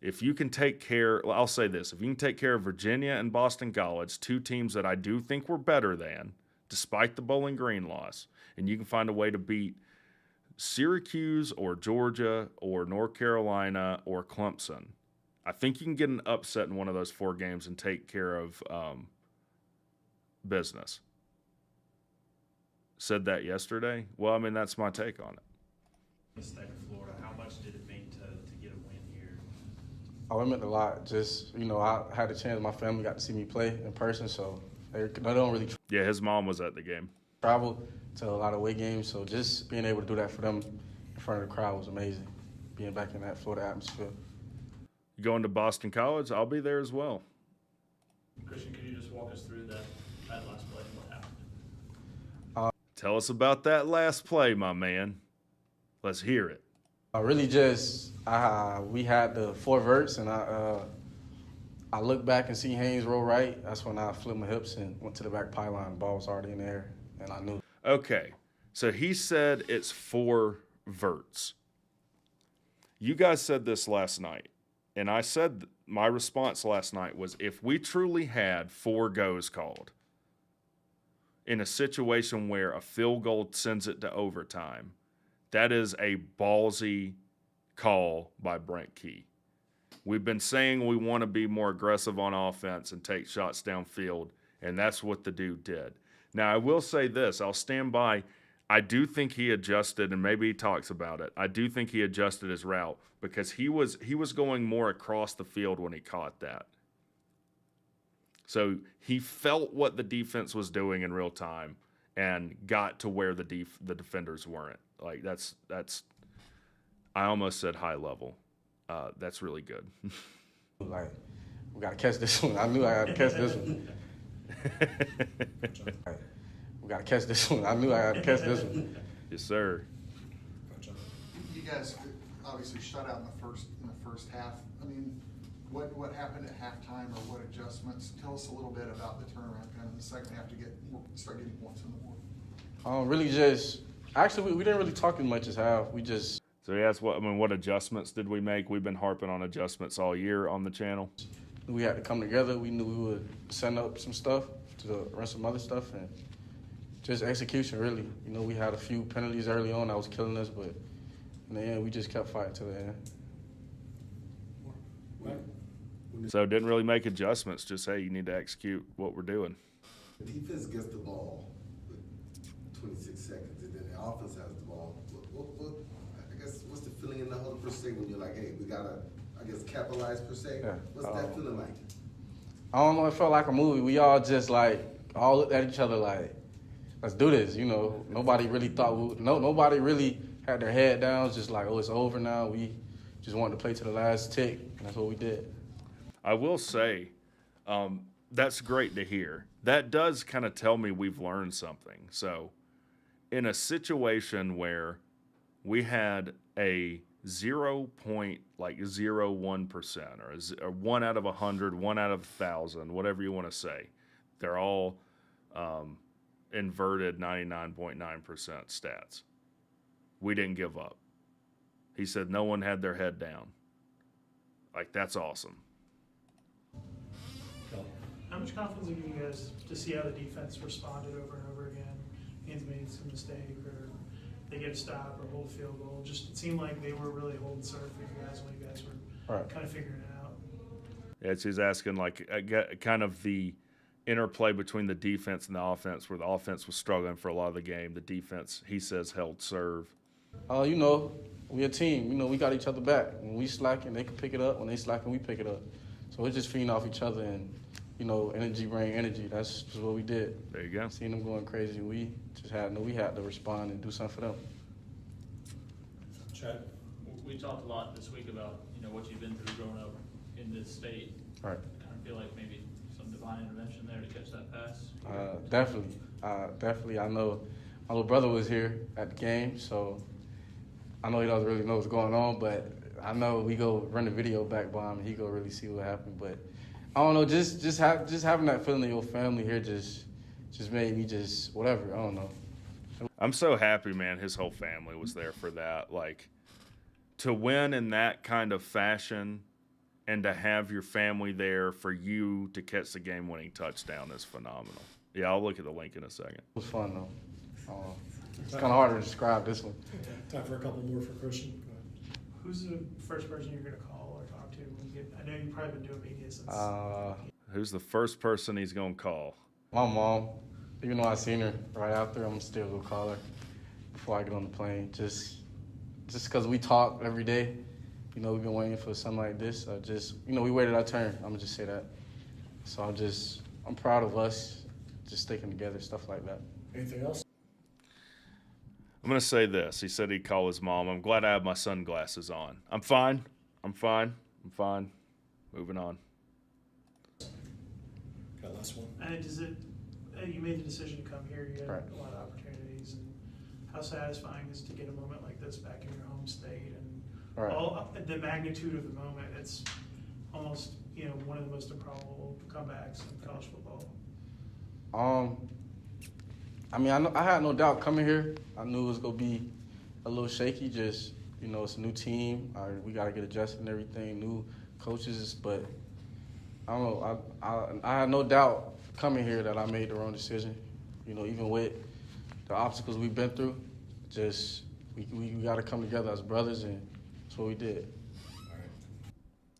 If you can take care, I'll say this, if you can take care of Virginia and Boston College, two teams that I do think were better than, despite the Bowling Green loss, and you can find a way to beat Syracuse or Georgia or North Carolina or Clemson, I think you can get an upset in one of those 4 games and take care of business. Said that yesterday. Well, I mean, that's my take on it. the state of Florida, how much did it mean to get a win here? Oh, it meant a lot. Just, I had a chance. My family got to see me play in person, so they don't really Yeah, his mom was at the game. travel to a lot of away games, so just being able to do that for them in front of the crowd was amazing, being back in that Florida atmosphere. You going to Boston College? I'll be there as well. Christian, could you just walk us through that last play and what happened? Tell us about that last play, my man. Let's hear it. Really just, we had the 4 verts, and I looked back and see Haynes roll right. That's when I flipped my hips and went to the back pylon. The ball was already in the air, and I knew. Okay, so he said it's 4 verts. You guys said this last night, and I said my response last night was if we truly had 4 goes called in a situation where a field goal sends it to overtime, that is a ballsy call by Brent Key. We've been saying we want to be more aggressive on offense and take shots downfield, and that's what the dude did. Now, I will say this. I'll stand by. I do think he adjusted, and maybe he talks about it. I do think he adjusted his route because he was going more across the field when he caught that. So he felt what the defense was doing in real time and got to where the defenders weren't. Like that's I almost said high level. That's really good. Like, we got to catch this one. I knew I had to catch this one. We got to catch this one. I knew I had to catch this one. Yes, sir. You guys obviously shut out in the first half. I mean, what happened at halftime or what adjustments? Tell us a little bit about the turnaround kind of in the second half to start getting points on the board. Really just, actually, we didn't really talk as much as half. We just. So he asked what adjustments did we make? We've been harping on adjustments all year on the channel. We had to come together. We knew we would send up some stuff to run some other stuff, and just execution, really. We had a few penalties early on that was killing us, but in the end, we just kept fighting to the end. So didn't really make adjustments. Just, hey, you need to execute what we're doing. The defense gets the ball with 26 seconds, and then the offense has the ball. What's the feeling in the huddle per se when you're like, hey, we gotta, capitalize per se? Yeah. What's that feeling like? I don't know. It felt like a movie. We all just all looked at each other like, let's do this. Nobody really thought. Nobody really had their head down. Just like, oh, it's over now. We just wanted to play to the last tick, and that's what we did. I will say, that's great to hear. That does kind of tell me we've learned something. So, in a situation where we had a 0.01% or 1 out of 100, 1 out of 1,000, whatever you want to say, they're all inverted 99.9% stats. We didn't give up. He said no one had their head down. That's awesome. How much confidence did you guys to see how the defense responded over and over again? Haynes made some mistake, or they get a stop or hold a field goal. Just it seemed like they were really holding serve for you guys when you guys were kind of figuring it out. Yeah, she's asking kind of the interplay between the defense and the offense, where the offense was struggling for a lot of the game. The defense, he says, held serve. We a team. We got each other back. When we slacking, they can pick it up. When they slacking, we pick it up. So we're just feeding off each other, and energy bring energy. That's just what we did. There you go. Seeing them going crazy, we just had to respond and do something for them. Chad? We talked a lot this week about, what you've been through growing up in this state. Right. I kind of feel like maybe some divine intervention there to catch that pass. Definitely. I know my little brother was here at the game, so I know he doesn't really know what's going on, but I know we go run the video back by him and he go really see what happened. But I don't know, just having that feeling of your family here just made me just whatever. I don't know. I'm so happy, man. His whole family was there for that. Like, to win in that kind of fashion and to have your family there for you to catch the game-winning touchdown is phenomenal. Yeah, I'll look at the link in a second. It was fun, though. It's kind of hard to describe this one. Okay. Time for a couple more for Christian. Go ahead. Who's the first person you're going to call or talk to when you get? I know you've probably been doing media since. Who's the first person he's going to call? My mom. Even though I seen her right after, I'm still going to call her before I get on the plane. Just because we talk every day. We've been waiting for something like this. We waited our turn. I'm going to just say that. So I'm proud of us just sticking together, stuff like that. Anything else? I'm going to say this. He said he'd call his mom. I'm glad I have my sunglasses on. I'm fine. Moving on. Got last one. You made the decision to come here. You had Right. a lot of opportunities, and how satisfying is to get a moment like this back in your home state and Right. the magnitude of the moment. It's almost one of the most improbable comebacks in college football. I had no doubt coming here. I knew it was gonna be a little shaky. It's a new team. We got to get adjusted and everything. New coaches, but I don't know. I had no doubt coming here that I made the wrong decision. Even with the obstacles we've been through, we got to come together as brothers, and that's what we did. All right.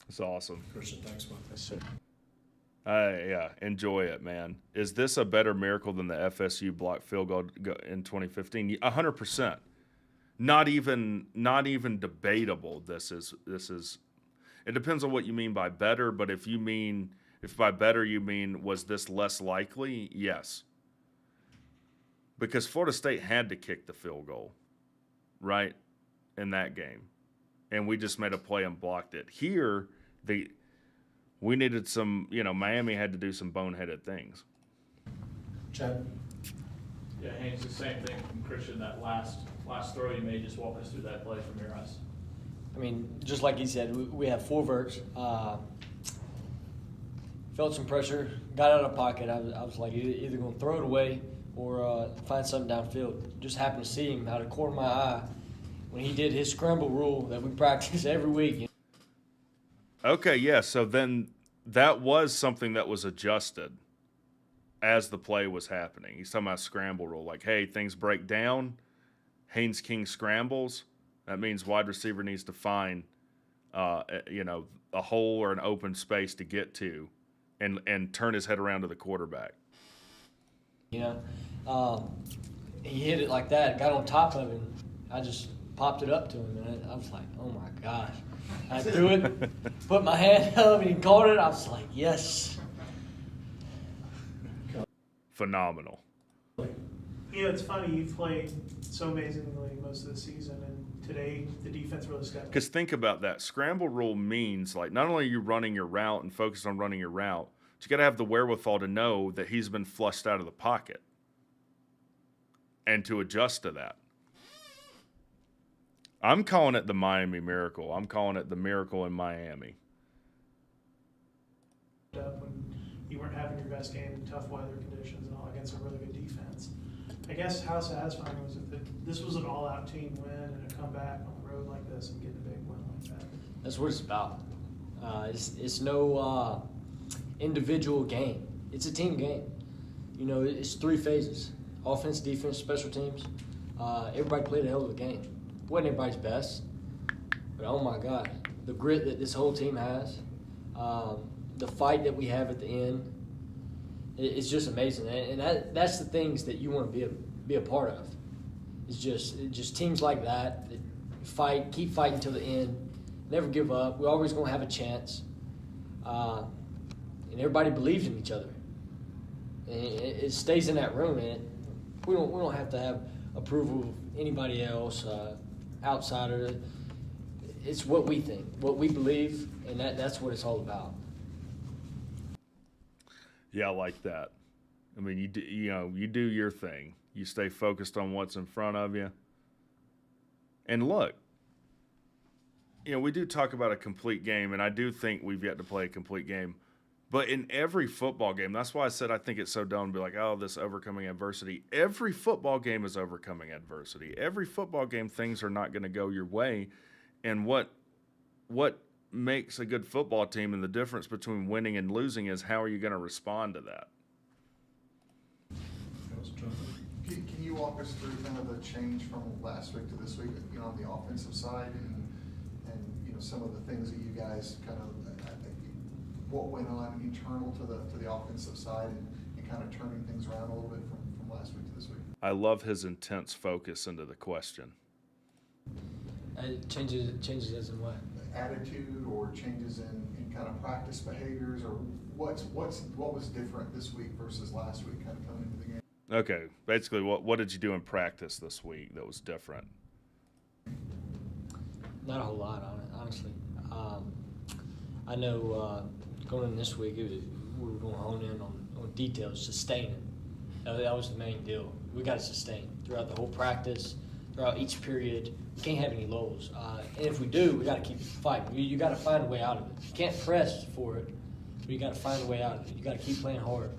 It's awesome. Christian, thanks, man. Yes, sir. Yeah, enjoy it, man. Is this a better miracle than the FSU blocked field goal in 2015? 100%. Not even debatable. This is. It depends on what you mean by better, but if by better you mean was this less likely, yes. Because Florida State had to kick the field goal, right, in that game, and we just made a play and blocked it. Here, we needed some, Miami had to do some boneheaded things. Chad? Yeah, Haynes, the same thing from Christian, that last throw you made. Just walk us through that play from your eyes. I mean, just like he said, we have full verts. Felt some pressure, got out of pocket. I was like either going to throw it away or find something downfield. Just happened to see him out of the corner of my eye when he did his scramble rule that we practice every week. Okay, yeah, so then that was something that was adjusted as the play was happening. He's talking about scramble rule. Like, hey, things break down, Haynes King scrambles. That means wide receiver needs to find, a hole or an open space to get to and turn his head around to the quarterback. He hit it like that, got on top of him. I just popped it up to him, and I was like, oh, my gosh. I threw it, put my hand up, and he caught it. I was like, yes. Phenomenal. It's funny. You've played so amazingly most of the season, and today the defense really stepped up. Because think about that. Scramble rule means, like, not only are you running your route and focused on running your route, but you got to have the wherewithal to know that he's been flushed out of the pocket and to adjust to that. I'm calling it the Miami Miracle. I'm calling it the miracle in Miami. When you weren't having your best game in tough weather conditions and all against a really good defense. I guess how satisfying was it that this was an all-out team win and a comeback on the road like this and getting a big win like that? That's what it's about. It's no individual game. It's a team game. It's 3 phases: offense, defense, special teams. Everybody played a hell of a game. Wasn't everybody's best, but oh my God, the grit that this whole team has, the fight that we have at the end, it's just amazing. And that's the things that you want to be a part of. It's just teams like that fight, keep fighting till the end, never give up. We're always going to have a chance. and everybody believes in each other. And it stays in that room, and we don't have to have approval of anybody else, outsider. It's what we think, what we believe, and that's what it's all about. Yeah, I like that. I mean, you do your thing. You stay focused on what's in front of you. And look, we do talk about a complete game, and I do think we've yet to play a complete game. But in every football game, that's why I said I think it's so dumb to be like, oh, this overcoming adversity. Every football game is overcoming adversity. Every football game, things are not going to go your way. And what makes a good football team and the difference between winning and losing is how are you going to respond to that? Can you walk us through kind of the change from last week to this week, on the offensive side and some of the things that you guys kind of, what went on internal to the offensive side and kind of turning things around a little bit from last week to this week? I love his intense focus into the question. Changes as in what? Attitude or changes in kind of practice behaviors, or what was different this week versus last week kind of coming into the game? Okay, basically what did you do in practice this week that was different? Not a whole lot, honestly. I know going in this week, we were going to hone in on details, sustaining. That was the main deal. We got to sustain throughout the whole practice, throughout each period. We can't have any lulls. And if we do, we got to keep fighting. You got to find a way out of it. You can't press for it, but you got to find a way out of it. You got to keep playing hard.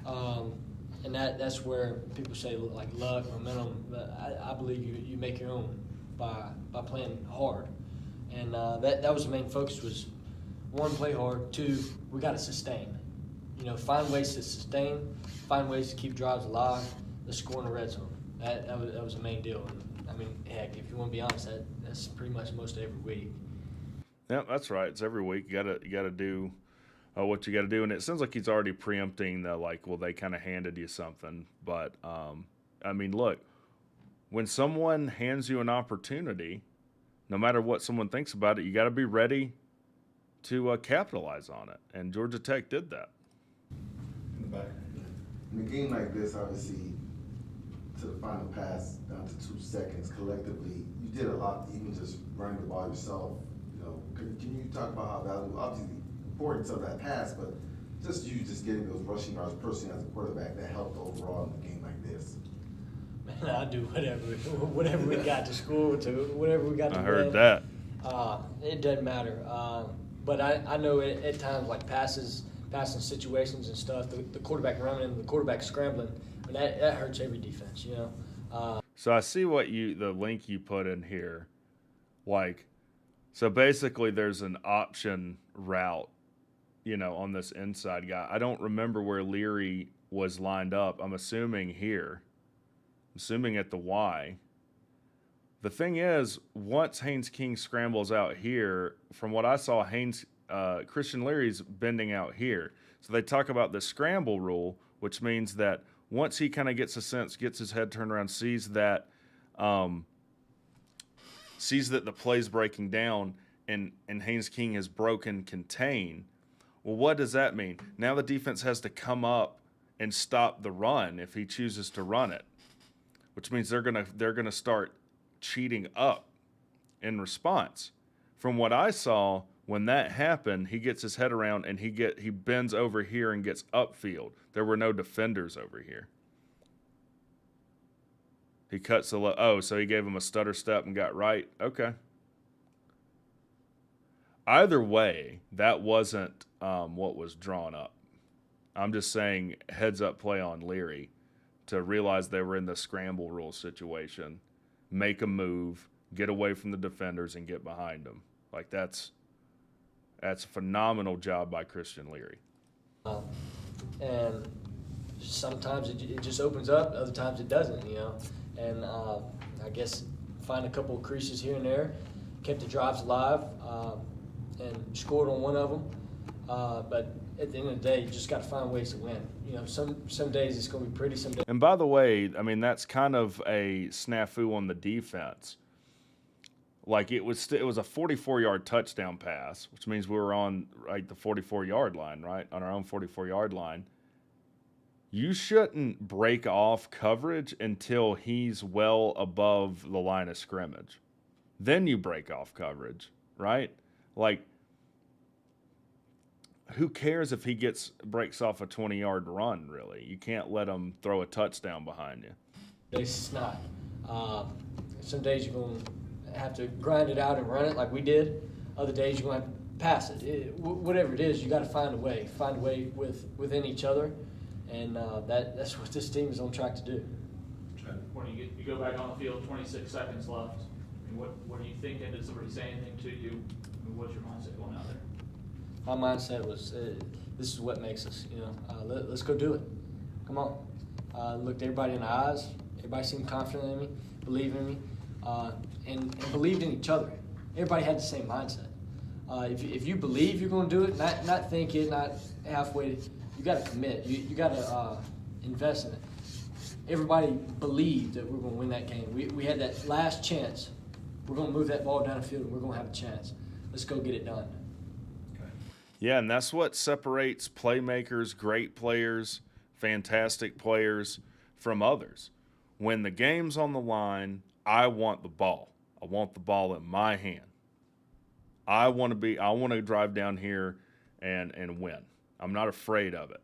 And that's where people say like luck, momentum. But I believe you make your own by playing hard. And that was the main focus was, one, play hard. Two, we got to sustain. Find ways to sustain, find ways to keep drives alive, let's score in the red zone. That was the main deal. And, I mean, heck, if you want to be honest, that's pretty much most every week. Yeah, that's right. It's every week. You gotta do what you got to do. And it sounds like he's already preempting the they kind of handed you something. But I mean, look, when someone hands you an opportunity, no matter what someone thinks about it, you got to be ready to capitalize on it. And Georgia Tech did that. In the back. In a game like this, obviously, to the final pass down to 2 seconds collectively, you did a lot, even just running the ball yourself. Can you talk about how valuable, obviously, the importance of that pass, but just getting those rushing yards personally as a quarterback that helped overall in a game like this? Man, I'll do whatever we got to score to, whatever we got to win. I heard that. It doesn't matter. But I know at times like passing situations and stuff, the quarterback running, the quarterback scrambling, I mean, that hurts every defense, So I see the link you put in here. So basically there's an option route, on this inside guy. I don't remember where Leary was lined up. I'm assuming here. Assuming at the Y. The thing is, once Haynes King scrambles out here, from what I saw, Christian Leary's bending out here. So they talk about the scramble rule, which means that once he kind of gets a sense, gets his head turned around, sees that the play's breaking down and Haynes King has broken contain. Well, what does that mean? Now the defense has to come up and stop the run if he chooses to run it, which means they're gonna start cheating up in response. From what I saw, when that happened, he gets his head around and he bends over here and gets upfield. There were no defenders over here. He cuts so he gave him a stutter step and got right. Okay. Either way, that wasn't what was drawn up. I'm just saying heads up play on Leary to realize they were in the scramble rule situation, make a move, get away from the defenders, and get behind them. That's a phenomenal job by Christian Leary. And sometimes it just opens up, other times it doesn't, And I guess find a couple of creases here and there, kept the drives alive, and scored on one of them. But at the end of the day, you just got to find ways to win. Some days it's going to be pretty, some days. And by the way, I mean, that's kind of a snafu on the defense. Like it was a 44-yard touchdown pass, which means we were on like the 44-yard line, right? On our own 44-yard line. You shouldn't break off coverage until he's well above the line of scrimmage. Then you break off coverage, right? Like, who cares if he breaks off a 20-yard run, really? You can't let him throw a touchdown behind you. It's not. Some days you're going to have to grind it out and run it like we did. Other days you're going to have to pass it. Whatever it is, you got to find a way. Find a way within each other, and that's what this team is on track to do. When you go back on the field, 26 seconds left. I mean, what are you thinking? Did somebody say anything to you? I mean, what's your mindset going out there? My mindset was, this is what makes us. Let's go do it. Come on. Looked everybody in the eyes. Everybody seemed confident in me, believed in me, and believed in each other. Everybody had the same mindset. If you believe you're going to do it, not think it, not halfway, you got to commit. You got to invest in it. Everybody believed that we were going to win that game. We had that last chance. We're going to move that ball down the field, and we're going to have a chance. Let's go get it done. Yeah, and that's what separates playmakers, great players, fantastic players from others. When the game's on the line, I want the ball. I want the ball in my hand. I want to drive down here and win. I'm not afraid of it.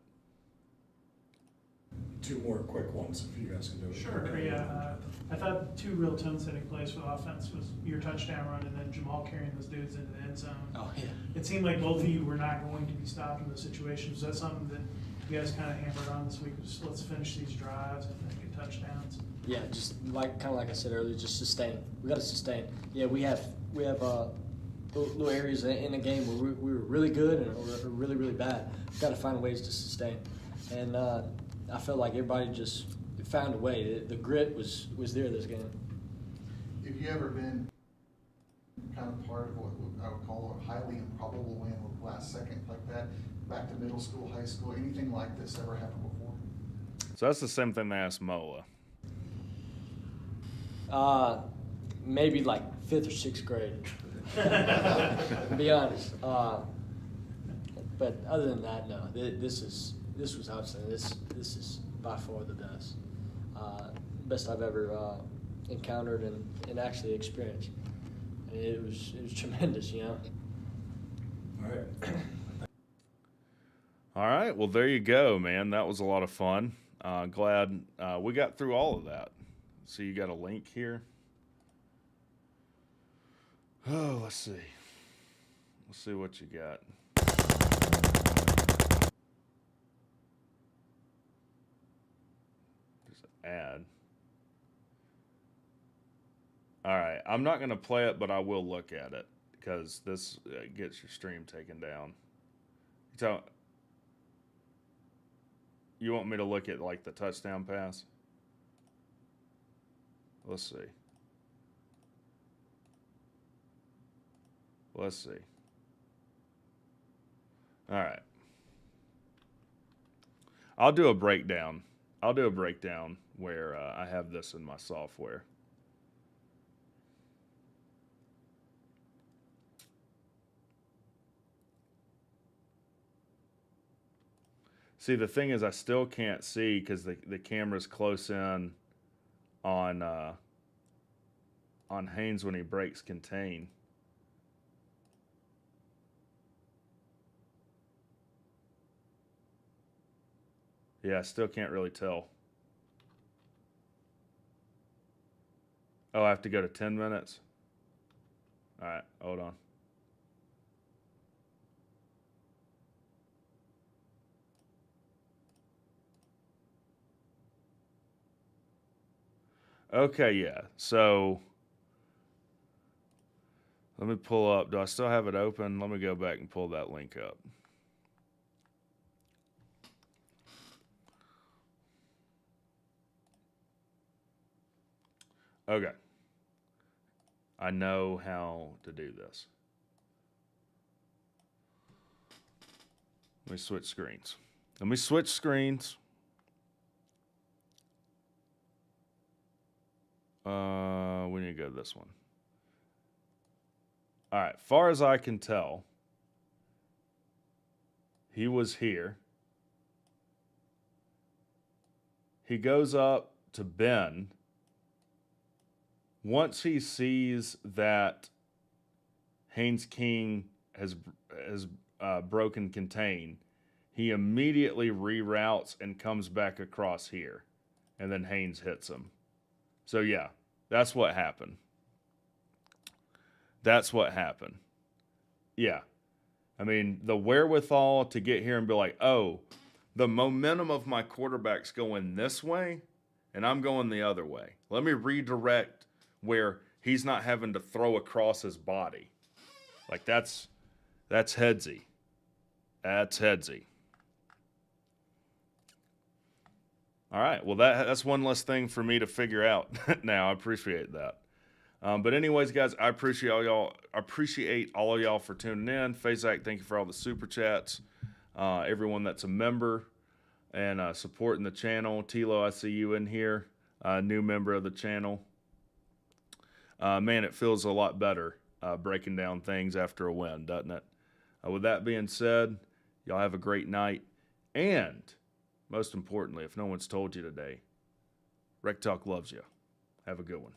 2 more quick ones if you guys can do it. Sure, yeah. I thought 2 real tone-setting plays for the offense was your touchdown run and then Jamal carrying those dudes into the end zone. Oh, yeah. It seemed like both of you were not going to be stopped in those situations. Is that something that you guys kind of hammered on this week? Just let's finish these drives and then get touchdowns. Yeah, just like I said earlier, just sustain. We got to sustain. Yeah, we have little areas in the game where we were really good and or really really bad. We've got to find ways to sustain, and I felt like everybody just found a way. The grit was there this game. Have you ever been kind of part of what I would call a highly improbable win with last second like that? Back to middle school, high school, anything like this ever happened before? So that's the same thing they asked Moa. Maybe like 5th or 6th grade. To be honest. But other than that, no. This was outstanding. This is by far the best. Best I've ever encountered and actually experienced. And it was tremendous, All right. All right. Well, there you go, man. That was a lot of fun. Glad we got through all of that. So you got a link here. Oh, let's see. Let's see what you got. There's an ad. All right. I'm not going to play it, but I will look at it because this gets your stream taken down. So, you want me to look at like the touchdown pass? Let's see. Let's see. All right. I'll do a breakdown. Where I have this in my software. See, the thing is I still can't see because the camera's close in on Haynes when he breaks contain. Yeah, I still can't really tell. Oh, I have to go to 10 minutes? All right, hold on. Okay, yeah. So let me pull up. Do I still have it open? Let me go back and pull that link up. Okay. I know how to do this. Let me switch screens. We need to go to this one. All right, far as I can tell, he was here. He goes up to Ben. Once he sees that Haynes King has broken contain, he immediately reroutes and comes back across here. And then Haynes hits him. So, yeah, that's what happened. That's what happened. Yeah. I mean, the wherewithal to get here and be like, oh, the momentum of my quarterback's going this way, and I'm going the other way. Let me redirect where he's not having to throw across his body. Like, that's headsy. That's headsy. All right. Well, that's one less thing for me to figure out now. I appreciate that. But anyways, guys, I appreciate all y'all. I appreciate all of y'all for tuning in. Fazak, thank you for all the super chats. Everyone that's a member and supporting the channel. Tilo, I see you in here, new member of the channel. Man, it feels a lot better breaking down things after a win, doesn't it? With that being said, y'all have a great night. And most importantly, if no one's told you today, WreckTalk loves you. Have a good one.